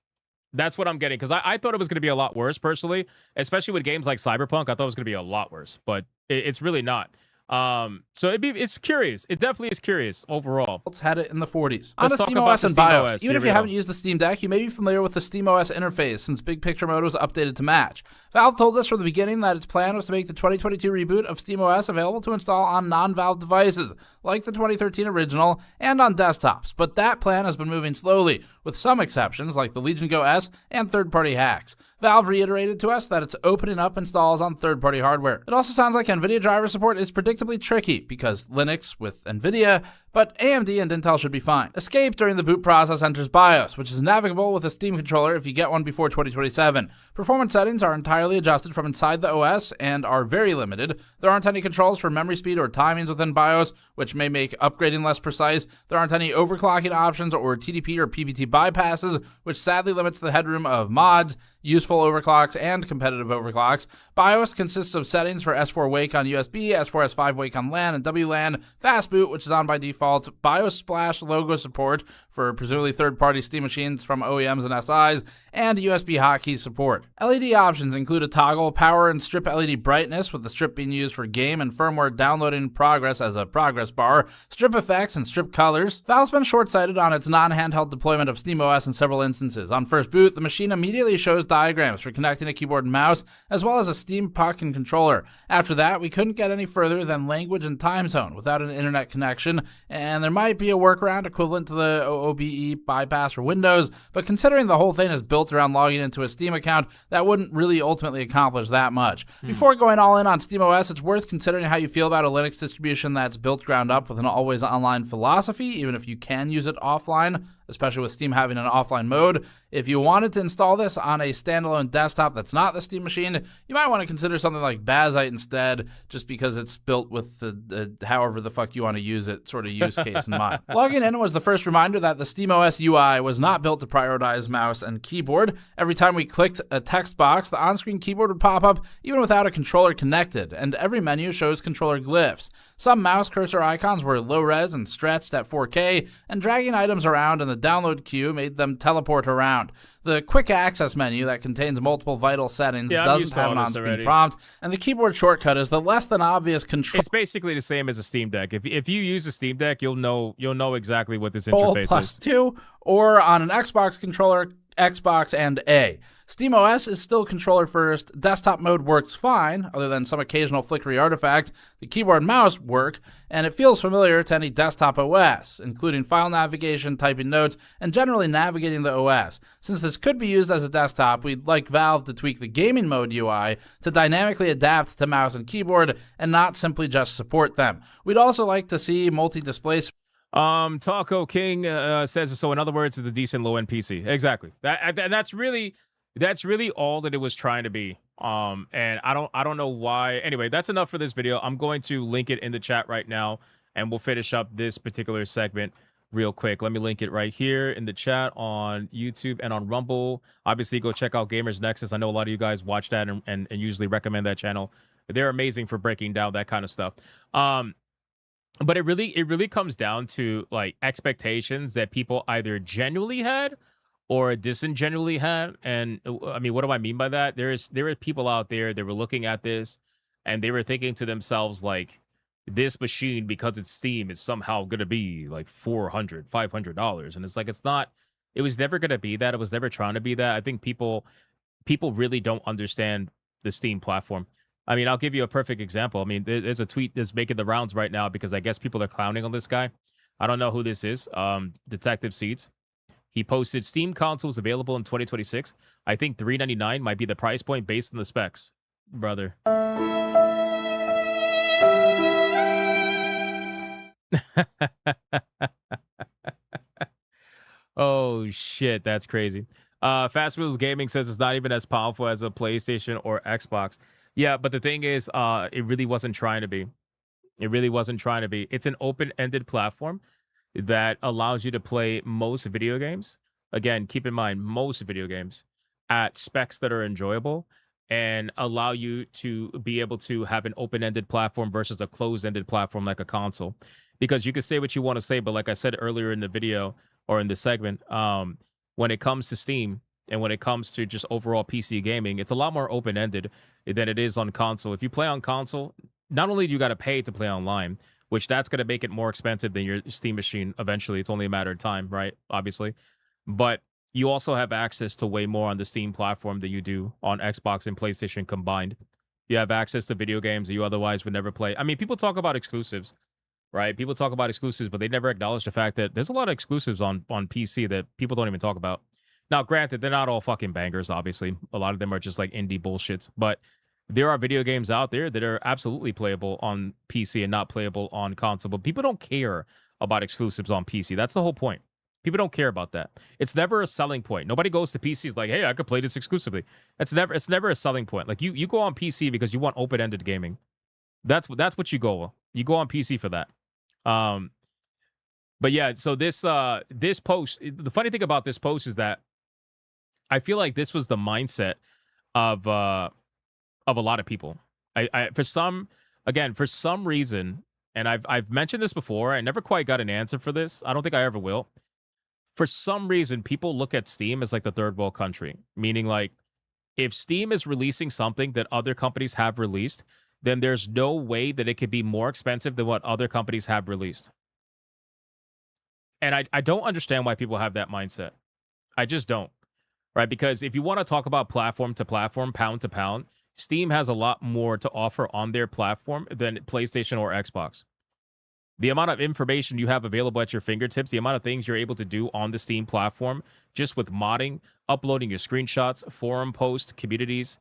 B: That's what I'm getting, because I thought it was going to be a lot worse, personally, especially with games like Cyberpunk. I thought it was going to be a lot worse, but it's really not. So it's curious. It definitely is curious overall.
Q: It's had it in the 40s.
B: Let's
Q: On the
B: talk
Q: SteamOS
B: about the
Q: and BIOS.
B: SteamOS.
Q: Even if you haven't used the Steam Deck, you may be familiar with the SteamOS interface since Big Picture Mode was updated to match. Valve told us from the beginning that its plan was to make the 2022 reboot of SteamOS available to install on non-Valve devices, like the 2013 original, and on desktops. But that plan has been moving slowly, with some exceptions like the Legion Go S and third-party hacks. Valve reiterated to us that it's opening up installs on third-party hardware. It also sounds like NVIDIA driver support is predictably tricky because Linux with NVIDIA, but AMD and Intel should be fine. Escape during the boot process enters BIOS, which is navigable with a Steam controller if you get one before 2027. Performance settings are entirely adjusted from inside the OS and are very limited. There aren't any controls for memory speed or timings within BIOS, which may make upgrading less precise. There aren't any overclocking options or TDP or PBT bypasses, which sadly limits the headroom of mods, useful overclocks, and competitive overclocks. BIOS consists of settings for S4 Wake on USB, S4 S5 Wake on LAN, and WLAN, Fast Boot, which is on by default, BIOS Splash logo support for presumably third-party Steam machines from OEMs and SIs, and USB hotkey support. LED options include a toggle, power, and strip LED brightness, with the strip being used for game and firmware downloading progress as a progress bar, strip effects, and strip colors. Valve's been short-sighted on its non-handheld deployment of SteamOS in several instances. On first boot, the machine immediately shows diagrams for connecting a keyboard and mouse, as well as a Steam puck and controller. After that, we couldn't get any further than language and time zone without an internet connection, and there might be a workaround equivalent to the OOBE bypass for Windows, but considering the whole thing is built around logging into a Steam account, that wouldn't really ultimately accomplish that much. Before going all in on SteamOS, it's worth considering how you feel about a Linux distribution that's built ground up with an always online philosophy, even if you can use it offline, especially with Steam having an offline mode. If you wanted to install this on a standalone desktop that's not the Steam machine, you might want to consider something like Bazite instead, just because it's built with the however the fuck you want to use it sort of use case in mind. Logging in was the first reminder that the SteamOS UI was not built to prioritize mouse and keyboard. Every time we clicked a text box, the on-screen keyboard would pop up even without a controller connected, and every menu shows controller glyphs. Some mouse cursor icons were low-res and stretched at 4K, and dragging items around in the download queue made them teleport around. The quick access menu that contains multiple vital settings doesn't have an on-screen prompt, and the keyboard shortcut is the less than obvious control.
B: It's basically the same as a Steam Deck. If you use a Steam Deck, you'll know exactly what this interface is.
Q: +2, or on an Xbox controller, Xbox, and A. SteamOS is still controller first. Desktop mode works fine, other than some occasional flickery artifacts. The keyboard and mouse work, and it feels familiar to any desktop OS, including file navigation, typing notes, and generally navigating the OS. Since this could be used as a desktop, we'd like Valve to tweak the gaming mode UI to dynamically adapt to mouse and keyboard and not simply just support them. We'd also like to see multi-display.
B: Taco King says so. In other words, it's a decent low-end PC. Exactly. That's really all that it was trying to be. And I don't know why. Anyway, that's enough for this video. I'm going to link it in the chat right now, and we'll finish up this particular segment real quick. Let me link it right here in the chat on YouTube and on Rumble. Obviously, go check out Gamers Nexus. I know a lot of you guys watch that and usually recommend that channel. They're amazing for breaking down that kind of stuff. But it really comes down to like expectations that people either genuinely had or disingenuously had. And I mean, what do I mean by that? There are people out there that were looking at this and they were thinking to themselves like, this machine, because it's Steam, is somehow going to be like $400, $500. And it's like, it's not. It was never going to be that. It was never trying to be that. I think people really don't understand the Steam platform. I mean, I'll give you a perfect example. I mean, there's a tweet that's making the rounds right now because I guess people are clowning on this guy. I don't know who this is. Detective Seeds. He posted Steam consoles available in 2026. I think $399 might be the price point based on the specs, brother. Oh, shit. That's crazy. Fast Wheels Gaming says it's not even as powerful as a PlayStation or Xbox. Yeah, but the thing is, it really wasn't trying to be. It really wasn't trying to be. It's an open-ended platform that allows you to play most video games. Again, keep in mind, most video games at specs that are enjoyable and allow you to be able to have an open-ended platform versus a closed-ended platform like a console. Because you can say what you want to say, but like I said earlier in the video or in the segment, when it comes to Steam and when it comes to just overall PC gaming, it's a lot more open-ended than it is on console. If you play on console, not only do you got to pay to play online, which that's going to make it more expensive than your Steam machine eventually. It's only a matter of time, right? Obviously. But you also have access to way more on the Steam platform than you do on Xbox and PlayStation combined. You have access to video games that you otherwise would never play. I mean, people talk about exclusives, right? People talk about exclusives, but they never acknowledge the fact that there's a lot of exclusives on PC that people don't even talk about. Now, granted, they're not all fucking bangers, obviously. A lot of them are just like indie bullshits. But there are video games out there that are absolutely playable on PC and not playable on console. But people don't care about exclusives on PC. That's the whole point. People don't care about that. It's never a selling point. Nobody goes to PCs like, hey, I could play this exclusively. It's never a selling point. Like you go on PC because you want open-ended gaming. That's what you go. You go on PC for that. But yeah, so this post, the funny thing about this post is that I feel like this was the mindset of a lot of people. For some reason, and I've mentioned this before, I never quite got an answer for this. I don't think I ever will. For some reason, people look at Steam as like the third world country, meaning like if Steam is releasing something that other companies have released, then there's no way that it could be more expensive than what other companies have released. And I don't understand why people have that mindset. I just don't. Right? Because if you want to talk about platform to platform, pound to pound, Steam has a lot more to offer on their platform than PlayStation or Xbox. The amount of information you have available at your fingertips, the amount of things you're able to do on the Steam platform, just with modding, uploading your screenshots, forum posts, communities,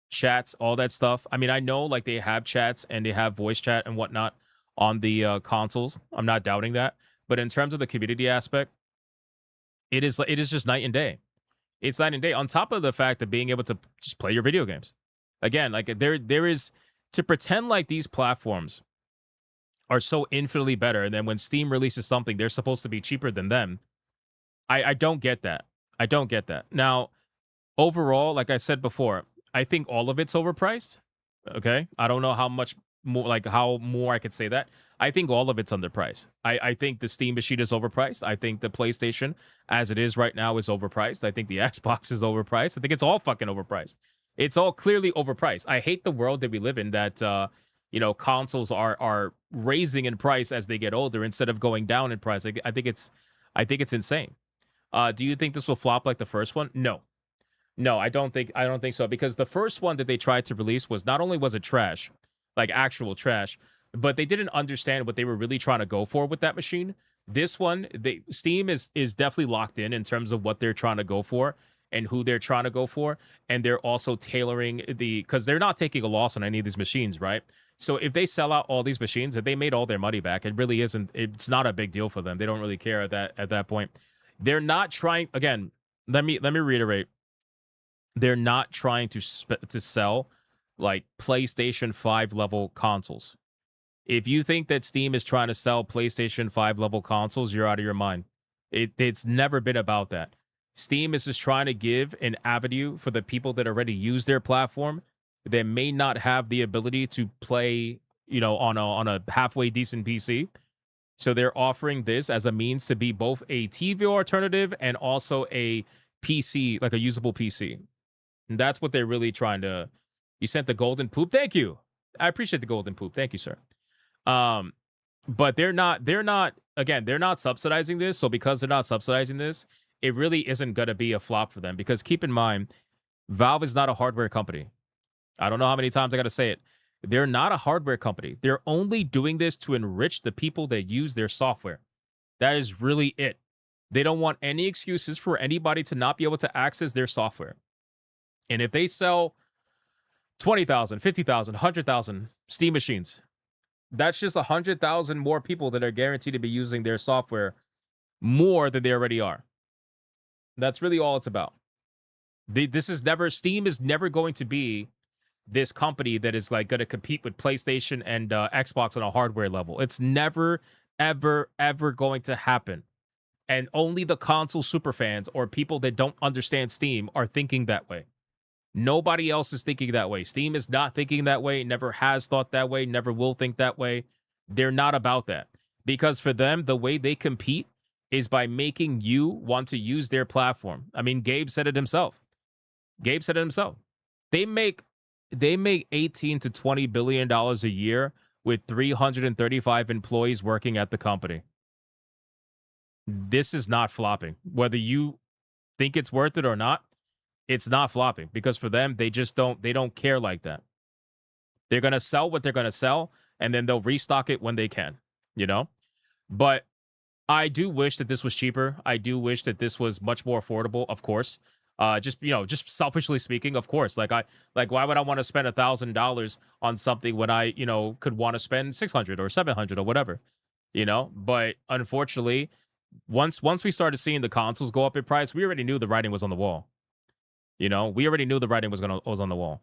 B: chats, all that stuff. I mean, I know like they have chats and they have voice chat and whatnot on the consoles. I'm not doubting that. But in terms of the community aspect, it is just night and day. It's night and day. On top of the fact of being able to just play your video games. Again, like there is to pretend like these platforms are so infinitely better, and then when Steam releases something, they're supposed to be cheaper than them. I don't get that. I don't get that. Now, overall, like I said before, I think all of it's overpriced. Okay? I don't know how much more, like how more I could say that. I think all of it's underpriced. I think the Steam machine is overpriced. I think the PlayStation, as it is right now, is overpriced. I think the Xbox is overpriced. I think it's all fucking overpriced. It's all clearly overpriced. I hate the world that we live in that, consoles are raising in price as they get older instead of going down in price. I think it's insane. Do you think this will flop like the first one? No. No, I don't think so, because the first one that they tried to release was, not only was it trash, like actual trash, but they didn't understand what they were really trying to go for with that machine. This one, Steam is definitely locked in terms of what they're trying to go for and who they're trying to go for, and they're also tailoring because they're not taking a loss on any of these machines, right? So if they sell out all these machines, if they made all their money back, it really isn't. It's not a big deal for them. They don't really care at that point. They're not trying. Again, let me reiterate. They're not trying to sell like PlayStation 5 level consoles. If you think that Steam is trying to sell PlayStation 5 level consoles, you're out of your mind. It's never been about that. Steam is just trying to give an avenue for the people that already use their platform that may not have the ability to play, on a halfway decent PC. So they're offering this as a means to be both a TV alternative and also a PC, like a usable PC. And that's what they're really trying to. You sent the golden poop. Thank you. I appreciate the golden poop. Thank you, sir. But they're not subsidizing this. So because they're not subsidizing this, it really isn't going to be a flop for them, because keep in mind, Valve is not a hardware company. I don't know how many times I got to say it. They're not a hardware company. They're only doing this to enrich the people that use their software. That is really it. They don't want any excuses for anybody to not be able to access their software. And if they sell 20,000, 50,000, 100,000 Steam machines, that's just 100,000 more people that are guaranteed to be using their software more than they already are. That's really all it's about. Steam is never going to be this company that is like going to compete with PlayStation and Xbox on a hardware level. It's never, ever, ever going to happen. And only the console superfans or people that don't understand Steam are thinking that way. Nobody else is thinking that way. Steam is not thinking that way, never has thought that way, never will think that way. They're not about that. Because for them, the way they compete is by making you want to use their platform. I mean, Gabe said it himself. They make 18 to $20 billion a year with 335 employees working at the company. This is not flopping. Whether you think it's worth it or not, it's not flopping, because for them, they don't care like that. They're going to sell what they're going to sell, and then they'll restock it when they can, But I do wish that this was cheaper. I do wish that this was much more affordable, of course. Just selfishly speaking, of course. Why would I want to spend $1,000 on something when I, could want to spend 600 or 700 or whatever, But unfortunately, once we started seeing the consoles go up in price, we already knew the writing was on the wall. We already knew the writing was on the wall.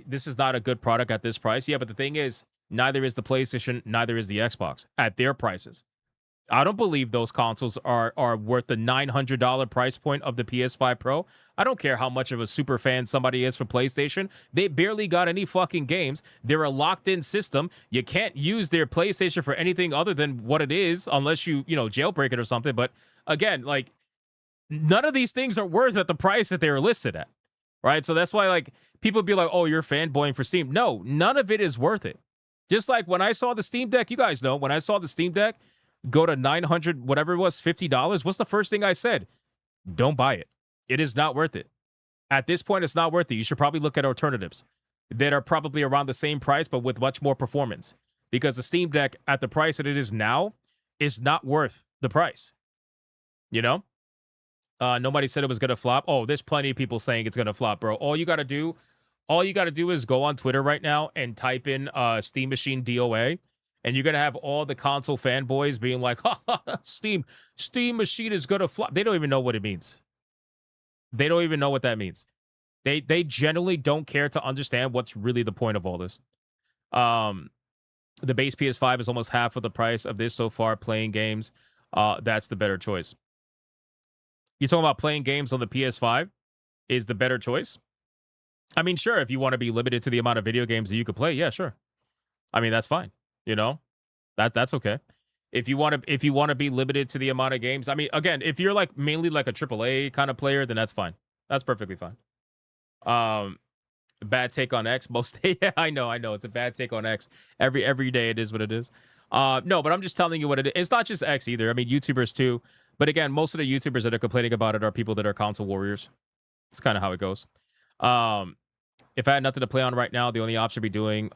B: This is not a good product at this price. Yeah, but the thing is, neither is the PlayStation, neither is the Xbox at their prices. I don't believe those consoles are worth the $900 price point of the PS5 Pro. I don't care how much of a super fan somebody is for PlayStation. They barely got any fucking games. They're a locked-in system. You can't use their PlayStation for anything other than what it is, unless you jailbreak it or something. But again, none of these things are worth at the price that they were listed at, right? So that's why people be like, oh, you're fanboying for Steam. No, none of it is worth it. Just like when I saw the Steam Deck, you guys know, when I saw the Steam Deck go to $900, whatever it was, $50, what's the first thing I said? Don't buy it. It is not worth it. At this point, it's not worth it. You should probably look at alternatives that are probably around the same price, but with much more performance. Because the Steam Deck, at the price that it is now, is not worth the price. Nobody said it was going to flop. Oh, there's plenty of people saying it's going to flop, bro. All you got to do is go on Twitter right now and type in Steam Machine DOA, and you're going to have all the console fanboys being like, Steam Machine is going to flop. They don't even know what it means. They don't even know what that means. They generally don't care to understand what's really the point of all this. The base PS5 is almost half of the price of this so far. Playing games, that's the better choice. You're talking about playing games on the PS5 is the better choice? I mean, sure, if you want to be limited to the amount of video games that you could play, yeah, sure. I mean, that's fine. That's okay. If you want to be limited to the amount of games, I mean, again, if you're mainly a AAA kind of player, then that's fine. That's perfectly fine. Bad take on X most day. Yeah, I know. It's a bad take on X. Every day it is what it is. No, but I'm just telling you what it is. It's not just X either. I mean, YouTubers too. But again, most of the YouTubers that are complaining about it are people that are console warriors. It's kind of how it goes. If I had nothing to play on right now, the only option I'd be doing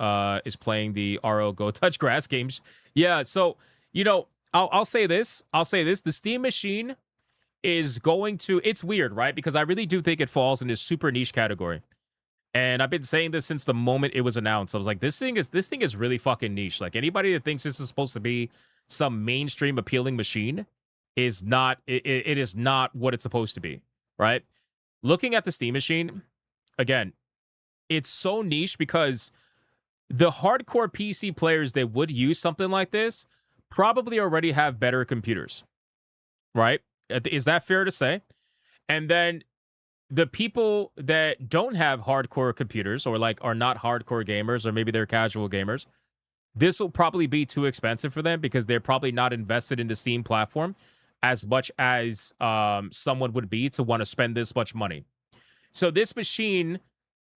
B: is playing the RO Go Touch Grass games. Yeah, so, you know, I'll say this. The Steam Machine is going to... It's weird, right? Because I really do think it falls in this super niche category. And I've been saying this since the moment it was announced. I was like, this thing is really fucking niche. Like, anybody that thinks this is supposed to be some mainstream appealing machine is not... It is not what it's supposed to be, right? Looking at the Steam Machine, again, it's so niche because the hardcore PC players that would use something like this probably already have better computers, right? Is that fair to say? And then the people that don't have hardcore computers or like are not hardcore gamers or maybe they're casual gamers, this will probably be too expensive for them because they're probably not invested in the Steam platform as much as someone would be to want to spend this much money. So this machine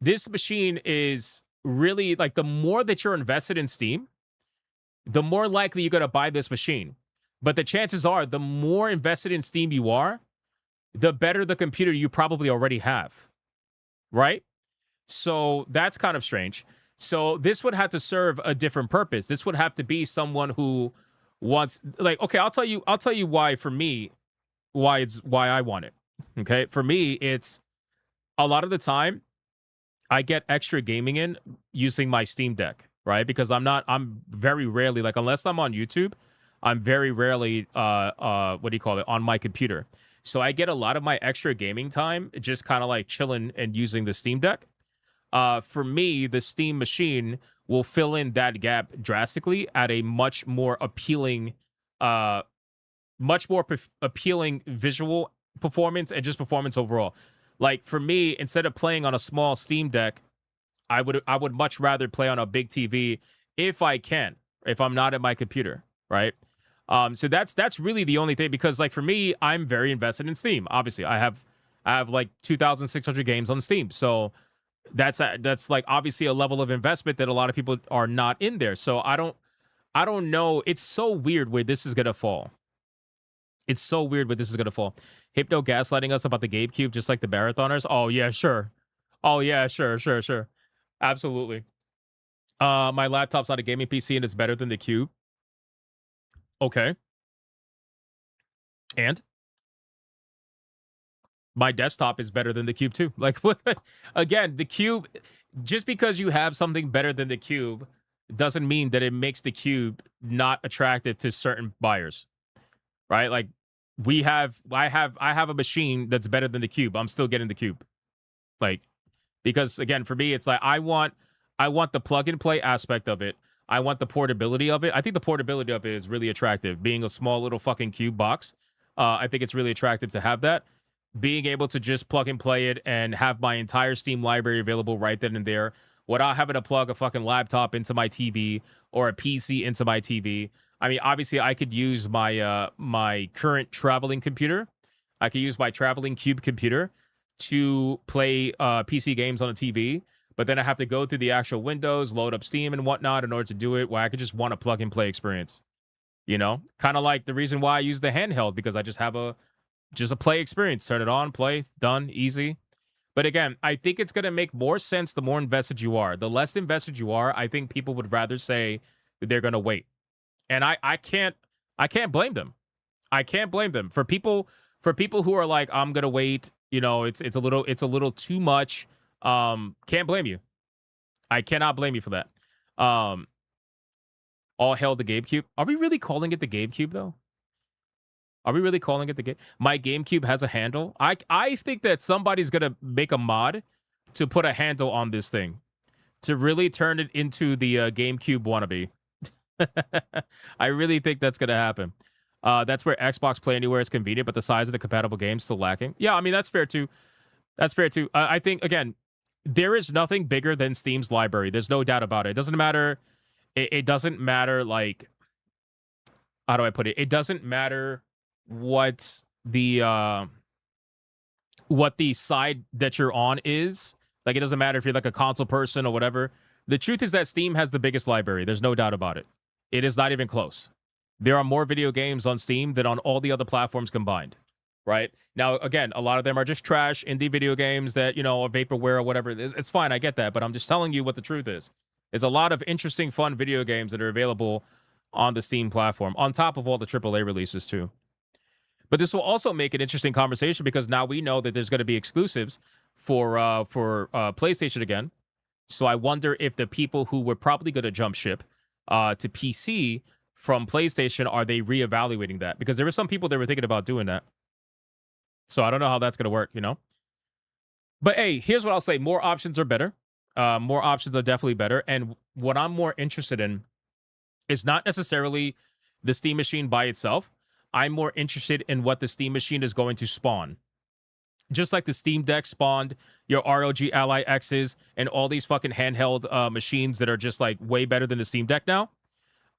B: is really like the more that you're invested in Steam, the more likely you're going to buy this machine. But the chances are the more invested in Steam you are, the better the computer you probably already have, right? So that's kind of strange. So this would have to serve a different purpose. This would have to be someone who wants, like, okay, I'll tell you why for me, why I want it. Okay, for me, it's a lot of the time I get extra gaming in using my Steam Deck, right? Because I'm very rarely, like, unless I'm on YouTube, I'm very rarely, what do you call it, on my computer. So I get a lot of my extra gaming time just kind of like chilling and using the Steam Deck. For me, the Steam Machine will fill in that gap drastically at a much more appealing visual performance and just performance overall. Like for me, instead of playing on a small Steam Deck, I would much rather play on a big TV if I can, if I'm not at my computer, right? So that's really the only thing, because like for me, I'm very invested in Steam. Obviously, I have like 2,600 games on Steam, so that's like obviously a level of investment that a lot of people are not in there. So I don't know. It's so weird where this is gonna fall. It's so weird where this is gonna fall. Hypno gaslighting us about the GameCube, just like the marathoners. Oh yeah, sure. Oh yeah, sure. Absolutely. My laptop's not a gaming PC and it's better than the Cube. Okay. And my desktop is better than the Cube too. Like, what? Again, the Cube, just because you have something better than the Cube doesn't mean that it makes the Cube not attractive to certain buyers, right? Like, I have a machine that's better than the Cube. I'm still getting the Cube, like, because again, for me, it's like I want the plug and play aspect of it. I want the portability of it. I think the portability of it is really attractive. Being a small little fucking cube box, I think it's really attractive to have that. Being able to just plug and play it and have my entire Steam library available right then and there without having to plug a fucking laptop into my TV or a PC into my TV. I mean, obviously, I could use my my current traveling computer. I could use my traveling cube computer to play PC games on a TV. But then I have to go through the actual Windows, load up Steam and whatnot in order to do it, where I could just want a plug and play experience. You know, kind of like the reason why I use the handheld, because I just have a play experience. Turn it on, play, done, easy. But again, I think it's going to make more sense the more invested you are. The less invested you are, I think people would rather say that they're going to wait. And I can't blame them. I can't blame them. For people who are like, I'm going to wait, you know, it's a little too much. Can't blame you. I cannot blame you for that. All hail the GameCube. Are we really calling it the GameCube though? Are we really calling it the game? My GameCube has a handle. I think that somebody's gonna make a mod to put a handle on this thing to really turn it into the GameCube wannabe. I really think that's gonna happen. That's where Xbox Play Anywhere is convenient, but the size of the compatible games still lacking. Yeah, I mean that's fair too. That's fair too. I think again, there is nothing bigger than Steam's library. There's no doubt about it. It doesn't matter. It doesn't matter, like, how do I put it? It doesn't matter what the side that you're on is. Like, it doesn't matter if you're like a console person or whatever. The truth is that Steam has the biggest library. There's no doubt about it. It is not even close. There are more video games on Steam than on all the other platforms combined, right? Now, again, a lot of them are just trash indie video games that, you know, are vaporware or whatever. It's fine, I get that, but I'm just telling you what the truth is. There's a lot of interesting, fun video games that are available on the Steam platform, on top of all the AAA releases, too. But this will also make an interesting conversation because now we know that there's going to be exclusives for PlayStation again. So I wonder if the people who were probably going to jump ship to PC from PlayStation, are they reevaluating that? Because there were some people that were thinking about doing that. So I don't know how that's going to work, you know? But hey, here's what I'll say. More options are better. More options are definitely better. And what I'm more interested in is not necessarily the Steam machine by itself. I'm more interested in what the Steam machine is going to spawn. Just like the Steam Deck spawned your ROG Ally X's and all these fucking handheld machines that are just like way better than the Steam Deck now.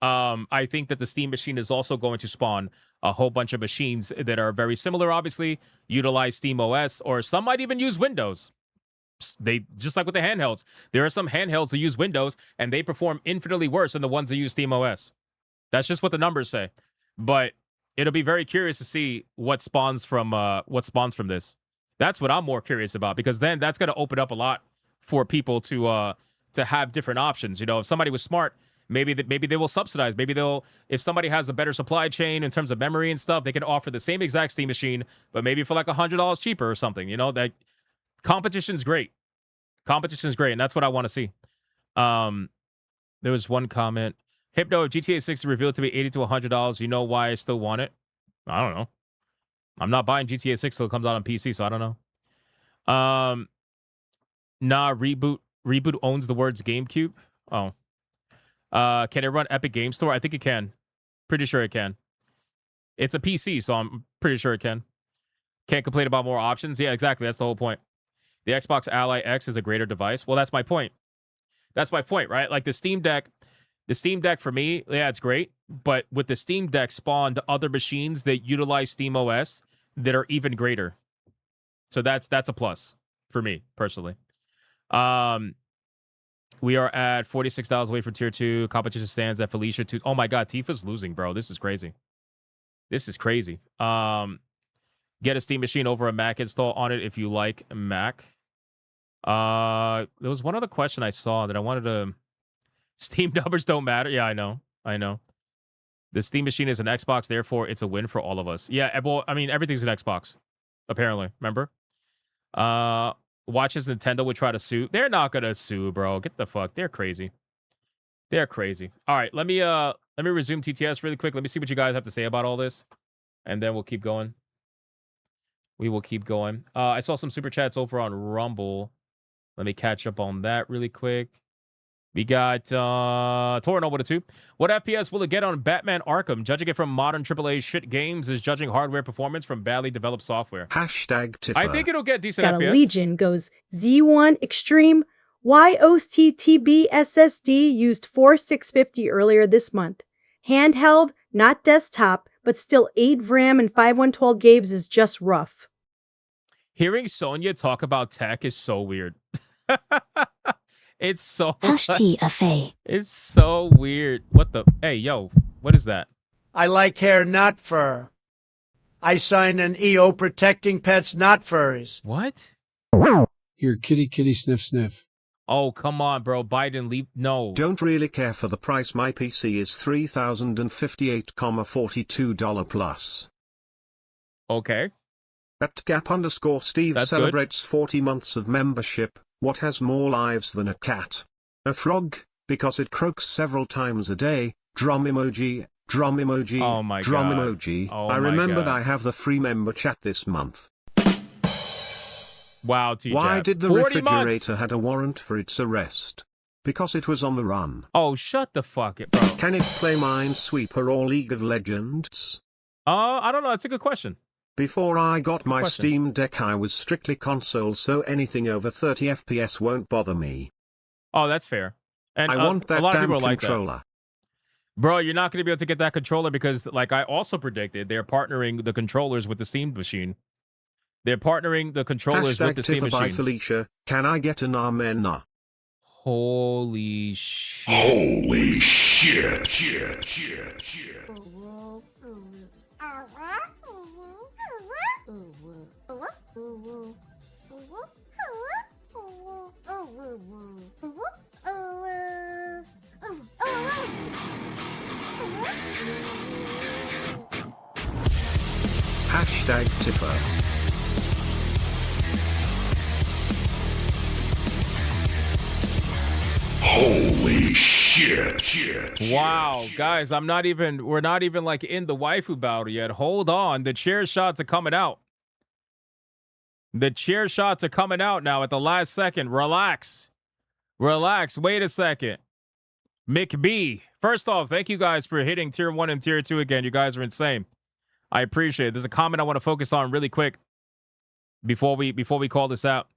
B: I think that the Steam machine is also going to spawn a whole bunch of machines that are very similar, obviously, utilize Steam OS, or some might even use Windows. They just like with the handhelds. There are some handhelds that use Windows, and they perform infinitely worse than the ones that use Steam OS. That's just what the numbers say. But it'll be very curious to see what spawns from this. That's what I'm more curious about, because then that's going to open up a lot for people to have different options. You know, if somebody was smart, maybe they will subsidize. Maybe if somebody has a better supply chain in terms of memory and stuff, they can offer the same exact Steam machine, but maybe for like $100 cheaper or something. You know, that competition's great. Competition's great, and that's what I want to see. There was one comment. Hypno, if GTA 6 is revealed to be $80 to $100, you know why I still want it? I don't know. I'm not buying GTA 6 till it comes out on PC, so I don't know. Nah, Reboot owns the words GameCube. Oh. Can it run Epic Game Store? I think it can. Pretty sure it can. It's a PC, so I'm pretty sure it can. Can't complain about more options. Yeah, exactly. That's the whole point. The Xbox Ally X is a greater device. Well, that's my point. That's my point, right? Like the Steam Deck for me, yeah, it's great. But with the Steam Deck spawned other machines that utilize Steam OS that are even greater. So that's a plus for me, personally. We are at $46 away from Tier 2. Competition stands at Felicia 2. Oh my God, Tifa's losing, bro. This is crazy. This is crazy. Get a Steam machine over a Mac install on it if you like Mac. There was one other question I saw that I wanted to... Steam numbers don't matter. Yeah, I know. The Steam machine is an Xbox, therefore it's a win for all of us. Yeah, well, I mean, everything's an Xbox, apparently. Remember? Watch as Nintendo would try to sue. They're not gonna sue, bro. Get the fuck. They're crazy. They're crazy. All right, let me resume TTS really quick. Let me see what you guys have to say about all this, and then we'll keep going. We will keep going. I saw some super chats over on Rumble. Let me catch up on that really quick. We got Torno with a 2. What FPS will it get on Batman Arkham? Judging it from modern AAA shit games is judging hardware performance from badly developed software.
C: Hashtag Tifa.
B: I think it'll get decent
T: Got
B: FPS.
T: a Legion goes Z1 Extreme. YOSTTB SSD used 4650 earlier this month. Handheld, not desktop, but still 8 RAM and 5112 games is just rough.
B: Hearing Sonya talk about tech is so weird. It's so
I: TFA.
B: It's so weird. What the? Hey, yo, what is that?
U: I like hair, not fur. I sign an EO protecting pets, not furries.
B: What?
V: Here, kitty, sniff, sniff.
B: Oh, come on, bro. Biden, leave. No.
C: Don't really care for the price. My PC is $3,058.42 plus.
B: Okay.
C: At Gap_Steve
B: That's
C: celebrates 40 months of membership. What has more lives than a cat? A frog, because it croaks several times a day. Drum emoji, drum emoji,
B: Oh my
C: drum
B: God.
C: emoji.
B: Oh
C: I
B: my
C: remembered
B: God.
C: I have the free member chat this month.
B: Wow, TJ.
C: Why did the
B: 40 months.
C: refrigerator had a warrant for its arrest? Because it was on the run.
B: Oh, shut the fuck up, bro.
C: Can it play Minesweeper or League of Legends?
B: I don't know. That's a good question.
C: Before I got my
B: question.
C: Steam Deck I was strictly console, so anything over 30 FPS won't bother me.
B: Oh, that's fair. And
C: I want that
B: a lot of
C: damn
B: people are like that.
C: controller.
B: Bro, you're not going to be able to get that controller because, like I also predicted, they're partnering the controllers with the Steam machine. They're partnering the controllers with the Steam
C: Tifa by
B: machine.
C: Felicia, can I get an amen?
B: Holy shit.
J: Holy shit. Hashtag Tiffer. Holy shit.
B: Wow, guys, we're not even like in the waifu battle yet. Hold on. The chair shots are coming out. The chair shots are coming out now at the last second. Relax. Wait a second. McB. First off, thank you guys for hitting tier 1 and tier 2 again. You guys are insane. I appreciate it. There's a comment I want to focus on really quick before we call this out.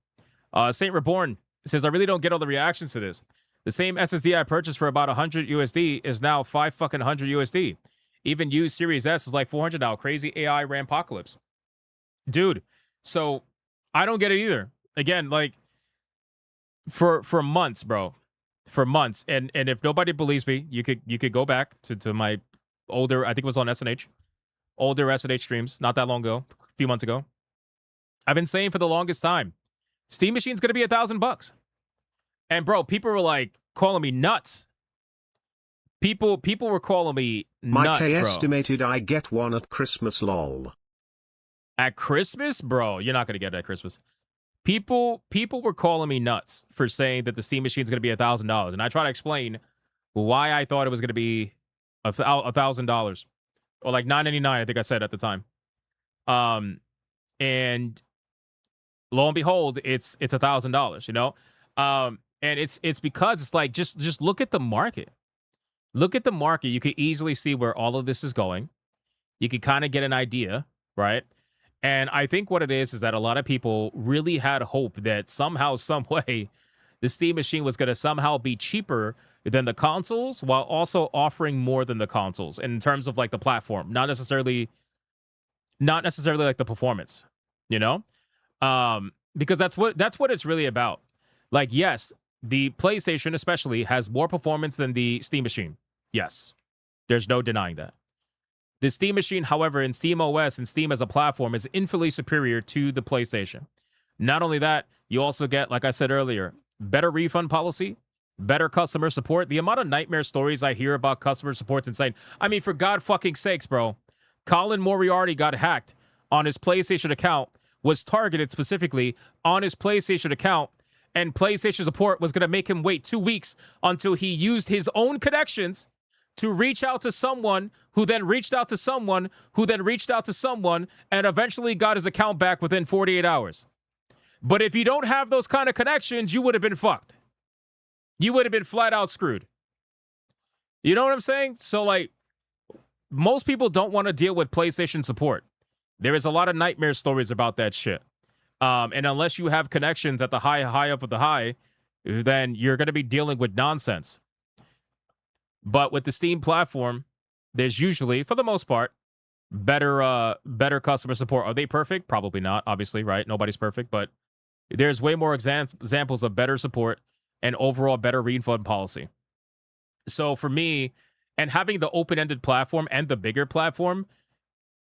B: Saint Reborn says, I really don't get all the reactions to this. The same SSD I purchased for about 100 USD is now 500 USD. Even used Series S is like 400 now. Crazy AI RAM apocalypse. Dude, so I don't get it either. Again, like for months, bro. For months. And if nobody believes me, you could go back to my older, I think it was on SNH. Older SNH streams, not that long ago, a few months ago. I've been saying for the longest time, Steam Machine's gonna be $1,000. And bro, people were like calling me nuts. People were calling me nuts,
C: Mike
B: bro.
C: estimated I get one at Christmas, lol.
B: At Christmas? Bro, you're not going to get it at Christmas. People were calling me nuts for saying that the Steam Machine's going to be $1,000. And I try to explain why I thought it was going to be $1,000. Or like $9.99, I think I said at the time. And lo and behold, it's $1,000, you know? And it's because it's like, just look at the market. Look at the market. You could easily see where all of this is going. You could kind of get an idea, right? And I think what it is that a lot of people really had hope that somehow, some way, the Steam Machine was going to somehow be cheaper than the consoles while also offering more than the consoles in terms of like the platform, not necessarily like the performance, you know? Because that's what it's really about. Like, yes, the PlayStation especially has more performance than the Steam Machine. Yes, there's no denying that. The Steam Machine, however, in Steam OS and Steam as a platform is infinitely superior to the PlayStation. Not only that, you also get, like I said earlier, better refund policy, better customer support. The amount of nightmare stories I hear about customer support's insane. I mean, for God fucking sakes, bro. Colin Moriarty got hacked on his PlayStation account, was targeted specifically on his PlayStation account, and PlayStation support was going to make him wait 2 weeks until he used his own connections to reach out to someone who then reached out to someone who then reached out to someone and eventually got his account back within 48 hours. But if you don't have those kind of connections, you would have been fucked. You would have been flat out screwed. You know what I'm saying? So, like, most people don't want to deal with PlayStation support. There is a lot of nightmare stories about that shit. And unless you have connections at the high up of the high, then you're going to be dealing with nonsense. But with the Steam platform, there's usually, for the most part, better customer support. Are they perfect? Probably not, obviously, right? Nobody's perfect, but there's way more examples of better support and overall better refund policy. So for me, and having the open-ended platform and the bigger platform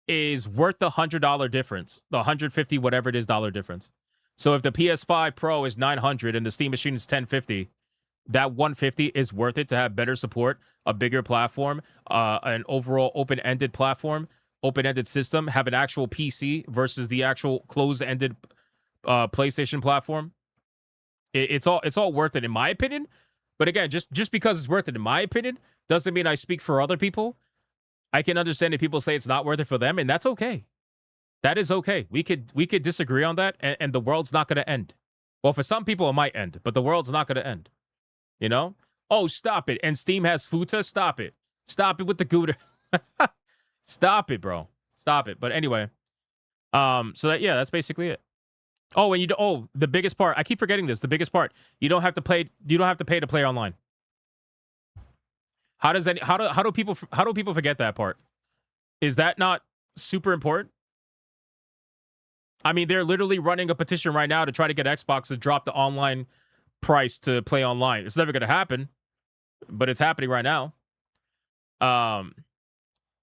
B: is worth the $100 difference, the $150 whatever it is dollar difference. So if the PS5 Pro is $900 and the Steam Machine is $1,050, that $150 is worth it to have better support, a bigger platform, an overall open-ended platform, open-ended system, have an actual PC versus the actual closed-ended PlayStation platform. It's all worth it in my opinion. But again, just because it's worth it in my opinion doesn't mean I speak for other people. I can understand if people say it's not worth it for them, and that's okay. That is okay. We could disagree on that, and the world's not going to end. Well, for some people it might end, but the world's not going to end. You know? Oh, stop it. And Steam has Futa? Stop it. Stop it with the Gouda. Stop it, bro. Stop it. But anyway, that's basically it. Oh, and the biggest part. I keep forgetting this. The biggest part. You don't have to pay to play online. How do people forget that part? Is that not super important? I mean, they're literally running a petition right now to try to get Xbox to drop the online price to play online. It's never going to happen, but it's happening right now.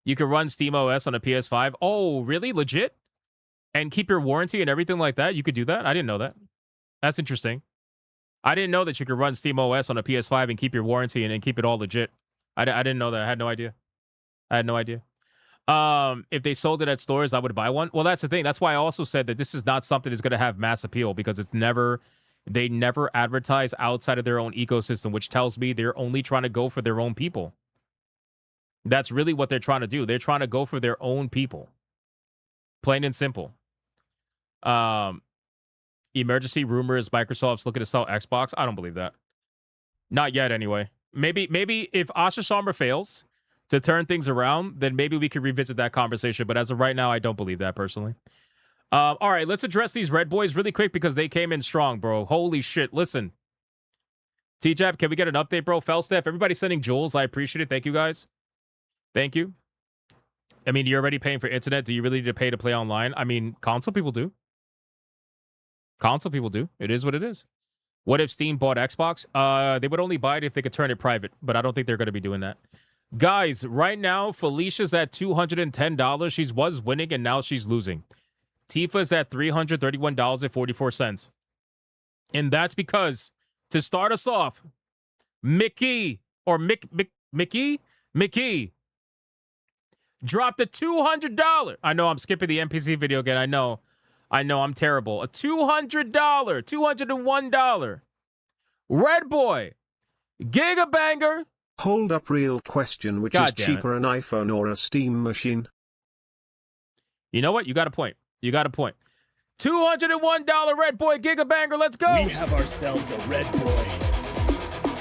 B: You can run SteamOS on a PS5. Oh, really? Legit? And keep your warranty and everything like that? You could do that? I didn't know that. That's interesting. I didn't know that you could run SteamOS on a PS5 and keep your warranty and keep it all legit. I didn't know that. I had no idea. If they sold it at stores, I would buy one. Well, that's the thing. That's why I also said that this is not something that's going to have mass appeal because they never advertise outside of their own ecosystem, which tells me they're only trying to go for their own people. That's really what they're trying to do. They're trying to go for their own people. Plain and simple. Emergency rumors, Microsoft's looking to sell Xbox. I don't believe that. Not yet, anyway. Maybe if Asha Sharma fails to turn things around, then maybe we could revisit that conversation. But as of right now, I don't believe that personally. All right, let's address these Red Boys really quick because they came in strong, bro. Holy shit. Listen. T-Jab, can we get an update, bro? Felsteph, everybody sending jewels. I appreciate it. Thank you, guys. Thank you. I mean, you're already paying for internet. Do you really need to pay to play online? I mean, console people do. It is what it is. What if Steam bought Xbox? They would only buy it if they could turn it private, but I don't think they're going to be doing that. Guys, right now, Felicia's at $210. She was winning, and now she's losing. Tifa's at $331.44. And that's because, to start us off, Mickey dropped a $200. I know I'm skipping the NPC video again. I know I'm terrible. A $201 Red Boy Gigabanger.
C: Hold up, real question. Which is cheaper, an iPhone or a Steam machine?
B: You know what? You got a point. $201 Red Boy Gigabanger. Let's go.
O: We have ourselves a Red Boy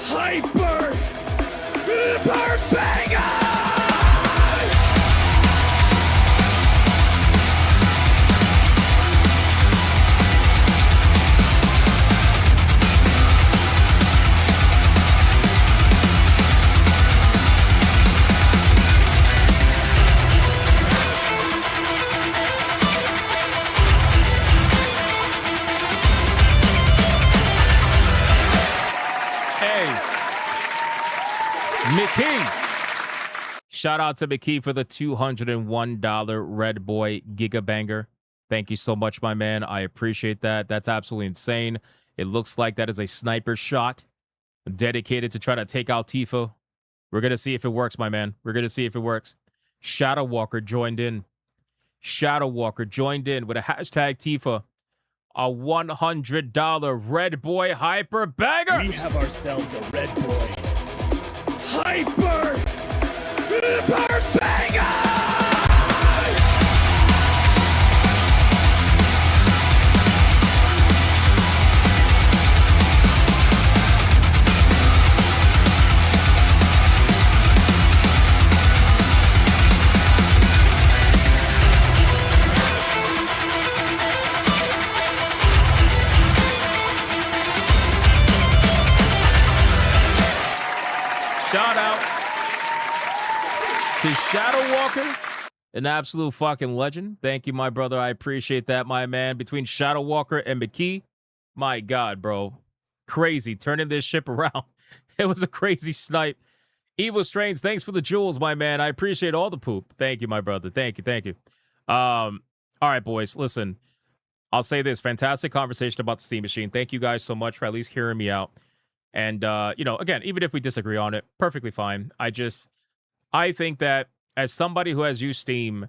O: Hyper Banger!
B: McKee. Shout out to McKee for the $201 Red Boy Gigabanger. Thank you so much, my man. I appreciate that. That's absolutely insane. It looks like that is a sniper shot dedicated to try to take out Tifa. We're going to see if it works, my man. We're going to see if it works. Shadow Walker joined in with a hashtag Tifa. A $100 Red Boy Hyper Banger.
O: We have ourselves a Red Boy Hyper Banger!
B: Shout out to Shadow Walker, an absolute fucking legend. Thank you, my brother. I appreciate that, my man. Between Shadow Walker and McKee, my God, bro. Crazy. Turning this ship around. It was a crazy snipe. Evil Strains, thanks for the jewels, my man. I appreciate all the poop. Thank you, my brother. Thank you. All right, boys, listen. I'll say this. Fantastic conversation about the Steam Machine. Thank you guys so much for at least hearing me out. And, again, even if we disagree on it, perfectly fine. I think that as somebody who has used Steam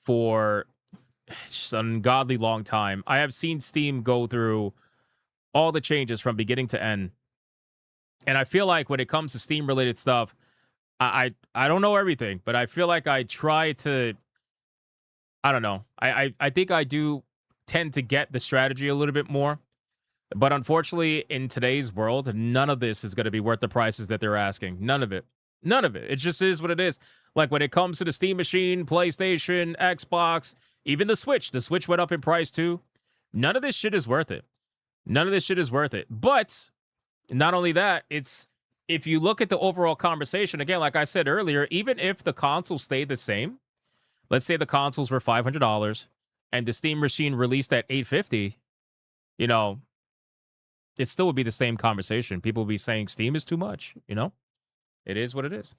B: for just an ungodly long time, I have seen Steam go through all the changes from beginning to end. And I feel like when it comes to Steam-related stuff, I don't know everything, but I feel like I try to, I don't know. I think I do tend to get the strategy a little bit more. But unfortunately, in today's world, none of this is going to be worth the prices that they're asking. None of it. It just is what it is. Like when it comes to the Steam Machine, PlayStation, Xbox, even the Switch went up in price too. None of this shit is worth it. But not only that, if you look at the overall conversation, again, like I said earlier, even if the console stayed the same, let's say the consoles were $500 and the Steam Machine released at $850, it still would be the same conversation. People would be saying Steam is too much, you know? It is what it is.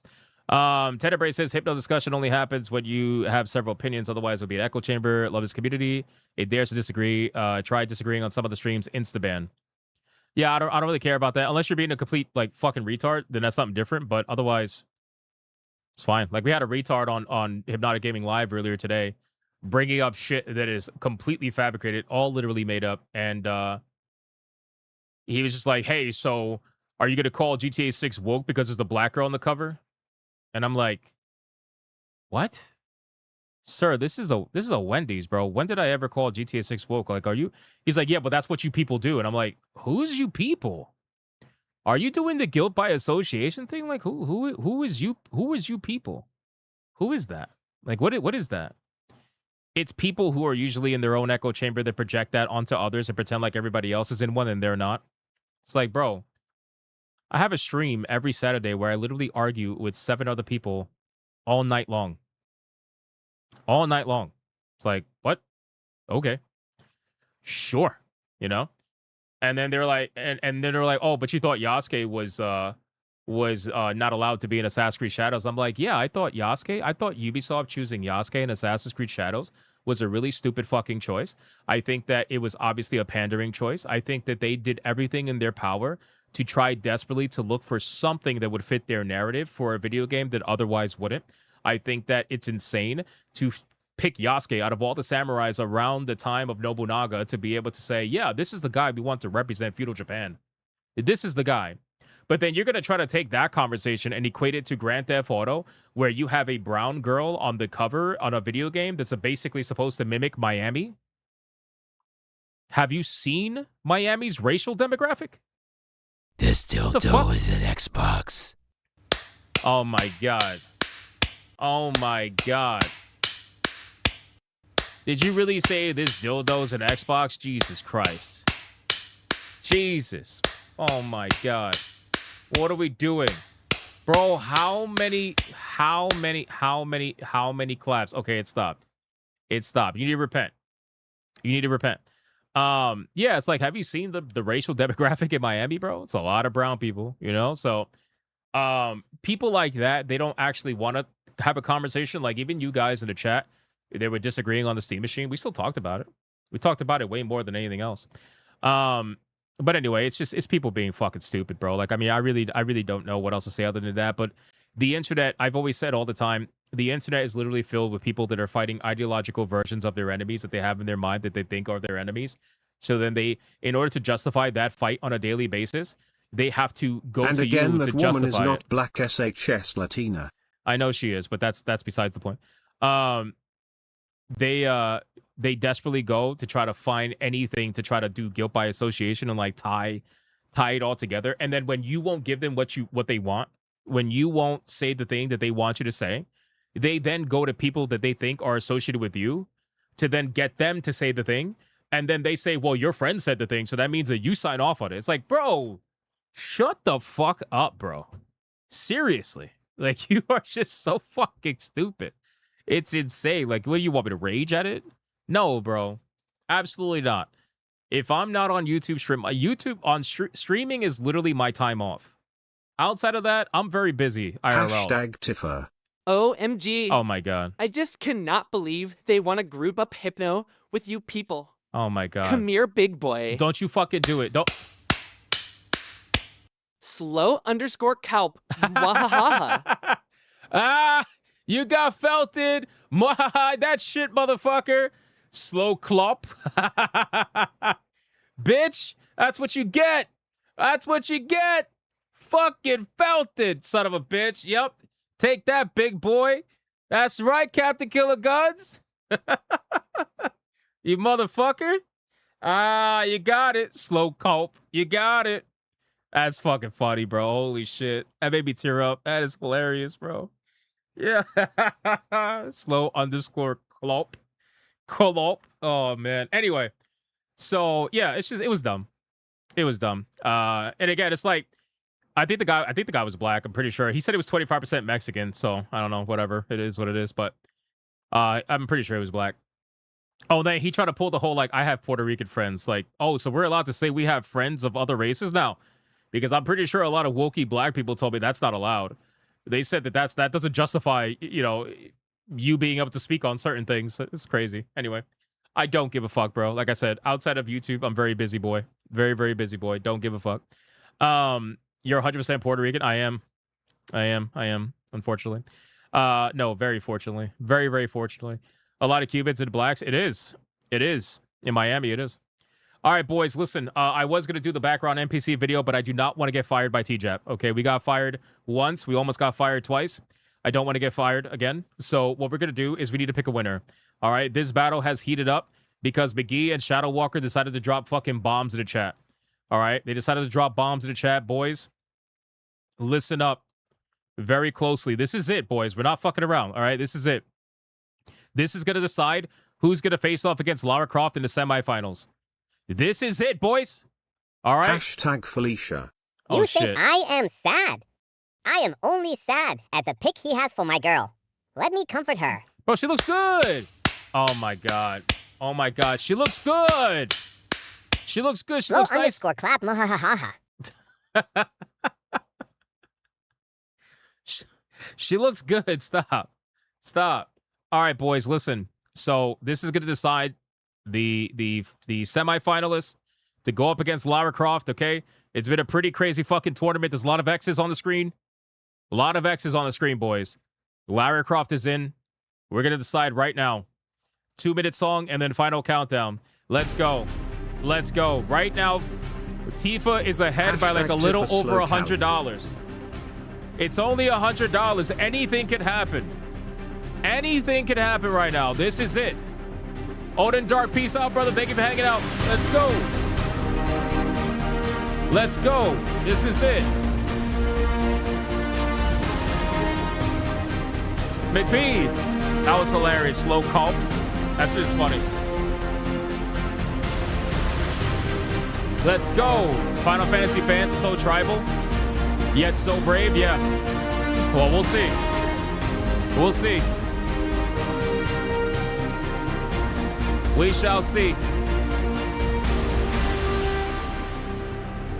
B: Tenebrae says hypno discussion only happens when you have several opinions. Otherwise, it would be an echo chamber. Love this community. It dares to disagree. Try disagreeing on some of the streams. Instaban. Yeah, I don't really care about that. Unless you're being a complete like fucking retard, then that's something different. But otherwise, it's fine. Like we had a retard on Hypnotic Gaming Live earlier today, bringing up shit that is completely fabricated, all literally made up, and he was just like, "Hey, so are you gonna call GTA 6 woke because there's a black girl on the cover?" And I'm like, "What, sir? This is a Wendy's, bro. When did I ever call GTA 6 woke? Like, are you?" He's like, "Yeah, but that's what you people do." And I'm like, "Who's you people? Are you doing the guilt by association thing? Like, who is you? Who is you people? Who is that? Like, what is that?" It's people who are usually in their own echo chamber that project that onto others and pretend like everybody else is in one and they're not. It's like, bro, I have a stream every Saturday where I literally argue with 7 other people all night long. All night long. It's like, what? Okay. Sure. You know? And then they're like, and then they're like, oh, but you thought Yasuke was not allowed to be in Assassin's Creed Shadows. I'm like, yeah, I thought Ubisoft choosing Yasuke in Assassin's Creed Shadows was a really stupid fucking choice. I think that it was obviously a pandering choice. I think that they did everything in their power to try desperately to look for something that would fit their narrative for a video game that otherwise wouldn't. I think that it's insane to pick Yasuke out of all the samurais around the time of Nobunaga to be able to say, yeah, this is the guy we want to represent feudal Japan. This is the guy. But then you're going to try to take that conversation and equate it to Grand Theft Auto, where you have a brown girl on the cover on a video game that's basically supposed to mimic Miami. Have you seen Miami's racial demographic?
D: This dildo is an Xbox.
B: Oh my God. Oh my God. Did you really say this dildo is an Xbox? Jesus Christ. Jesus. Oh my God. What are we doing? Bro, how many claps? Okay, it stopped. It stopped. You need to repent. You need to repent. Yeah, it's like, have you seen the racial demographic in Miami, bro? It's a lot of brown people, you know? So people like that, they don't actually want to have a conversation. Like even you guys in the chat, they were disagreeing on the Steam machine. We still talked about it. We talked about it way more than anything else. But anyway, it's people being fucking stupid, bro. Like, I mean, I really don't know what else to say other than that. But the internet, I've always said all the time, the internet is literally filled with people that are fighting ideological versions of their enemies that they have in their mind that they think are their enemies. So then they, in order to justify that fight on a daily basis, they have to go
C: and
B: to
C: again,
B: you
C: that
B: to
C: woman
B: justify
C: is not
B: it.
C: black SHS Latina.
B: I know she is, but that's besides the point. They desperately go to try to find anything to try to do guilt by association and like tie it all together. And then when you won't give them what they want, when you won't say the thing that they want you to say, they then go to people that they think are associated with you to then get them to say the thing. And then they say, well, your friend said the thing, so that means that you sign off on it. It's like, bro, shut the fuck up, bro. Seriously. Like, you are just so fucking stupid. It's insane. Like, what do you want me to rage at it? No, bro. Absolutely not. If I'm not on YouTube stream, YouTube on streaming is literally my time off. Outside of that, I'm very busy. IRL.
C: Hashtag Tiffer.
F: OMG.
B: Oh my God.
F: I just cannot believe they want to group up Hypno with you people.
B: Oh my God.
F: Come here, big boy.
B: Don't you fucking do it. Don't.
F: Slow_Calp. Mwahaha.
B: Ah, you got felted. Mwahaha, that shit, motherfucker. Slow clop. Bitch, that's what you get. That's what you get. Fucking felted, son of a bitch. Yep. Take that, big boy. That's right, Captain Killer Guns. You motherfucker. Ah, you got it. Slow culp. You got it. That's fucking funny, bro. Holy shit. That made me tear up. That is hilarious, bro. Yeah. Slow_clop. Clop. Oh, man. Anyway. So, yeah, it was dumb. It was dumb. And again, it's like, I think the guy was black. I'm pretty sure. He said he was 25% Mexican. So, I don't know. Whatever. It is what it is. But I'm pretty sure he was black. Oh, then he tried to pull the whole, like, I have Puerto Rican friends. Like, oh, so we're allowed to say we have friends of other races now? Because I'm pretty sure a lot of wokey black people told me that's not allowed. They said that doesn't justify, you know, you being able to speak on certain things. It's crazy. Anyway, I don't give a fuck, bro. Like I said, outside of YouTube, I'm very busy boy. Very, very busy boy. Don't give a fuck. You're 100% Puerto Rican. I am, unfortunately. No, very fortunately. Very, very fortunately. A lot of Cubans and blacks. It is. In Miami, it is. All right, boys, listen. I was going to do the background NPC video, but I do not want to get fired by TJAP. Okay, we got fired once. We almost got fired twice. I don't want to get fired again. So what we're going to do is we need to pick a winner. All right, this battle has heated up because McGee and Shadow Walker decided to drop fucking bombs in the chat. All right, they decided to drop bombs in the chat. Boys, listen up very closely. This is it, boys. We're not fucking around. All right, this is it. This is going to decide who's going to face off against Lara Croft in the semifinals. This is it, boys. All right.
C: Hashtag Felicia.
B: Oh,
A: you think
B: shit.
A: I am sad? I am only sad at the pick he has for my girl. Let me comfort her.
B: Bro, she looks good. Oh, my God. Oh, my God. She looks good. She looks good. She looks nice.
A: _ clap. Mahahaha.
B: She looks good. Stop. All right, boys, listen. So this is going to decide the semifinalists to go up against Lara Croft, okay? It's been a pretty crazy fucking tournament. There's a lot of X's on the screen. A lot of X's on the screen, boys. Lara Croft is in. We're going to decide right now. 2-minute song and then final countdown. Let's go. Let's go. Right now, Tifa is ahead by like a little over $100. It's only $100. Anything can happen. Anything can happen right now. This is it. Odin Dark, peace out, brother. Thank you for hanging out. Let's go. Let's go. This is it. McBee. That was hilarious. Slow culp. That's just funny. Let's go. Final Fantasy fans, so tribal, yet so brave. Yeah. Well, we'll see. We'll see. We shall see.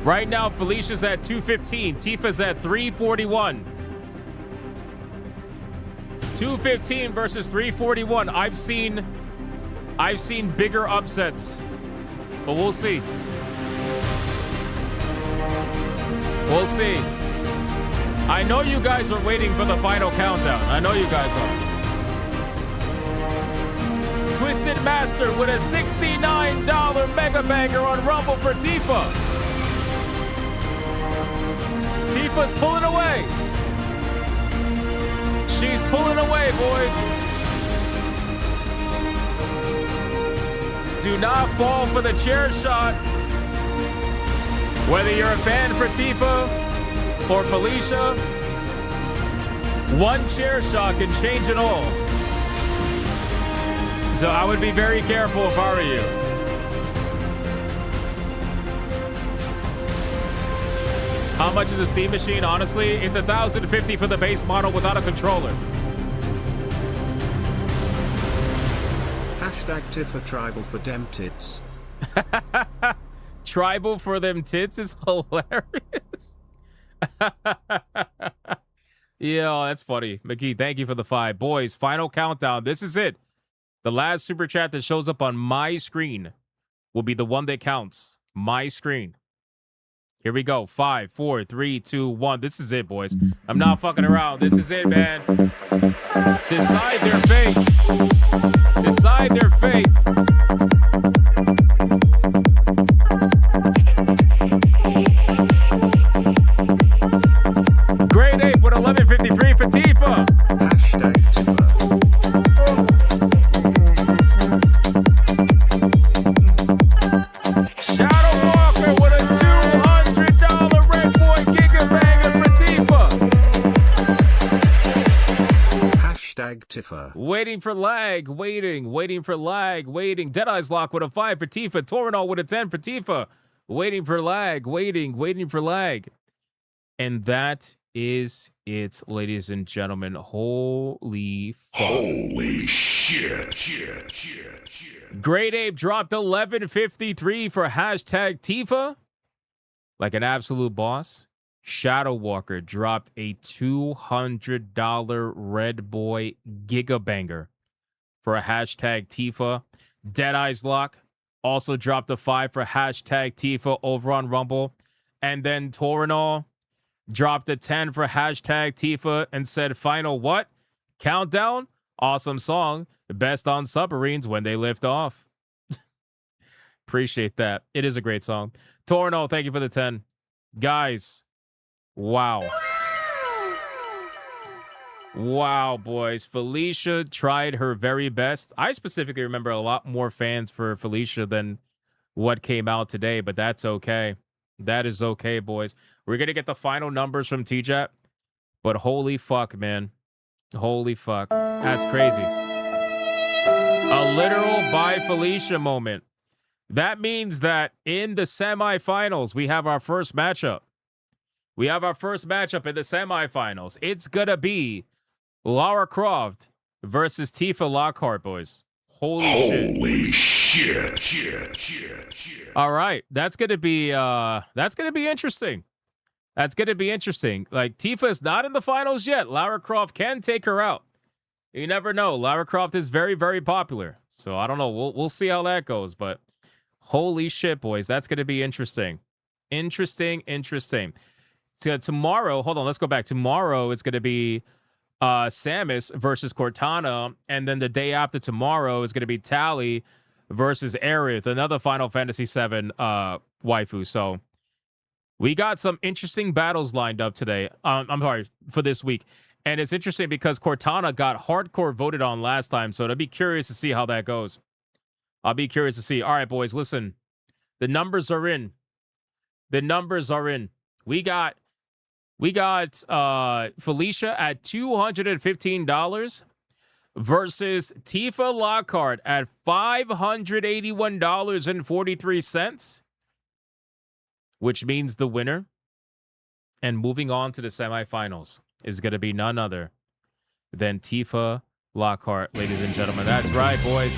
B: Right now, Felicia's at 215. Tifa's at 341. 215 versus 341. I've seen bigger upsets, but we'll see. We'll see. I know you guys are waiting for the final countdown. I know you guys are. Twisted Master with a $69 Mega Banger on Rumble for Tifa. Tifa's pulling away. She's pulling away, boys. Do not fall for the chair shot. Whether you're a fan for Tifa or Felicia, one chair shot can change it all. So I would be very careful if I were you. How much is the Steam Machine? Honestly, it's $1,050 for the base model without a controller.
C: Hashtag Tifa Tribal for dem tits.
B: Tribal for them tits is hilarious. Yo, that's funny. McGee, thank you for the 5. Boys, final countdown. This is it. The last super chat that shows up on my screen will be the one that counts. My screen. Here we go. 5, 4, 3, 2, 1. This is it, boys. I'm not fucking around. This is it, man. Decide their fate. Decide their fate. Grade 8 with 1153 for Tifa.
C: Hashtag Tifa.
B: Shadow Walker with a $200 Red Boy Giga Banger for Tifa.
C: Hashtag Tifa.
B: Waiting for lag. Waiting for lag. Deadeye's Lock with a 5 for Tifa. Torinol with a 10 for Tifa. Waiting for lag. Waiting for lag. And that is it, ladies and gentlemen. Holy fuck.
J: Holy shit.
B: Great Ape dropped 1153 for hashtag Tifa. Like an absolute boss. Shadow Walker dropped a $200 Red Boy Gigabanger for a hashtag Tifa. Deadeye's Lock also dropped a 5 for hashtag Tifa over on Rumble. And then Torinol dropped a 10 for hashtag Tifa and said, final what? Countdown? Awesome song. Best on submarines when they lift off. Appreciate that. It is a great song. Torinol, thank you for the 10. Guys, wow. Wow, boys. Felicia tried her very best. I specifically remember a lot more fans for Felicia than what came out today, but that's okay. That is okay, boys. We're going to get the final numbers from TJAP, but holy fuck, man. Holy fuck. That's crazy. A literal bye Felicia moment. That means that in the semifinals, we have our first matchup. We have our first matchup in the semifinals. It's going to be Lara Croft versus Tifa Lockhart, boys. Holy shit. All right. That's going to be interesting. That's going to be interesting. Like, Tifa is not in the finals yet. Lara Croft can take her out. You never know. Lara Croft is very, very popular. So I don't know. We'll see how that goes, but holy shit, boys. That's going to be interesting. Interesting. So tomorrow, hold on, let's go back. Tomorrow, it's going to be Samus versus Cortana. And then the day after tomorrow is going to be Tali versus Aerith, another Final Fantasy VII waifu. So we got some interesting battles lined up today. I'm sorry, for this week. And it's interesting because Cortana got hardcore voted on last time. So I'd be curious to see how that goes. I'll be curious to see. All right, boys, listen. The numbers are in. The numbers are in. We got Felicia at $215 versus Tifa Lockhart at $581.43, which means the winner and moving on to the semifinals is going to be none other than Tifa Lockhart, ladies and gentlemen. That's right, boys.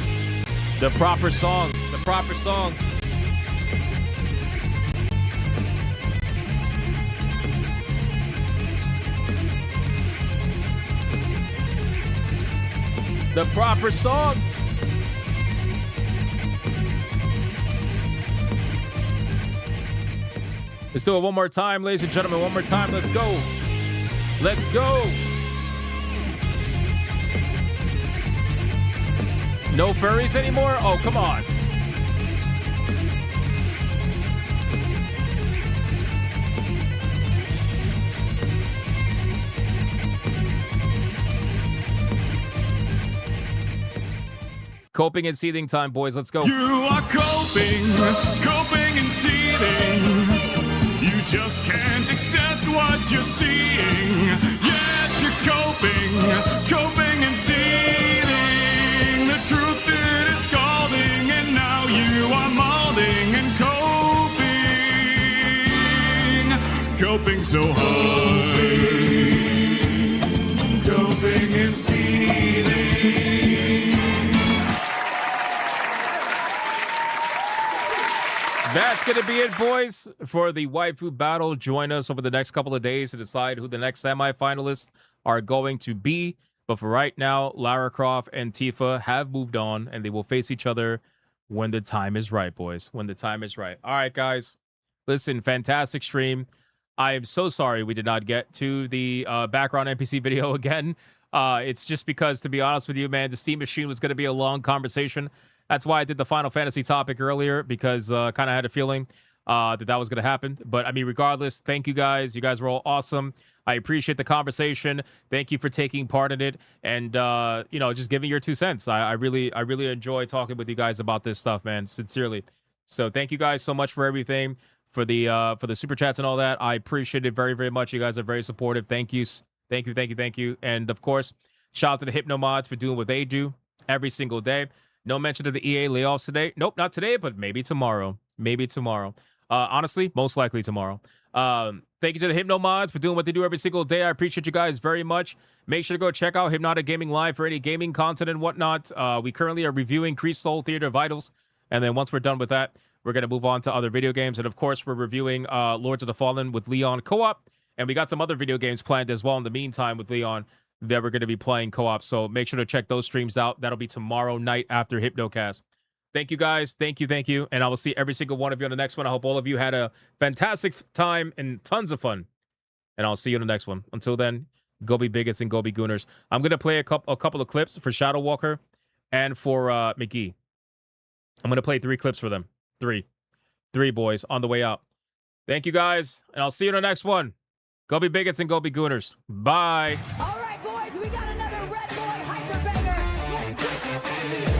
B: The proper song. The proper song. The proper song. Let's do it one more time, ladies and gentlemen. One more time. Let's go. Let's go. No furries anymore? Oh, come on. Coping and seething time, boys. Let's go.
L: You are coping and seething. You just can't accept what you're seeing. Yes, you're coping and seething. The truth is scalding, and now you are molding and coping so hard. Coping and seething.
B: That's going to be it, boys, for the waifu battle. Join us over the next couple of days to decide who the next semifinalists are going to be. But for right now, Lara Croft and Tifa have moved on, and they will face each other when the time is right, boys. When the time is right. All right, guys. Listen, fantastic stream. I am so sorry we did not get to the background NPC video again. It's just because, to be honest with you, man, the Steam Machine was going to be a long conversation. That's why I did the Final Fantasy topic earlier, because kind of had a feeling that was going to happen. But, I mean, regardless, thank you guys. You guys were all awesome. I appreciate the conversation. Thank you for taking part in it and, you know, just giving your 2 cents. I really enjoy talking with you guys about this stuff, man, sincerely. So thank you guys so much for everything, for the super chats and all that. I appreciate it very, very much. You guys are very supportive. Thank you. Thank you. And, of course, shout out to the Hypno mods for doing what they do every single day. No mention of the EA layoffs today. Nope, not today, but maybe tomorrow. Honestly, most likely tomorrow. Thank you to the Hypno Mods for doing what they do every single day. I appreciate you guys very much. Make sure to go check out Hypnotic Gaming Live for any gaming content and whatnot. We currently are reviewing Crease Soul Theater Vitals. And then once we're done with that, we're going to move on to other video games. And of course, we're reviewing Lords of the Fallen with Leon co-op. And we got some other video games planned as well in the meantime with Leon that we're going to be playing co-op. So make sure to check those streams out. That'll be tomorrow night after Hypnocast. Thank you, guys. Thank you. And I will see every single one of you on the next one. I hope all of you had a fantastic time and tons of fun. And I'll see you in the next one. Until then, go be bigots and go be gooners. I'm going to play a couple of clips for Shadow Walker and for McGee. I'm going to play 3 clips for them. 3 boys on the way out. Thank you, guys. And I'll see you in the next one. Go be bigots and go be gooners. Bye.
I: All right, boys, we got another Red Boy hyper banger. Let's get it, baby.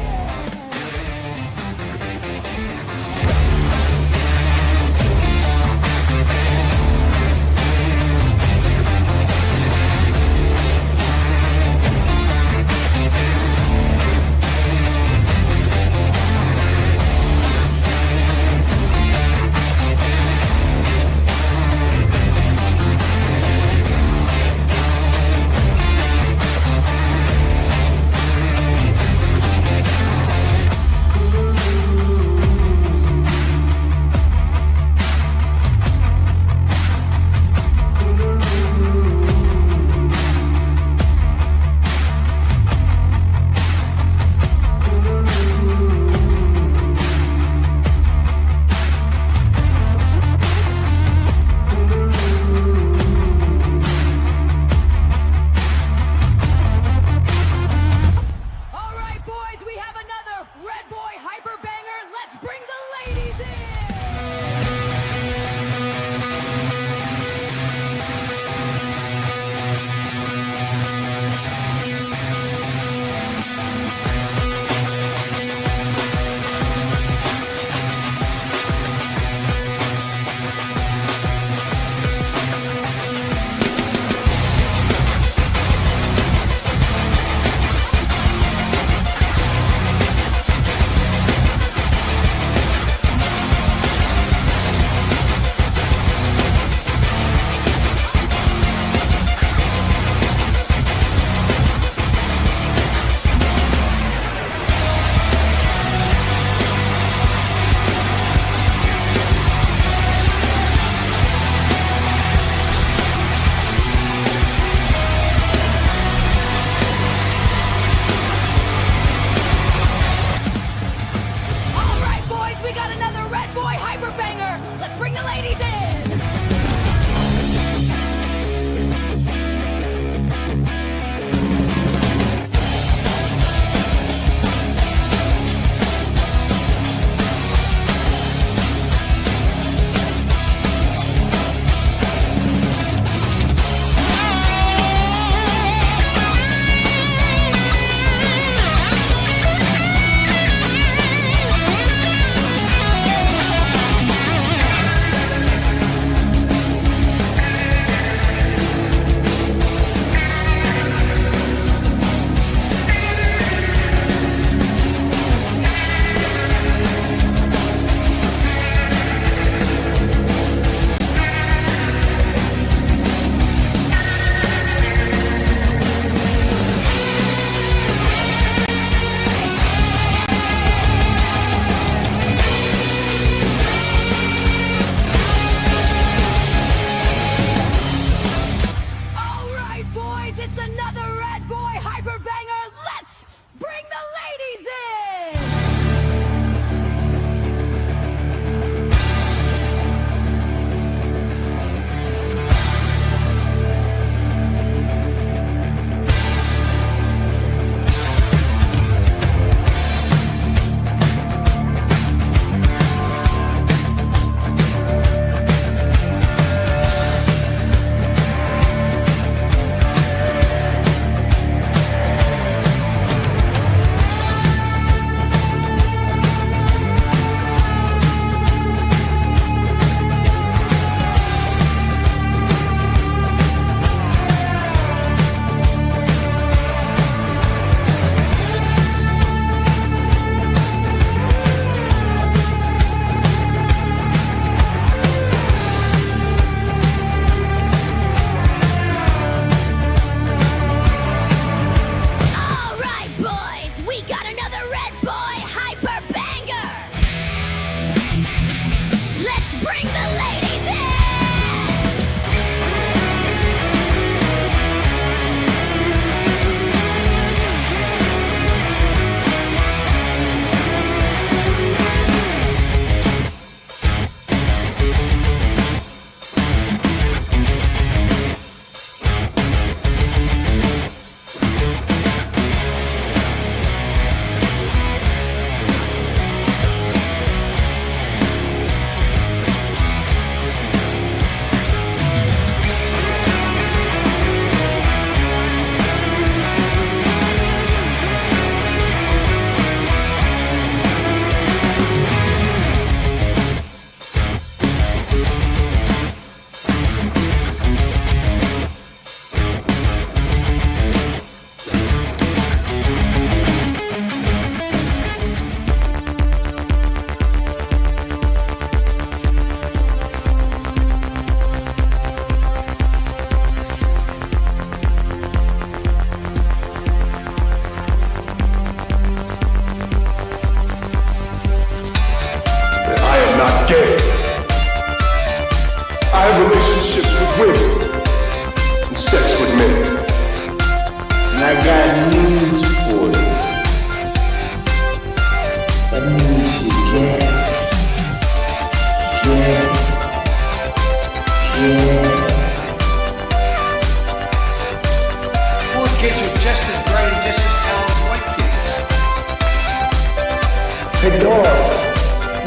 E: Her dog,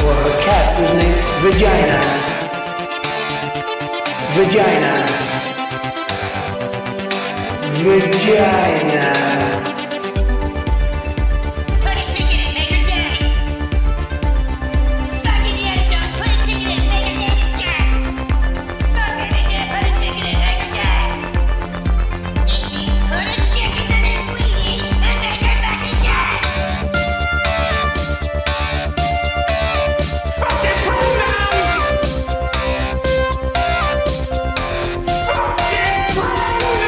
E: or her cat, was named Vagina. Vagina. Vagina.
I: Put a ticket in Maker Gang. Fuck Indiana Jones, put a ticket in Maker Gang. Fuck Indiana, put a ticket in Maker Gang. It means put a chicken in it, sweetie, and make her fucking gang. Fucking pronouns! Fucking pronouns!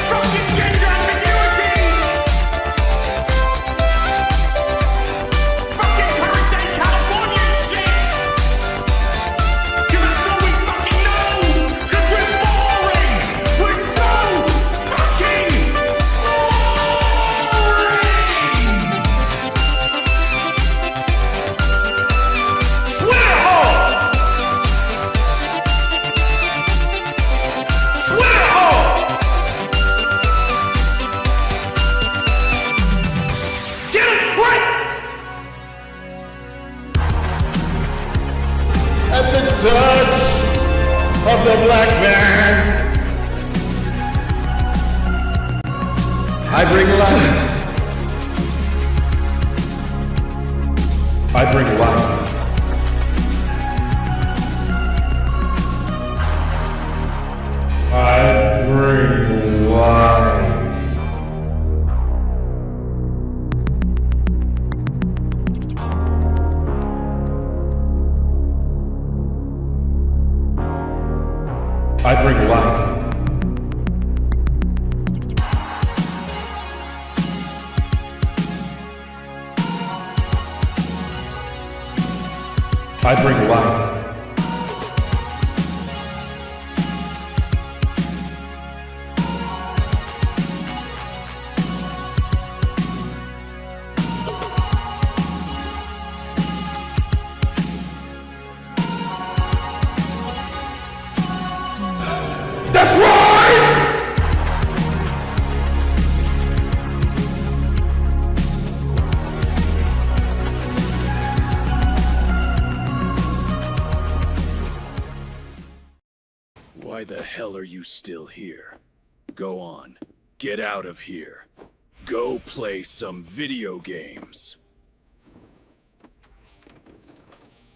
I: Fucking gender ambiguity! Fucking current day Californian shit! That's all we fucking know! Cause we're boring! We're so fucking boring! Twitter hole! Twitter hole! Get it right!
O: At the touch of the black man, I bring life. I bring life. I bring life. I bring life. I bring life. That's right!
L: Why the hell are you still here? Go on. Get out of here. Go play some video games.